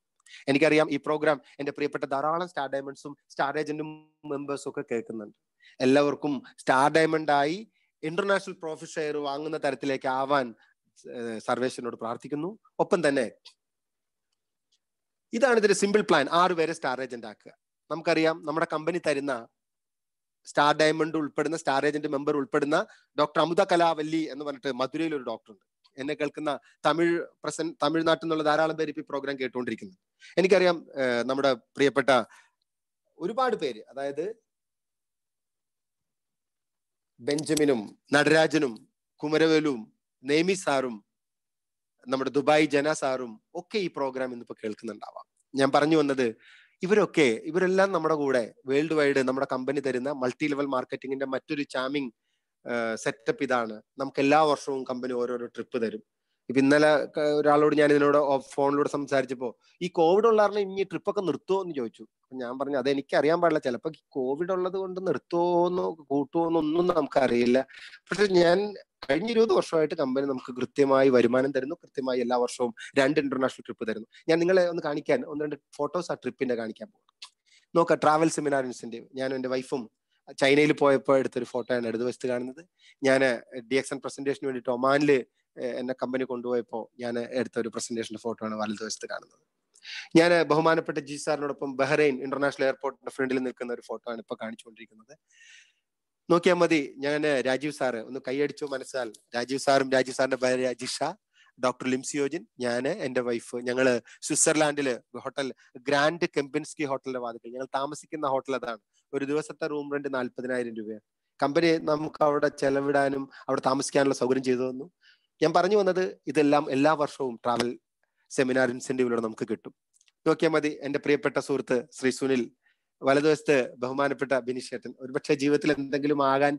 എനിക്കറിയാം ഈ പ്രോഗ്രാം എന്റെ പ്രിയപ്പെട്ട ധാരാളം സ്റ്റാർ ഡയമണ്ട്സും സ്റ്റാർ ഏജന്റും മെമ്പേഴ്സും ഒക്കെ കേൾക്കുന്നുണ്ട്. എല്ലാവർക്കും സ്റ്റാർ ഡയമണ്ട് ആയി ഇന്റർനാഷണൽ പ്രോഫിറ്റ് ഷെയർ വാങ്ങുന്ന തരത്തിലേക്ക് ആവാൻ സർവേശ്വരനോട് പ്രാർത്ഥിക്കുന്നു. ഒപ്പം തന്നെ ഇതാണ് ഇതിന്റെ സിമ്പിൾ പ്ലാൻ. 6 പേരെ സ്റ്റാർ ഏജന്റ് ആക്കുക. നമുക്കറിയാം നമ്മുടെ കമ്പനി തരുന്ന സ്റ്റാർ ഡയമണ്ട് ഉൾപ്പെടുന്ന സ്റ്റാർ ഏജന്റ് മെമ്പർ ഉൾപ്പെടുന്ന ഡോക്ടർ അമുത കലാവല്ലി എന്ന് പറഞ്ഞിട്ട് മധുരയിൽ ഒരു ഡോക്ടർ ഉണ്ട്. എന്നെ കേൾക്കുന്ന തമിഴ്നാട്ടിൽ നിന്നുള്ള ധാരാളം പേര് ഇപ്പൊ ഈ പ്രോഗ്രാം കേട്ടുകൊണ്ടിരിക്കുന്നു. എനിക്കറിയാം നമ്മുടെ പ്രിയപ്പെട്ട ഒരുപാട് പേര്, അതായത് ബെഞ്ചമിനും നടരാജനും കുമരവേലും നെയ്മി സാറും നമ്മുടെ ദുബായ് ജന സാറും ഒക്കെ ഈ പ്രോഗ്രാം ഇന്നിപ്പോ കേൾക്കുന്നുണ്ടാവാം. ഞാൻ പറഞ്ഞു വന്നത് ഇവരെല്ലാം നമ്മുടെ കൂടെ വേൾഡ് വൈഡ് നമ്മുടെ കമ്പനി തരുന്ന മൾട്ടി ലെവൽ മാർക്കറ്റിംഗിന്റെ മറ്റൊരു ചാമിങ് സെറ്റപ്പ് ഇതാണ്. നമുക്ക് എല്ലാ വർഷവും കമ്പനി ഓരോരോ ട്രിപ്പ് തരും. ഇപ്പൊ ഇന്നലെ ഒരാളോട് ഞാൻ ഇതിനോട് ഫോണിലൂടെ സംസാരിച്ചപ്പോ ഈ കോവിഡ് ഉള്ള കാരണം ഇനി ട്രിപ്പൊക്കെ നിർത്തുമോ എന്ന് ചോദിച്ചു. ഞാൻ പറഞ്ഞു അത് എനിക്ക് അറിയാൻ പാടില്ല, ചിലപ്പോ കോവിഡ് ഉള്ളത് കൊണ്ട് നിർത്തുമോന്നോ കൂട്ടുമോന്നോ ഒന്നും നമുക്കറിയില്ല. പക്ഷെ ഞാൻ കഴിഞ്ഞ 20 വർഷമായിട്ട് കമ്പനി നമുക്ക് കൃത്യമായി വരുമാനം തരുന്നു, കൃത്യമായി എല്ലാ വർഷവും 2 ഇന്റർനാഷണൽ ട്രിപ്പ് തരുന്നു. ഞാൻ നിങ്ങളെ ഒന്ന് കാണിക്കാൻ 1-2 ഫോട്ടോസ് ആ ട്രിപ്പിന്റെ കാണിക്കാൻ പോകും. നോക്കാം, ട്രാവൽ സെമിനാർ ഇൻസെന്റീവ്. ഞാനും എൻ്റെ വൈഫും ചൈനയിൽ പോയപ്പോൾ എടുത്തൊരു ഫോട്ടോയാണ് ഇടതുവശത്ത് കാണുന്നത്. ഞാൻ DXN പ്രസന്റേഷന് വേണ്ടിയിട്ട് ഒമാനില് എന്നെ കമ്പനി കൊണ്ടുപോയപ്പോൾ ഞാൻ എടുത്ത ഒരു പ്രസന്റേഷന്റെ ഫോട്ടോ ആണ് വലതുവശത്ത് കാണുന്നത്. ഞാൻ ബഹുമാനപ്പെട്ട ജി സാറിനോടൊപ്പം ബഹ്റൈൻ ഇന്റർനാഷണൽ എയർപോർട്ടിന്റെ ഫ്രണ്ടിൽ നിൽക്കുന്ന ഒരു ഫോട്ടോ ആണ് ഇപ്പൊ കാണിച്ചുകൊണ്ടിരിക്കുന്നത്. നോക്കിയാൽ മതി. ഞാൻ രാജീവ് സാറ് ഒന്ന് കൈയടിച്ചോ മനസ്സാൽ. രാജീവ് സാറിന്റെ ഭാര്യ ജിഷ, ഡോക്ടർ ലിംസിയോജിൻ, ഞാന്, എന്റെ വൈഫ്, ഞങ്ങള് സ്വിറ്റ്സർലാൻഡില് ഹോട്ടൽ ഗ്രാൻഡ് കെമ്പിൻസ്കി ഹോട്ടലിന്റെ വാതിൽ, ഞങ്ങൾ താമസിക്കുന്ന ഹോട്ടൽ അതാണ്. ഒരു ദിവസത്തെ റൂം റെന്റ് 40,000 രൂപയാണ്. കമ്പനി നമുക്ക് അവിടെ ചെലവിടാനും അവിടെ താമസിക്കാനുള്ള സൗകര്യം ചെയ്തു തന്നു. ഞാൻ പറഞ്ഞു വന്നത് ഇതെല്ലാം എല്ലാ വർഷവും ട്രാവൽ സെമിനാർ ഇൻസെന്റീവിലൂടെ നമുക്ക് കിട്ടും. നോക്കിയാൽ മതി. എന്റെ പ്രിയപ്പെട്ട സുഹൃത്ത് ശ്രീ സുനിൽ, വലതുവശത്ത് ബഹുമാനപ്പെട്ട ബിനിഷേട്ടൻ. ഒരുപക്ഷെ ജീവിതത്തിൽ എന്തെങ്കിലും ആകാൻ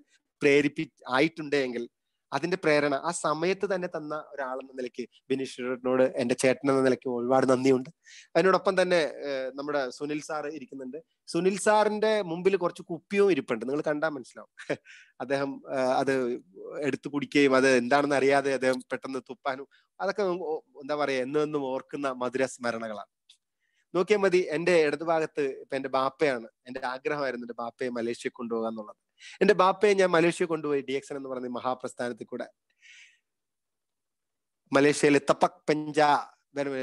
ആയിട്ടുണ്ടെങ്കിൽ അതിന്റെ പ്രേരണ ആ സമയത്ത് തന്നെ തന്ന ഒരാളെന്ന നിലയ്ക്ക് ബിനിഷേട്ടനോട് എന്റെ ചേട്ടൻ എന്ന നിലയ്ക്ക് ഒരുപാട് നന്ദിയുണ്ട്. അതിനോടൊപ്പം തന്നെ നമ്മുടെ സുനിൽ സാറ് ഇരിക്കുന്നുണ്ട്. സുനിൽ സാറിന്റെ മുമ്പിൽ കുറച്ച് കുപ്പിയും ഇരിപ്പുണ്ട്, നിങ്ങൾ കണ്ടാൽ മനസ്സിലാവും. അദ്ദേഹം അത് എടുത്തു കുടിക്കുകയും അത് എന്താണെന്ന് അറിയാതെ അദ്ദേഹം പെട്ടെന്ന് തുപ്പാനും അതൊക്കെ എന്താ പറയാ എന്നും ഓർക്കുന്ന മധുര സ്മരണകളാണ്. നോക്കിയാൽ മതി. എന്റെ ഇടതുഭാഗത്ത് ഇപ്പൊ എന്റെ ബാപ്പയാണ്. എന്റെ ആഗ്രഹമായിരുന്നു എന്റെ ബാപ്പയെ മലേഷ്യ കൊണ്ടുപോകുക എന്നുള്ളത്. എന്റെ ബാപ്പയെ ഞാൻ മലേഷ്യ കൊണ്ടുപോയി DXN എന്ന് പറയുന്ന മഹാപ്രസ്ഥാനത്തിൽ കൂടെ. മലേഷ്യയിലെ തപക് പെഞ്ചാ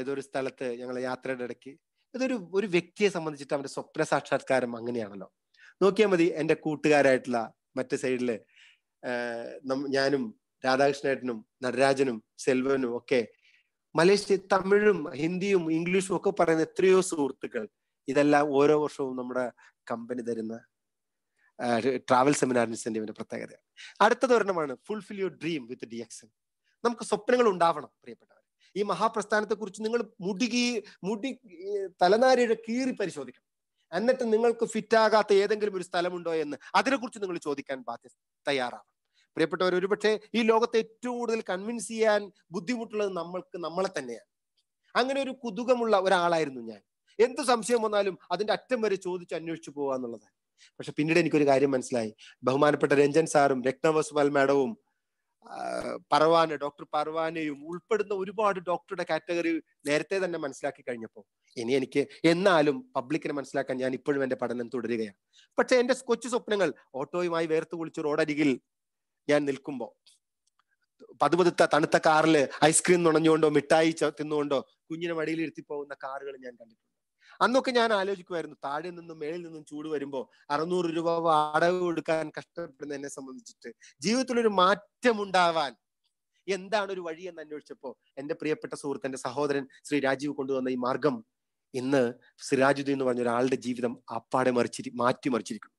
ഏതൊരു സ്ഥലത്ത് ഞങ്ങൾ യാത്രയുടെ ഇടയ്ക്ക് ഒരു വ്യക്തിയെ സംബന്ധിച്ചിട്ട് അവന്റെ സ്വപ്ന സാക്ഷാത്കാരം അങ്ങനെയാണല്ലോ. നോക്കിയാൽ മതി. എന്റെ കൂട്ടുകാരായിട്ടുള്ള മറ്റു സൈഡില് ഞാനും രാധാകൃഷ്ണേട്ടനും നടരാജനും സെൽവനും ഒക്കെ മലേഷ്യ തമിഴും ഹിന്ദിയും ഇംഗ്ലീഷും ഒക്കെ പറയുന്ന എത്രയോ സുഹൃത്തുക്കൾ. ഇതെല്ലാം ഓരോ വർഷവും നമ്മുടെ കമ്പനി തരുന്ന ട്രാവൽ സെമിനാർ ഇൻസെന്റീവിന്റെ പ്രത്യേകത. അടുത്തത് ഒരെണ്ണമാണ് fulfil your dream with DXN. നമുക്ക് സ്വപ്നങ്ങൾ ഉണ്ടാവണം പ്രിയപ്പെട്ടവർ. ഈ മഹാപ്രസ്ഥാനത്തെ കുറിച്ച് നിങ്ങൾ മുടി തലനാരിയുടെ കീറി പരിശോധിക്കണം. എന്നിട്ട് നിങ്ങൾക്ക് ഫിറ്റാകാത്ത ഏതെങ്കിലും ഒരു സ്ഥലമുണ്ടോ എന്ന് അതിനെക്കുറിച്ച് നിങ്ങൾ ചോദിക്കാൻ തയ്യാറാവണം. പ്രിയപ്പെട്ടവർ, ഒരുപക്ഷെ ഈ ലോകത്തെ ഏറ്റവും കൂടുതൽ കൺവിൻസ് ചെയ്യാൻ ബുദ്ധിമുട്ടുള്ളത് നമ്മളെ തന്നെയാണ്. അങ്ങനെ ഒരു കുതുകമുള്ള ഒരാളായിരുന്നു ഞാൻ. എന്ത് സംശയം വന്നാലും അതിന്റെ അറ്റം വരെ ചോദിച്ച് അന്വേഷിച്ചു പോവുക എന്നുള്ളത്. പക്ഷെ പിന്നീട് എനിക്കൊരു കാര്യം മനസ്സിലായി. ബഹുമാനപ്പെട്ട രഞ്ജൻ സാറും രത്നവസ്വാൽ മാഡവും ഡോക്ടർ പർവാനയും ഉൾപ്പെടുന്ന ഒരുപാട് ഡോക്ടറുടെ കാറ്റഗറി നേരത്തെ തന്നെ മനസ്സിലാക്കി കഴിഞ്ഞപ്പോൾ എനിക്ക് എന്നാലും പബ്ലിക്കിനെ മനസ്സിലാക്കാൻ ഞാൻ ഇപ്പോഴും എന്റെ പഠനം തുടരുകയാണ്. പക്ഷെ എന്റെ കൊച്ചു സ്വപ്നങ്ങൾ ഓട്ടോയുമായി വേർത്ത് കുളിച്ച് റോഡരികിൽ ഞാൻ നിൽക്കുമ്പോൾ പതുപതുത്ത തണുത്ത കാറിൽ ഐസ്ക്രീം നുണഞ്ഞുകൊണ്ടോ മിഠായി തിന്നുകൊണ്ടോ കുഞ്ഞിനെ മടിയിൽ ഇരുത്തി പോകുന്ന കാറുകൾ ഞാൻ കണ്ടിട്ടുണ്ട്. അന്നൊക്കെ ഞാൻ ആലോചിക്കുമായിരുന്നു, താഴെ നിന്നും മേളിൽ നിന്നും ചൂട് വരുമ്പോൾ 600 രൂപ വാടക കൊടുക്കാൻ കഷ്ടപ്പെടുന്ന എന്നെ സംബന്ധിച്ചിട്ട് ജീവിതത്തിലൊരു മാറ്റം ഉണ്ടാവാൻ എന്താണ് ഒരു വഴി എന്ന് അന്വേഷിച്ചപ്പോൾ എന്റെ പ്രിയപ്പെട്ട സുഹൃത്ത്, എന്റെ സഹോദരൻ ശ്രീ രാജീവ് കൊണ്ടുവന്ന ഈ മാർഗം ഇന്ന് സിറാജുദ്ദീൻ എന്ന് പറഞ്ഞ ഒരാളുടെ ജീവിതം അപ്പാടെ മാറ്റിമറിച്ചിരിക്കുന്നു.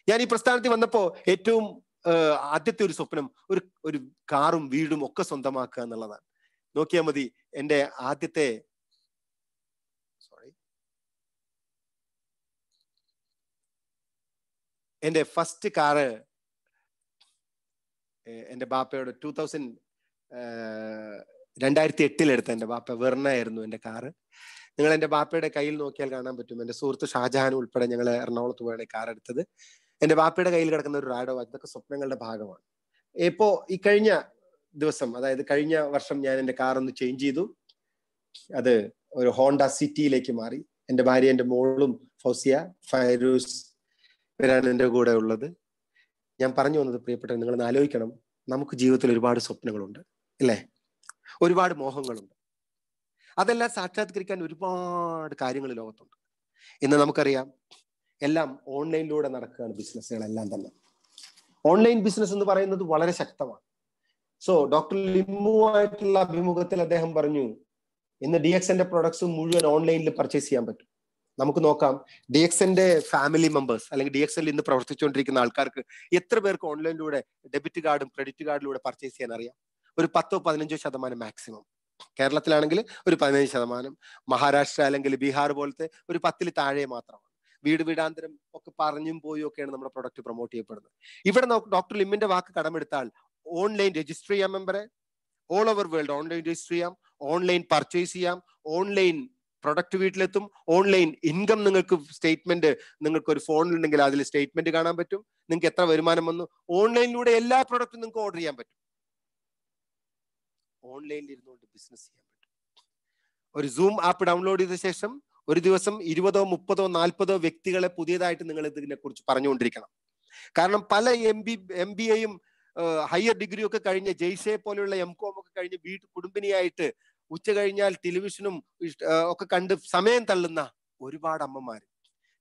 ഞാൻ ഈ പ്രസ്ഥാനത്തിൽ വന്നപ്പോ ഏറ്റവും ആദ്യത്തെ ഒരു സ്വപ്നം ഒരു കാറും വീടും ഒക്കെ സ്വന്തമാക്കുക എന്നുള്ളതാണ്. നോക്കിയാൽ മതി, എൻ്റെ ആദ്യത്തെ എൻ്റെ ഫസ്റ്റ് കാറ് എൻ്റെ ബാപ്പയുടെ 2008 എടുത്ത എൻ്റെ ബാപ്പ വെർണയായിരുന്നു എൻ്റെ കാറ്. നിങ്ങൾ എൻ്റെ ബാപ്പയുടെ കയ്യിൽ നോക്കിയാൽ കാണാൻ പറ്റും. എൻ്റെ സുഹൃത്ത് ഷാജഹാൻ ഉൾപ്പെടെ ഞങ്ങൾ എറണാകുളത്ത് പോയാണ് കാർ എടുത്തത്. എൻ്റെ ബാപ്പയുടെ കയ്യിൽ കിടക്കുന്ന ഒരു റാഡോ, അതൊക്കെ സ്വപ്നങ്ങളുടെ ഭാഗമാണ്. ഇപ്പോ ഈ കഴിഞ്ഞ ദിവസം, അതായത് കഴിഞ്ഞ വർഷം ഞാൻ എൻ്റെ കാർ ഒന്ന് ചേഞ്ച് ചെയ്തു. അത് ഒരു ഹോണ്ട സിറ്റിയിലേക്ക് മാറി. എൻ്റെ ഭാര്യ, എൻ്റെ മോളും ഫൗസിയ, ഫൈറൂസ് ഇവരാണ് എൻ്റെ കൂടെ ഉള്ളത്. ഞാൻ പറഞ്ഞു വന്നത്, പ്രിയപ്പെട്ടവർ, നിങ്ങളൊന്ന് ആലോചിക്കണം. നമുക്ക് ജീവിതത്തിൽ ഒരുപാട് സ്വപ്നങ്ങളുണ്ട്, അല്ലേ? ഒരുപാട് മോഹങ്ങളുണ്ട്. അതെല്ലാം സാക്ഷാത്കരിക്കാൻ ഒരുപാട് കാര്യങ്ങൾ ലോകത്തുണ്ട്. ഇന്ന് നമുക്കറിയാം, എല്ലാം ഓൺലൈനിലൂടെ നടക്കുകയാണ്. ബിസിനസ്സുകളെല്ലാം തന്നെ ഓൺലൈൻ ബിസിനസ് എന്ന് പറയുന്നത് വളരെ ശക്തമാണ്. സോ ഡോക്ടർ ലിമ്മുമായിട്ടുള്ള അഭിമുഖത്തിൽ അദ്ദേഹം പറഞ്ഞു, ഇന്ന് DXന്റെ പ്രൊഡക്ട്സ് മുഴുവൻ ഓൺലൈനിൽ പർച്ചേസ് ചെയ്യാൻ പറ്റും. നമുക്ക് നോക്കാം, DXന്റെ ഫാമിലി മെമ്പേഴ്സ് അല്ലെങ്കിൽ DXൽ ഇന്ന് പ്രവർത്തിച്ചുകൊണ്ടിരിക്കുന്ന ആൾക്കാർക്ക് എത്ര പേർക്ക് ഓൺലൈനിലൂടെ ഡെബിറ്റ് കാർഡും ക്രെഡിറ്റ് കാർഡിലൂടെ പർച്ചേസ് ചെയ്യാൻ അറിയാം? ഒരു 10-15% മാക്സിമം. കേരളത്തിലാണെങ്കിൽ ഒരു 15%, മഹാരാഷ്ട്ര അല്ലെങ്കിൽ ബീഹാർ പോലത്തെ ഒരു 10ൽ താഴെ മാത്രമാണ്. വീടാന്തരം ഒക്കെ പറഞ്ഞും പോയും ഒക്കെയാണ് നമ്മുടെ പ്രൊഡക്റ്റ് പ്രൊമോട്ട് ചെയ്യപ്പെടുന്നത്. ഇവിടെ ഡോക്ടർ ലിമ്മിന്റെ വാക്ക് കടമെടുത്താൽ ഓൺലൈൻ രജിസ്റ്റർ ചെയ്യാം മെമ്പറെ, all over world online register ചെയ്യാം, ഓൺലൈൻ പർച്ചേസ് ചെയ്യാം, ഓൺലൈൻ പ്രൊഡക്റ്റ് വീട്ടിലെത്തും, ഓൺലൈൻ ഇൻകം നിങ്ങൾക്ക് സ്റ്റേറ്റ്മെന്റ്, നിങ്ങൾക്ക് ഒരു ഫോണിലുണ്ടെങ്കിൽ അതിൽ സ്റ്റേറ്റ്മെന്റ് കാണാൻ പറ്റും, നിങ്ങൾക്ക് എത്ര വരുമാനം വന്നു. ഓൺലൈനിലൂടെ എല്ലാ പ്രൊഡക്റ്റും നിങ്ങൾക്ക് ഓർഡർ ചെയ്യാൻ പറ്റും. ഓൺലൈനിൽ ഇരുന്നുകൊണ്ട് ബിസിനസ് ചെയ്യാൻ പറ്റും. ഒരു സൂം ആപ്പ് ഡൗൺലോഡ് ചെയ്ത ശേഷം ഒരു ദിവസം 20, 30, 40 വ്യക്തികളെ പുതിയതായിട്ട് നിങ്ങൾ ഇതിനെ കുറിച്ച് പറഞ്ഞുകൊണ്ടിരിക്കണം. കാരണം പല MBAയും ഹയർ ഡിഗ്രി ഒക്കെ കഴിഞ്ഞ് ജയ്ഷെ പോലെയുള്ള MCOM ഒക്കെ കഴിഞ്ഞ് കുടുംബിനിയായിട്ട് ഉച്ച കഴിഞ്ഞാൽ ടെലിവിഷനും ഒക്കെ കണ്ട് സമയം തള്ളുന്ന ഒരുപാട് അമ്മമാര്.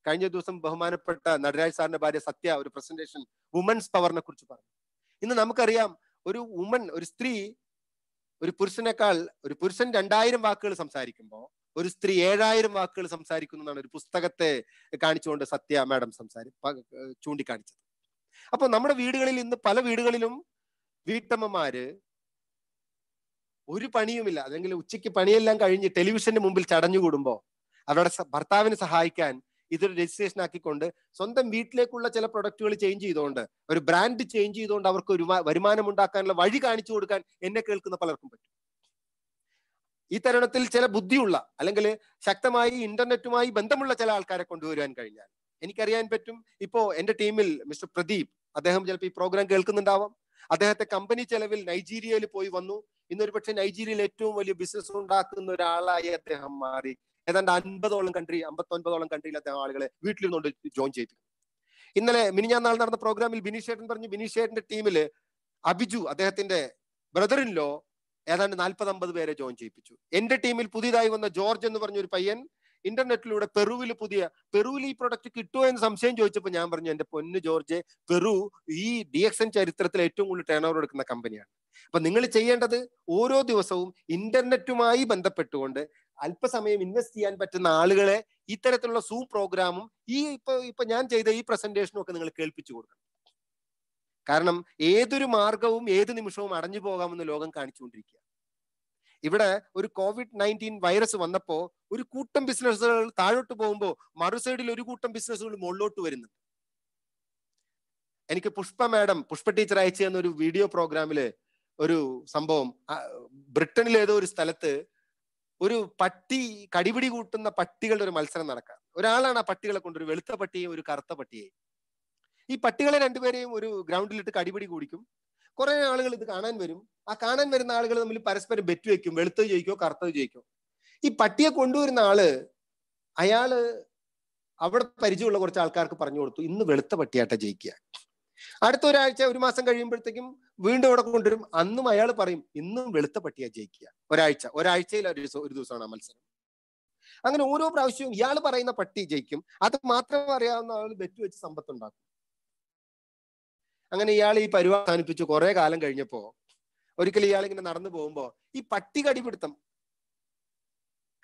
കഴിഞ്ഞ ദിവസം ബഹുമാനപ്പെട്ട നടരാജ് സാറിന്റെ ഭാര്യ സത്യ ഒരു പ്രസന്റേഷൻ വുമൻസ് പവറിനെ കുറിച്ച് പറഞ്ഞു. ഇന്ന് നമുക്കറിയാം, ഒരു സ്ത്രീ ഒരു പുരുഷൻ 2000 വാക്കുകൾ സംസാരിക്കുമ്പോൾ ഒരു സ്ത്രീ 7000 വാക്കുകൾ സംസാരിക്കുന്നു എന്നാണ് ഒരു പുസ്തകത്തെ കാണിച്ചുകൊണ്ട് സത്യ മാഡം ചൂണ്ടിക്കാണിച്ചത്. അപ്പൊ നമ്മുടെ വീടുകളിൽ ഇന്ന് പല വീടുകളിലും വീട്ടമ്മമാര് ഒരു പണിയുമില്ല, അല്ലെങ്കിൽ ഉച്ചയ്ക്ക് പണിയെല്ലാം കഴിഞ്ഞ് ടെലിവിഷന്റെ മുമ്പിൽ ചടഞ്ഞുകൂടുമ്പോ അവരുടെ ഭർത്താവിനെ സഹായിക്കാൻ ഇതൊരു രജിസ്ട്രേഷൻ ആക്കിക്കൊണ്ട് സ്വന്തം വീട്ടിലേക്കുള്ള ചില പ്രൊഡക്റ്റുകൾ ചേഞ്ച് ചെയ്തുകൊണ്ട്, ഒരു ബ്രാൻഡ് ചേഞ്ച് ചെയ്തുകൊണ്ട് അവർക്ക് ഒരു വരുമാനം ഉണ്ടാക്കാനുള്ള വഴി കാണിച്ചു കൊടുക്കാൻ എന്നെ കേൾക്കുന്ന പലർക്കും പറ്റും. ഈ തരുണത്തിൽ ചില ബുദ്ധിയുള്ള അല്ലെങ്കിൽ ശക്തമായി ഇന്റർനെറ്റുമായി ബന്ധമുള്ള ചില ആൾക്കാരെ കൊണ്ടുവരാൻ കഴിഞ്ഞാൽ എനിക്കറിയാൻ പറ്റും. ഇപ്പോ എന്റെ ടീമിൽ മിസ്റ്റർ പ്രദീപ്, അദ്ദേഹം ചിലപ്പോൾ ഈ പ്രോഗ്രാം കേൾക്കുന്നുണ്ടാവാം. അദ്ദേഹത്തെ കമ്പനി ചെലവിൽ നൈജീരിയയിൽ പോയി വന്നു. ഇന്നൊരു പക്ഷേ നൈജീരിയയിൽ ഏറ്റവും വലിയ ബിസിനസ് ഉണ്ടാക്കുന്ന ഒരാളായി അദ്ദേഹം മാറി. ഏതാണ്ട് 59ഓളം കൺട്രിയിൽ അദ്ദേഹം ആളുകളെ വീട്ടിലിരുന്നുകൊണ്ട് ജോയിൻ ചെയ്തു. ഇന്നലെ മിനിഞ്ഞാന്നാൾ നടന്ന പ്രോഗ്രാമിൽ ബിനീഷേട്ടൻ പറഞ്ഞു, ബിനീഷേട്ടന്റെ ടീമില് അഭിജു, അദ്ദേഹത്തിന്റെ ബ്രദർ ഇൻ ലോ, ഏതാണ്ട് 40-50 പേരെ ജോയിൻ ചെയ്യിപ്പിച്ചു. എന്റെ ടീമിൽ പുതിയതായി വന്ന ജോർജ് എന്ന് പറഞ്ഞ ഒരു പയ്യൻ ഇന്റർനെറ്റിലൂടെ പെറുവിൽ ഈ പ്രൊഡക്റ്റ് കിട്ടുമോ എന്ന് സംശയം ചോദിച്ചപ്പോൾ ഞാൻ പറഞ്ഞു, എന്റെ പൊന്ന് ജോർജ്, പെറു ഈ DXN ചരിത്രത്തിൽ ഏറ്റവും കൂടുതൽ ടേൺ ഓവർ എടുക്കുന്ന കമ്പനിയാണ്. അപ്പൊ നിങ്ങൾ ചെയ്യേണ്ടത് ഓരോ ദിവസവും ഇന്റർനെറ്റുമായി ബന്ധപ്പെട്ടുകൊണ്ട് അല്പസമയം ഇൻവെസ്റ്റ് ചെയ്യാൻ പറ്റുന്ന ആളുകളെ ഇത്തരത്തിലുള്ള സൂം പ്രോഗ്രാമും ഇപ്പൊ ഞാൻ ചെയ്ത ഈ പ്രസന്റേഷനും ഒക്കെ നിങ്ങൾ കേൾപ്പിച്ചു കൊടുക്കണം. കാരണം ഏതൊരു മാർഗവും ഏത് നിമിഷവും അടഞ്ഞു പോകാമെന്ന് ലോകം കാണിച്ചുകൊണ്ടിരിക്കുക. ഇവിടെ ഒരു COVID-19 വൈറസ് വന്നപ്പോ ഒരു കൂട്ടം ബിസിനസ്സുകൾ താഴോട്ട് പോകുമ്പോൾ മറു സൈഡിൽ ഒരു കൂട്ടം ബിസിനസ്സുകൾ മുകളിലോട്ട് വരുന്നുണ്ട്. എനിക്ക് പുഷ്പ ടീച്ചർ അയച്ചു തന്ന ഒരു വീഡിയോ പ്രോഗ്രാമില് ഒരു സംഭവം, ബ്രിട്ടനിൽ ഏതോ ഒരു സ്ഥലത്ത് ഒരു പട്ടി കടിപിടി കൂട്ടുന്ന പട്ടികളുടെ ഒരു മത്സരം നടക്കാം. ഒരാളാണ് ആ പട്ടികളെ കൊണ്ട്, ഒരു വെളുത്ത പട്ടിയെയും ഒരു കറുത്ത പട്ടിയെയും. ഈ പട്ടികളെ രണ്ടുപേരെയും ഒരു ഗ്രൗണ്ടിലിട്ട് കടിപിടി കൂടിക്കും. കുറെ ആളുകൾ ഇത് കാണാൻ വരും. ആ കാണാൻ വരുന്ന ആളുകൾ തമ്മിൽ പരസ്പരം ബെറ്റ് വെക്കും, വെളുത്തത് ജയിക്കോ കറുത്തത് ജയിക്കോ. ഈ പട്ടിയെ കൊണ്ടുവരുന്ന അയാള് അവിടെ പരിചയമുള്ള കുറച്ച് ആൾക്കാർക്ക് പറഞ്ഞു കൊടുത്തു, ഇന്ന് വെളുത്ത പട്ടിയാട്ട ജയിക്കുക. അടുത്ത ഒരു മാസം കഴിയുമ്പോഴത്തേക്കും വീണ്ടും അവിടെ കൊണ്ടുവരും. അന്നും അയാൾ പറയും, ഇന്നും വെളുത്ത പട്ടിയാ ജയിക്കുക. ഒരാഴ്ചയിൽ ഒരു ദിവസമാണ് ആ മത്സരം. അങ്ങനെ ഓരോ പ്രാവശ്യവും ഇയാൾ പറയുന്ന പട്ടി ജയിക്കും. അത് മാത്രം അറിയാവുന്ന ആൾ ബെറ്റ് വെച്ച് സമ്പത്തുണ്ടാക്കും. അങ്ങനെ ഇയാൾ ഈ പരിപാടി അവസാനിപ്പിച്ചു. കുറെ കാലം കഴിഞ്ഞപ്പോ ഒരിക്കലും ഇയാൾ ഇങ്ങനെ നടന്നു പോകുമ്പോ ഈ പട്ടി കടിപിടുത്തം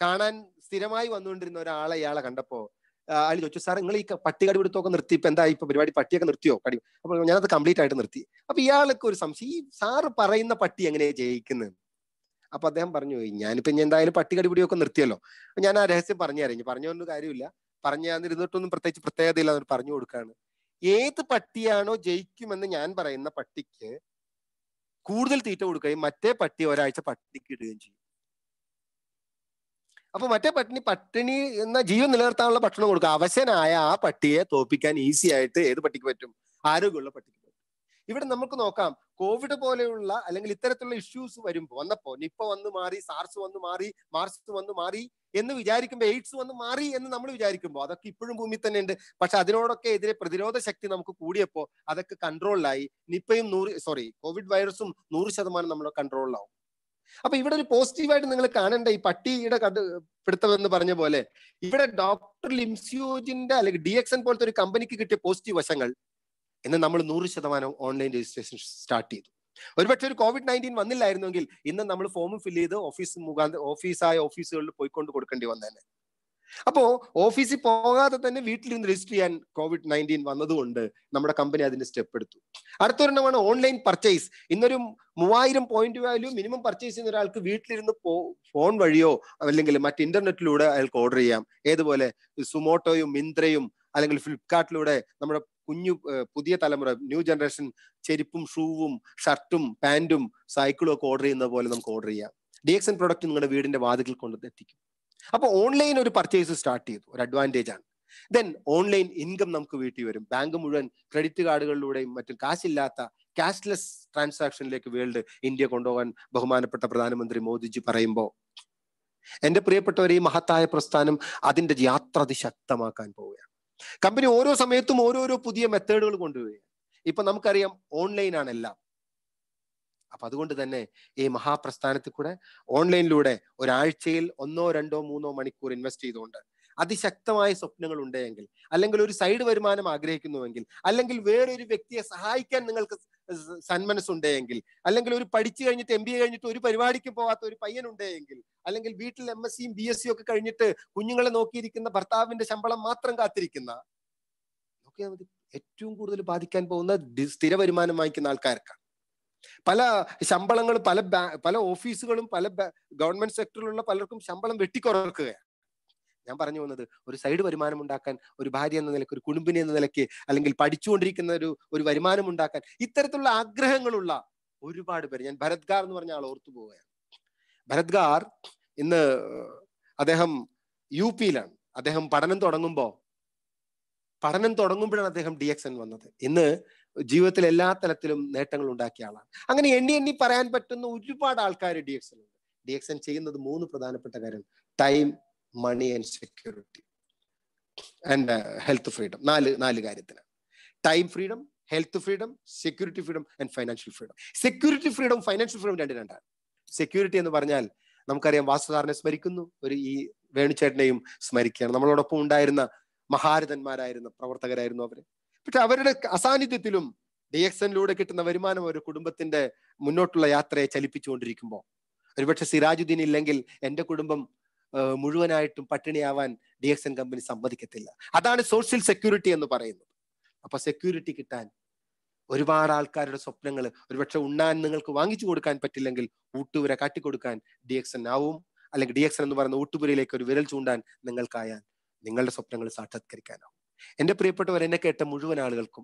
കാണാൻ സ്ഥിരമായി വന്നുകൊണ്ടിരുന്ന ഒരാളെ ഇയാളെ കണ്ടപ്പോ അയാൾ ചോദിച്ചു, സാർ നിങ്ങൾ ഈ പട്ടി കടിപിടുത്തമൊക്കെ നിർത്തി, ഇപ്പൊ എന്താ ഇപ്പൊ പരിപാടി, പട്ടിയൊക്കെ നിർത്തിയോ കടി? അപ്പൊ ഞാനത് കംപ്ലീറ്റ് ആയിട്ട് നിർത്തി. അപ്പൊ ഇയാൾക്ക് ഒരു സംശയം, ഈ സാറ് പറയുന്ന പട്ടി എങ്ങനെയാ ജയിക്കുന്നത്? അപ്പൊ അദ്ദേഹം പറഞ്ഞു, ഞാനിപ്പോ ഇനി എന്തായാലും പട്ടി കടിപിടിയൊക്കെ നിർത്തിയല്ലോ, ഞാൻ ആ രഹസ്യം പറഞ്ഞു തരാം. പറഞ്ഞൊന്നും കാര്യമില്ല, പറഞ്ഞു തന്നിരുന്നിട്ടൊന്നും പ്രത്യേകിച്ച് പ്രത്യേകതയില്ല, അവർ പറഞ്ഞു കൊടുക്കാണ്. ഏത് പട്ടിയാണോ ജയിക്കുമെന്ന് ഞാൻ പറയുന്ന പട്ടിക്ക് കൂടുതൽ തീറ്റ കൊടുക്കുകയും മറ്റേ പട്ടി ഒരാഴ്ച പട്ടിക്ക് ഇടുകയും ചെയ്യും. അപ്പൊ മറ്റേ പട്ടിണി എന്ന ജീവൻ നിലനിർത്താനുള്ള ഭക്ഷണം കൊടുക്കുക. അവശനായ ആ പട്ടിയെ തോൽപ്പിക്കാൻ ഈസി ആയിട്ട് ഏത് പട്ടിക്ക് പറ്റും? ആരോഗ്യമുള്ള പട്ടിക്ക് പറ്റും. ഇവിടെ നമുക്ക് നോക്കാം, കോവിഡ് പോലെയുള്ള അല്ലെങ്കിൽ ഇത്തരത്തിലുള്ള ഇഷ്യൂസ് വന്നപ്പോ നിപ്പ വന്ന് മാറി, സാർസ് വന്ന് മാറി, മാർസ് വന്ന് മാറി എന്ന് വിചാരിക്കുമ്പോൾ, എയ്ഡ്സ് വന്ന് മാറി എന്ന് നമ്മൾ വിചാരിക്കുമ്പോൾ അതൊക്കെ ഇപ്പോഴും ഭൂമിയിൽ തന്നെ ഉണ്ട്. പക്ഷെ അതിനോടൊക്കെ എതിരെ പ്രതിരോധ ശക്തി നമുക്ക് കൂടിയപ്പോൾ അതൊക്കെ കൺട്രോളിലായി. നിപ്പയും കോവിഡ് വൈറസും 100% നമ്മുടെ കൺട്രോളിലാവും. അപ്പൊ ഇവിടെ ഒരു പോസിറ്റീവായിട്ട് നിങ്ങൾ കാണേണ്ട ഈ പട്ടിയുടെ പിടുത്തം എന്ന് പറഞ്ഞ പോലെ ഇവിടെ ഡോക്ടർ ലിംസ്യൂജിന്റെ അല്ലെങ്കിൽ DXN പോലത്തെ ഒരു കമ്പനിക്ക് കിട്ടിയ പോസിറ്റീവ് വശങ്ങൾ ഇന്ന് നമ്മൾ 100% ഓൺലൈൻ രജിസ്ട്രേഷൻ സ്റ്റാർട്ട് ചെയ്തു. ഒരുപക്ഷെ ഒരു COVID-19 വന്നില്ലായിരുന്നെങ്കിൽ ഇന്ന് നമ്മൾ ഫോം ഫില്ല് ചെയ്ത് ഓഫീസുകളിൽ പോയിക്കൊണ്ട് കൊടുക്കേണ്ടി വന്നേനെ. അപ്പോ ഓഫീസിൽ പോകാതെ തന്നെ വീട്ടിലിരുന്ന് രജിസ്റ്റർ ചെയ്യാൻ COVID-19 വന്നതുകൊണ്ട് നമ്മുടെ കമ്പനി അതിന്റെ സ്റ്റെപ്പ് എടുത്തു. അടുത്തൊരെണ്ണമാണ് ഓൺലൈൻ പർച്ചേസ്. ഇന്നൊരു 3000 പോയിന്റ് വാല്യൂ മിനിമം പർച്ചേസ് ചെയ്യുന്ന ഒരാൾക്ക് വീട്ടിലിരുന്ന് ഫോൺ വഴിയോ അല്ലെങ്കിൽ മറ്റ് ഇന്റർനെറ്റിലൂടെ അയാൾക്ക് ഓർഡർ ചെയ്യാം. ഏതുപോലെ സുമോട്ടോയും മിന്ത്രയും അല്ലെങ്കിൽ ഫ്ലിപ്കാർട്ടിലൂടെ നമ്മുടെ പുതിയ തലമുറ ന്യൂ ജനറേഷൻ ചെരുപ്പും ഷൂവും ഷർട്ടും പാന്റും സൈക്കിളും ഒക്കെ ഓർഡർ ചെയ്യുന്ന പോലെ നമുക്ക് ഓർഡർ ചെയ്യാം. DXN പ്രൊഡക്റ്റ് നിങ്ങളുടെ വീടിന്റെ വാതിൽക്കൽ കൊണ്ട് എത്തിക്കും. അപ്പൊ ഓൺലൈൻ ഒരു പർച്ചേസ് സ്റ്റാർട്ട് ചെയ്തു, ഒരു അഡ്വാൻറ്റേജ് ആണ്. ദെൻ ഓൺലൈൻ ഇൻകം നമുക്ക് വീട്ടിൽ വരും. ബാങ്ക് മുഴുവൻ ക്രെഡിറ്റ് കാർഡുകളിലൂടെയും മറ്റും കാശില്ലാത്ത ക്യാഷ്ലെസ് ട്രാൻസാക്ഷനിലേക്ക് ഇന്ത്യ കൊണ്ടുപോകാൻ ബഹുമാനപ്പെട്ട പ്രധാനമന്ത്രി മോദിജി പറയുമ്പോൾ എന്റെ പ്രിയപ്പെട്ടവർ, ഈ മഹത്തായ പ്രസ്ഥാനം അതിന്റെ യാത്ര അതിശക്തമാക്കാൻ പോവുകയാണ്. കമ്പനി ഓരോ സമയത്തും ഓരോരോ പുതിയ മെത്തേഡുകൾ കൊണ്ടുവരികയാണ്. ഇപ്പൊ നമുക്കറിയാം ഓൺലൈൻ ആണ് എല്ലാം. അപ്പൊ അതുകൊണ്ട് തന്നെ ഈ മഹാപ്രസ്ഥാനത്തിൽ കൂടെ ഓൺലൈനിലൂടെ ഒരാഴ്ചയിൽ 1, 2, 3 മണിക്കൂർ ഇൻവെസ്റ്റ് ചെയ്തുകൊണ്ട് അതിശക്തമായ സ്വപ്നങ്ങൾ ഉണ്ടെങ്കിൽ, അല്ലെങ്കിൽ ഒരു സൈഡ് വരുമാനം ആഗ്രഹിക്കുന്നുവെങ്കിൽ, അല്ലെങ്കിൽ വേറൊരു വ്യക്തിയെ സഹായിക്കാൻ നിങ്ങൾക്ക് സന്മനസ്സുണ്ടെങ്കിൽ, അല്ലെങ്കിൽ ഒരു പഠിച്ചു കഴിഞ്ഞിട്ട് MBA കഴിഞ്ഞിട്ട് ഒരു പരിപാടിക്ക് പോകാത്ത ഒരു പയ്യനുണ്ടെങ്കിൽ, അല്ലെങ്കിൽ വീട്ടിൽ MSCയും BSCയും ഒക്കെ കഴിഞ്ഞിട്ട് കുഞ്ഞുങ്ങളെ നോക്കിയിരിക്കുന്ന ഭർത്താവിന്റെ ശമ്പളം മാത്രം കാത്തിരിക്കുന്ന, ഏറ്റവും കൂടുതൽ ബാധിക്കാൻ പോകുന്ന സ്ഥിര വരുമാനം വാങ്ങിക്കുന്ന ആൾക്കാർക്കാണ്. പല ശമ്പളങ്ങൾ പല ഓഫീസുകളും പല ഗവൺമെന്റ് സെക്ടറിലുള്ള പലർക്കും ശമ്പളം വെട്ടിക്കുറക്കുകയാണ്. ഞാൻ പറഞ്ഞു വന്നത്, ഒരു സൈഡ് വരുമാനം ഉണ്ടാക്കാൻ, ഒരു ഭാര്യ എന്ന നിലയ്ക്ക്, ഒരു കുടുംബിനി എന്ന നിലയ്ക്ക്, അല്ലെങ്കിൽ പഠിച്ചുകൊണ്ടിരിക്കുന്ന ഒരു വരുമാനം ഉണ്ടാക്കാൻ ഇത്തരത്തിലുള്ള ആഗ്രഹങ്ങളുള്ള ഒരുപാട് പേര്. ഞാൻ ഭരത്ഗാർ എന്ന് പറഞ്ഞ ആൾ ഓർത്തു പോവുകയാണ്. ഭരത്ഗാർ ഇന്ന് അദ്ദേഹം UP-യിലാണ്. അദ്ദേഹം പഠനം തുടങ്ങുമ്പോഴാണ് അദ്ദേഹം DXN വന്നത്. ഇന്ന് ജീവിതത്തിൽ എല്ലാ തലത്തിലും നേട്ടങ്ങൾ ഉണ്ടാക്കിയ ആളാണ്. അങ്ങനെ എണ്ണി പറയാൻ പറ്റുന്ന ഒരുപാട് ആൾക്കാർ DXN ഉണ്ട്. DXN ചെയ്യുന്നത് 3 പ്രധാനപ്പെട്ട കാര്യം: time, money and security and health freedom. 4 കാര്യത്തിന്: time freedom, health freedom, security freedom and financial freedom. Security freedom, financial freedom രണ്ടാണ്. സെക്യൂരിറ്റി എന്ന് പറഞ്ഞാൽ നമുക്കറിയാം, വാസുസാറിനെ സ്മരിക്കുന്നു, ഈ വേണുചേട്ടനെയും സ്മരിക്കുകയാണ്. നമ്മളോടൊപ്പം ഉണ്ടായിരുന്ന മഹാരഥന്മാരായിരുന്ന പ്രവർത്തകരായിരുന്നു അവര്. പക്ഷെ അവരുടെ അസാന്നിധ്യത്തിലും DXN-ലൂടെ കിട്ടുന്ന വരുമാനം ഒരു കുടുംബത്തിന്റെ മുന്നോട്ടുള്ള യാത്രയെ ചലിപ്പിച്ചുകൊണ്ടിരിക്കുമ്പോൾ, ഒരുപക്ഷെ സിറാജുദ്ദീൻ ഇല്ലെങ്കിൽ എന്റെ കുടുംബം മുഴുവനായിട്ടും പട്ടിണിയാവാൻ DXN കമ്പനി സമ്മതിക്കത്തില്ല. അതാണ് സോഷ്യൽ സെക്യൂരിറ്റി എന്ന് പറയുന്നത്. അപ്പൊ സെക്യൂരിറ്റി കിട്ടാൻ ഒരുപാട് ആൾക്കാരുടെ സ്വപ്നങ്ങൾ ഒരുപക്ഷെ ഉണ്ണാൻ നിങ്ങൾക്ക് വാങ്ങിച്ചു കൊടുക്കാൻ പറ്റില്ലെങ്കിൽ ഊട്ടുപുര കാട്ടിക്കൊടുക്കാൻ DXN ആവും. അല്ലെങ്കിൽ DXN എന്ന് പറയുന്ന ഊട്ടുപുരയിലേക്ക് ഒരു വിരൽ ചൂണ്ടാൻ നിങ്ങൾക്കായാൽ നിങ്ങളുടെ സ്വപ്നങ്ങൾ സാക്ഷാത്കരിക്കാനാവും. എന്റെ പ്രിയപ്പെട്ടവർ, എന്നെ കേട്ട മുഴുവൻ ആളുകൾക്കും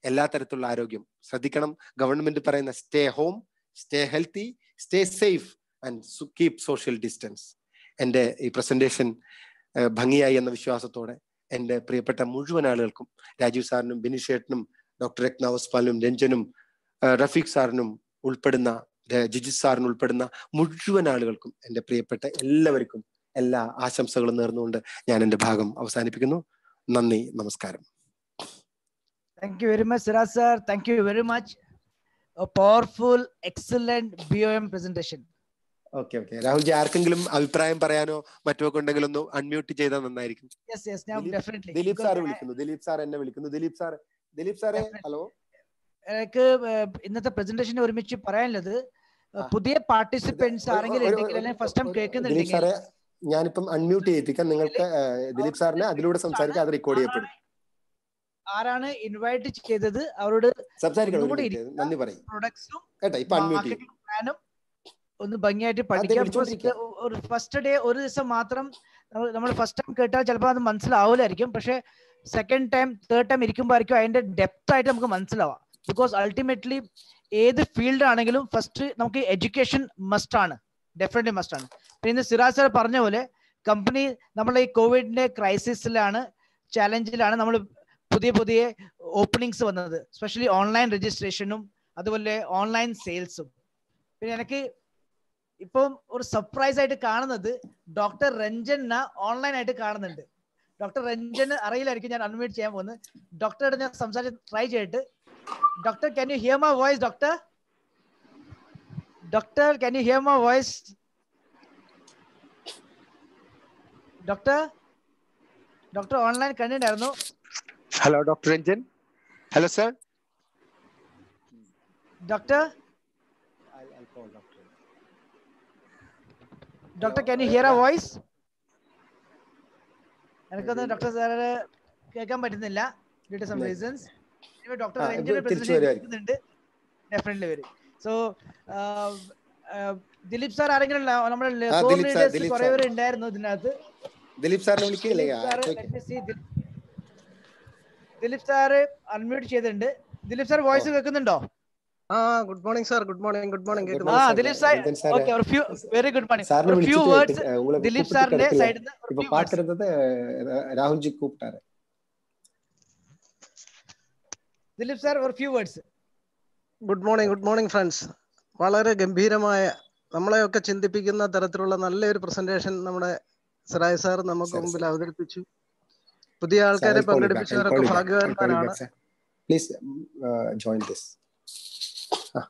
എല്ലാ തരത്തിലുള്ള ആരോഗ്യം ശ്രദ്ധിക്കണം. ഗവൺമെന്റ് പറയുന്ന stay home, stay healthy, stay safe and keep social distance. എൻ്റെ ഈ പ്രസന്റേഷൻ ഭംഗിയായി എന്ന വിശ്വാസത്തോടെ എൻ്റെ പ്രിയപ്പെട്ട മുഴുവൻ ആളുകൾക്കും, രാജീവ് സാറിനും ബിനിഷേട്ടനും ഡോക്ടർ രത്ന ഓസ്പാലിനും രഞ്ജനും റഫീഖ് സാറിനും ഉൾപ്പെടുന്ന, ജിജിത് സാറിനും ഉൾപ്പെടുന്ന മുഴുവൻ ആളുകൾക്കും, എൻ്റെ പ്രിയപ്പെട്ട എല്ലാവർക്കും എല്ലാ ആശംസകളും നേർന്നുകൊണ്ട് ഞാൻ എൻ്റെ ഭാഗം അവസാനിപ്പിക്കുന്നു. നന്ദി, നമസ്കാരം. Thank you very much, Siraj sir. Thank you very much. A powerful, excellent BOM presentation. Okay. Rahulji, ആർക്കെങ്കിലും അഭിപ്രായം പറയാനോ മറ്റോ ഉണ്ടെങ്കിൽ ഒന്ന് അൺമ്യൂട്ട് ചെയ്താൽ നന്നായിരിക്കും. ദിലീപ് സാർ വിളിക്കുന്നു. ദിലീപ് സാർ എന്നെ വിളിക്കുന്നു. ദിലീപ് സാറേ, ഹലോ. എനിക്ക് ഇന്നത്തെ പ്രസന്റേഷൻ ഒരുമിച്ച് പറയാനുള്ളത്, പുതിയ പാർട്ടിസിപ്പൻസ് ആരെങ്കിലും ഫസ്റ്റ് ടൈം കേൾക്കുന്നുണ്ടെങ്കിൽ ഞാനിപ്പം അൺമ്യൂട്ട് ചെയ്യിപ്പിക്കാം. നിങ്ങൾക്ക് ദിലീപ് സാറിനെ അതിലൂടെ സംസാരിക്കാം. അത് റെക്കോർഡ് ചെയ്യപ്പെടും. ആരാണ് ഇൻവൈറ്റ് ചെയ്തത് അവരോട് സംസാരിക്കണം. നന്ദി പറയും കേട്ടോ. ഇപ്പൊ അൺമ്യൂട്ട് ചെയ്യും. പ്ലാനും ഒന്ന് ഭംഗിയായിട്ട് പഠിക്കാം. ഒരു ഫസ്റ്റ് ഡേ ഒരു ദിവസം മാത്രം നമ്മൾ ഫസ്റ്റ് ടൈം കേട്ടാൽ ചിലപ്പോൾ അത് മനസ്സിലാവില്ലായിരിക്കും. പക്ഷെ സെക്കൻഡ് ടൈം തേർഡ് ടൈം ഇരിക്കുമ്പോഴായിരിക്കും അതിന്റെ ഡെപ്ത് ആയിട്ട് നമുക്ക് മനസ്സിലാവാം. ബിക്കോസ് അൾട്ടിമേറ്റ്ലി ഏത് ഫീൽഡ് ആണെങ്കിലും ഫസ്റ്റ് നമുക്ക് എഡ്യൂക്കേഷൻ മസ്റ്റ് ആണ്, ഡെഫിനറ്റ്ലി മസ്റ്റ് ആണ്. പിന്നെ സിറാജ് സാർ പറഞ്ഞ പോലെ കമ്പനി നമ്മളെ ഈ കോവിഡിന്റെ ക്രൈസിസിലാണ്, ചാലഞ്ചിലാണ് നമ്മൾ പുതിയ ഓപ്പണിങ്സ് വന്നത്. സ്പെഷ്യലി ഓൺലൈൻ രജിസ്ട്രേഷനും അതുപോലെ ഓൺലൈൻ സെയിൽസും. പിന്നെ എനിക്ക് ഇപ്പം ഒരു സർപ്രൈസ് ആയിട്ട് കാണുന്നത് ഡോക്ടർ രഞ്ജനെ ഓൺലൈൻ ആയിട്ട് കാണുന്നുണ്ട്. ഡോക്ടർ രഞ്ജന് അറിയില്ലായിരിക്കും ഞാൻ അൺമ്യൂട്ട് ചെയ്യാൻ പോകുന്നത്. ഡോക്ടറുടെ ഞാൻ സംസാരിച്ച് ട്രൈ ചെയ്തിട്ട്. Doctor, can you hear my voice, doctor? Doctor, can you hear my voice? Doctor online കണ്ടിട്ടായിരുന്നു. Hello, Dr. Ranjan. Hello, sir. Doctor? I'll call doctor. Doctor, can you hear our voice? എനിക്കൊന്ന് doctor സാറെ കേൾക്കാൻ പറ്റുന്നില്ല due to some reasons. Doctor രഞ്ജനെ present definitely വരും. So Dileep sir ആരെങ്കിലും നമ്മുടെ കുറെ പേര് ഉണ്ടായിരുന്നു ഇതിനകത്ത്. ദിലീപ് സാറിനെ വിളിക്കില്ലേ? ദിലീപ് സാർ അൺമ്യൂട്ട് ചെയ്തിട്ടുണ്ട്. ദിലീപ് സാർ വോയിസ് കേൾക്കുന്നുണ്ടോ? Good morning sir. Good morning. Dilip sir okay, ഒരു ഫ്യൂ വെരി ഗുഡ് മോർണിംഗ്. ഒരു ഫ്യൂ വേർഡ്സ് ദിലീപ് സാറിന്റെ സൈഡിൽ നിന്ന്. ഇപ്പോ പാട്ടിരുന്നത് രാഹുൽ ജി കൂപ്റ്റാരെ. ദിലീപ് സാർ ഒരു few words. Good morning friends. വളരെ ഗംഭീരമായ നമ്മളെയൊക്കെ ചിന്തിപ്പിക്കുന്ന തരത്തിലുള്ള നല്ലൊരു പ്രസന്റേഷൻ നമ്മുടെ സിറാജ് സാർ നമുക്ക് മുമ്പിൽ അവതരിപ്പിച്ചു. പുതിയ ആൾക്കാരെ പങ്കെടുപ്പിച്ചവരൊക്കെ ഭാഗ്യവാന്മാരാണ്.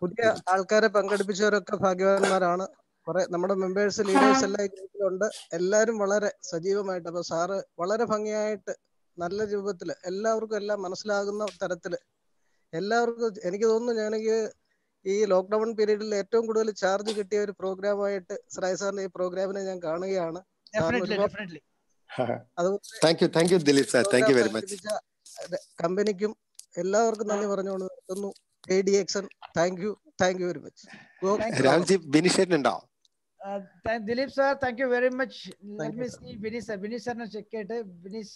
പുതിയ ആൾക്കാരെ പങ്കെടുപ്പിച്ചവരൊക്കെ ഭാഗ്യവാന്മാരാണ്. കുറെ നമ്മുടെ മെമ്പേഴ്സ്, ലീഡേഴ്സ് എല്ലാം ഗ്രൂപ്പിലുണ്ട്. എല്ലാവരും വളരെ സജീവമായിട്ട്. അപ്പൊ സാറ് വളരെ ഭംഗിയായിട്ട് നല്ല രൂപത്തില് എല്ലാവർക്കും എല്ലാം മനസ്സിലാകുന്ന തരത്തില് എല്ലാവർക്കും, എനിക്ക് തോന്നുന്നു എനിക്ക് ഈ ലോക്ക്ഡൌൺ പീരീഡിൽ ഏറ്റവും കൂടുതൽ ചാർജ് കിട്ടിയ ഒരു പ്രോഗ്രാമായിട്ട് സിറാജ് സാറിന്റെ ഈ പ്രോഗ്രാമിനെ ഞാൻ കാണുകയാണ്. കമ്പനിക്കും എല്ലാവർക്കും നന്ദി പറഞ്ഞുകൊണ്ട് നിർത്തുന്നു. ADXN, thank you very much. Dilip sir, thank you very much. Let me see Vineeth സാറിനെ ചെക്ക് ചെയ്തിട്ട്. വിനീത്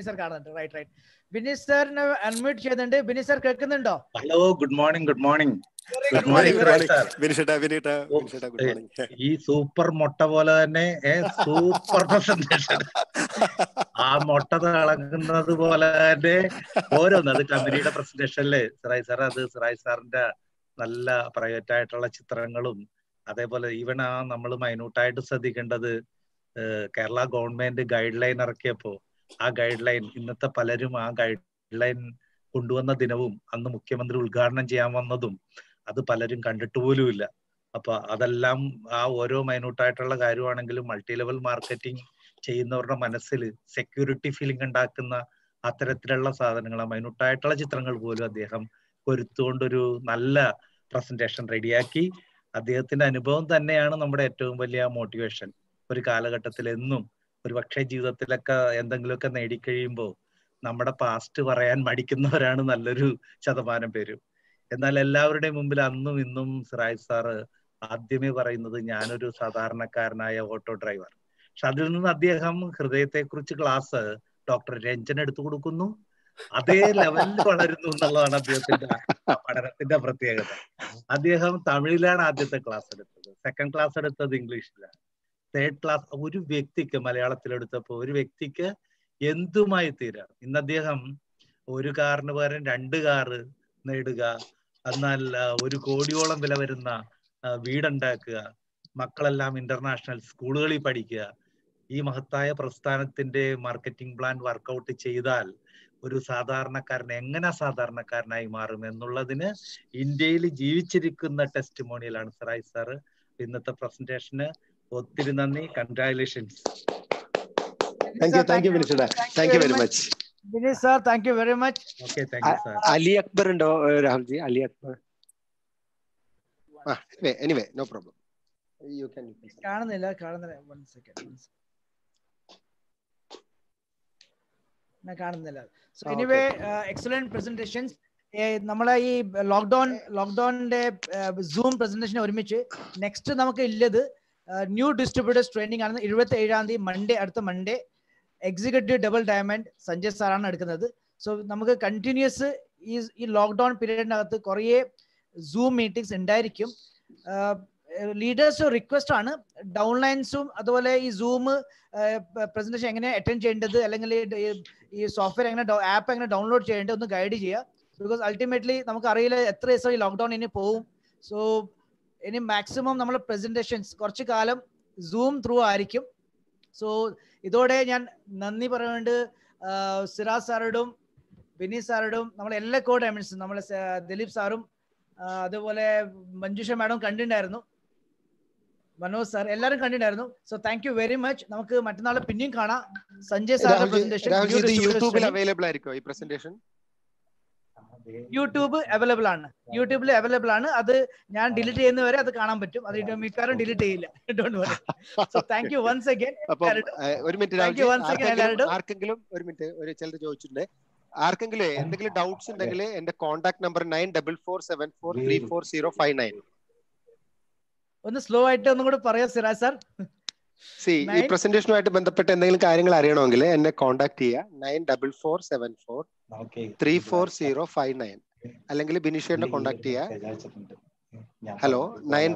സാർ കാണുന്നുണ്ട്. റൈറ്റ്. വിനീത് സാറിനെ അൺമ്യൂട്ട് ചെയ്യുന്നുണ്ട്. വിനീത് സാർ കേൾക്കുന്നുണ്ടോ? Hello, good morning. ഈ സൂപ്പർ മുട്ട പോലെ തന്നെ സൂപ്പർ പ്രസന്റേഷൻ. ആ മുട്ട തിളങ്ങുന്നത് പോലെ തന്നെ ഓരോന്ന്. അത് കമ്പനിയുടെ പ്രസന്റേഷനില് സിറാജ് സാറിന്റെ നല്ല പ്രൈവറ്റ് ആയിട്ടുള്ള ചിത്രങ്ങളും, അതേപോലെ ഈവൻ നമ്മൾ മൈന്യൂട്ടായിട്ട് ശ്രദ്ധിക്കേണ്ടത് കേരള ഗവൺമെന്റ് ഗൈഡ് ലൈൻ ഇറക്കിയപ്പോ ആ ഗൈഡ് ലൈൻ ഇന്നത്തെ പലരും ആ ഗൈഡ് ലൈൻ കൊണ്ടുവന്ന ദിനവും അന്ന് മുഖ്യമന്ത്രി ഉദ്ഘാടനം ചെയ്യാൻ വന്നതും അത് പലരും കണ്ടിട്ട് പോലുമില്ല. അപ്പൊ അതെല്ലാം ആ ഓരോ മൈന്യൂട്ടായിട്ടുള്ള കാര്യമാണെങ്കിലും മൾട്ടി ലെവൽ മാർക്കറ്റിംഗ് ചെയ്യുന്നവരുടെ മനസ്സിൽ സെക്യൂരിറ്റി ഫീലിംഗ് ഉണ്ടാക്കുന്ന അത്തരത്തിലുള്ള സാധനങ്ങൾ, ആ മൈന്യൂട്ടായിട്ടുള്ള ചിത്രങ്ങൾ പോലും അദ്ദേഹം പൊരുത്തുകൊണ്ടൊരു നല്ല പ്രസന്റേഷൻ റെഡിയാക്കി. അദ്ദേഹത്തിന്റെ അനുഭവം തന്നെയാണ് നമ്മുടെ ഏറ്റവും വലിയ മോട്ടിവേഷൻ. ഒരു കാലഘട്ടത്തിൽ എന്നും ഒരു പക്ഷേ ജീവിതത്തിലൊക്കെ എന്തെങ്കിലുമൊക്കെ നേടിക്കഴിയുമ്പോൾ നമ്മുടെ പാസ്റ്റ് പറയാൻ മടിക്കുന്നവരാണ് നല്ലൊരു ശതമാനം പേരും. എന്നാൽ എല്ലാവരുടെയും മുമ്പിൽ അന്നും ഇന്നും സിറാജ് സാറ് ആദ്യമേ പറയുന്നത് ഞാനൊരു സാധാരണക്കാരനായ ഓട്ടോ ഡ്രൈവർ. പക്ഷെ അതിൽ നിന്ന് അദ്ദേഹം ഹൃദയത്തെക്കുറിച്ച് ക്ലാസ് ഡോക്ടർ രഞ്ജൻ എടുത്തു കൊടുക്കുന്നു. അതേ ലെവലിൽ വളരുന്നു എന്നുള്ളതാണ് അദ്ദേഹത്തിന്റെ പഠനത്തിന്റെ പ്രത്യേകത. അദ്ദേഹം തമിഴിലാണ് ആദ്യത്തെ ക്ലാസ് എടുത്തത്, സെക്കൻഡ് ക്ലാസ് എടുത്തത് ഇംഗ്ലീഷിലാണ്, തേർഡ് ക്ലാസ് ഒരു വ്യക്തിക്ക് മലയാളത്തിലെടുത്തപ്പോ ഒരു വ്യക്തിക്ക് എന്തുമായി തീരാം. ഇന്ന് അദ്ദേഹം ഒരു കാറിന് പകരം 2 കാറ് നേടുക, എന്നാൽ 1 കോടിയോളം വില വരുന്ന വീടുണ്ടാക്കുക, മക്കളെല്ലാം ഇന്റർനാഷണൽ സ്കൂളുകളിൽ പഠിക്കുക. ഈ മഹത്തായ പ്രസ്ഥാനത്തിന്റെ മാർക്കറ്റിംഗ് പ്ലാൻ വർക്കൗട്ട് ചെയ്താൽ ഒരു സാധാരണക്കാരൻ എങ്ങനെ സാധാരണക്കാരനായി മാറും എന്നുള്ളതിന് ഇന്ത്യയിൽ ജീവിച്ചിരിക്കുന്ന ടെസ്റ്റിമോണിയലാണ് സിറാജ് സാറ്. ഇന്നത്തെ പ്രസന്റേഷന് ഒത്തിരി നന്ദി. Congratulations. Thank you very much. Vineeth sir, thank you very much. Okay, thank you sir. Ali Akbar ഉണ്ടോ Rahulji? Ali Akbar. Anyway no problem. You can. കാണുന്നില്ല. 1 second. ഞാൻ കാണുന്നില്ല. So anyway excellent presentations. നമ്മളെ ഈ ലോക്ക്ഡൌണിന്റെ സൂം പ്രസന്റേഷൻ ഒരുമിച്ച് നെക്സ്റ്റ് നമുക്ക് ഉള്ളത് ന്യൂ ഡിസ്ട്രിബ്യൂട്ടേഴ്സ് ട്രെയിനിങ് ആണ്. 27-ാം തീയതി അടുത്ത Monday executive double diamond Sanjay സാറാണ് എടുക്കുന്നത്. സോ നമുക്ക് കണ്ടിന്യൂസ് ഈ ലോക്ക്ഡൌൺ പീരീഡിനകത്ത് കുറേ സൂം മീറ്റിംഗ്സ് ഉണ്ടായിരിക്കും. ലീഡേഴ്സ് റിക്വസ്റ്റ് ആണ് ഡൗൺലൈൻസും അതുപോലെ ഈ സൂം പ്രസന്റേഷൻ എങ്ങനെ അറ്റൻഡ് ചെയ്യേണ്ടത്, അല്ലെങ്കിൽ ഈ സോഫ്റ്റ്വെയർ എങ്ങനെ ആപ്പ് എങ്ങനെ ഡൗൺലോഡ് ചെയ്യേണ്ടത് ഒന്ന് ഗൈഡ് ചെയ്യുക. ബിക്കോസ് അൾട്ടിമേറ്റ്ലി നമുക്ക് അറിയില്ല എത്ര ദിവസം ഈ ലോക്ക്ഡൌൺ ഇനി പോവും. സോ ഇനി മാക്സിമം നമ്മുടെ പ്രസന്റേഷൻസ് കുറച്ച് കാലം സൂം ത്രൂ ആയിരിക്കും. സോ ഇതോടെ ഞാൻ നന്ദി പറയുന്നുണ്ട് സിറാജ് സാറോടും ബിനി സാറോടും, നമ്മളെ എല്ലാ കോ ഡയമണ്ട്സും, നമ്മളെ ദിലീപ് സാറും അതുപോലെ മഞ്ജുഷ മാഡം കണ്ടിട്ടുണ്ടായിരുന്നു, മനോജ് സാർ എല്ലാവരും കണ്ടിട്ടുണ്ടായിരുന്നു. So thank you very much. നമുക്ക് മറ്റന്നാൾ പിന്നെയും കാണാം. സഞ്ജയ് സാറിന്റെ പ്രസന്റേഷൻ യൂട്യൂബിൽ അവൈലബിൾ ആയിരിക്കും. ഈ പ്രസന്റേഷൻ യൂട്യൂബിൽ അവൈലബിൾ ആണ്. അത് ഞാൻ ഡിലീറ്റ് ചെയ്യുന്നവരെ അത് കാണാൻ പറ്റും. അത് മിക്കവാറും ഡിലീറ്റ് ചെയ്യില്ല. Don't worry. So thank you once again. ഒരു മിനിറ്റ്, ആർക്കെങ്കിലും ഒരു മിനിറ്റ്, ഒരു ചിലർ ചോദിച്ചിട്ടുണ്ട്, ആർക്കെങ്കിലും എന്തെങ്കിലും ഡൗട്ട്സ് ഉണ്ടെങ്കിൽ എന്റെ കോൺടാക്ട് നമ്പർ 9447434059. ഒന്ന് സ്ലോ ആയിട്ട് ഒന്നും കൂടെ പറയാം സിറാജ് സാർ. ഈ പ്രസന്റേഷനുമായിട്ട് ബന്ധപ്പെട്ട എന്തെങ്കിലും കാര്യങ്ങൾ അറിയണമെങ്കിൽ എന്നെ കോൺടാക്ട് ചെയ്യുക. 9474344059 അല്ലെങ്കിൽ ബിനിഷേറിനെ കോൺടാക്ട് ചെയ്യുക. ഹലോ 9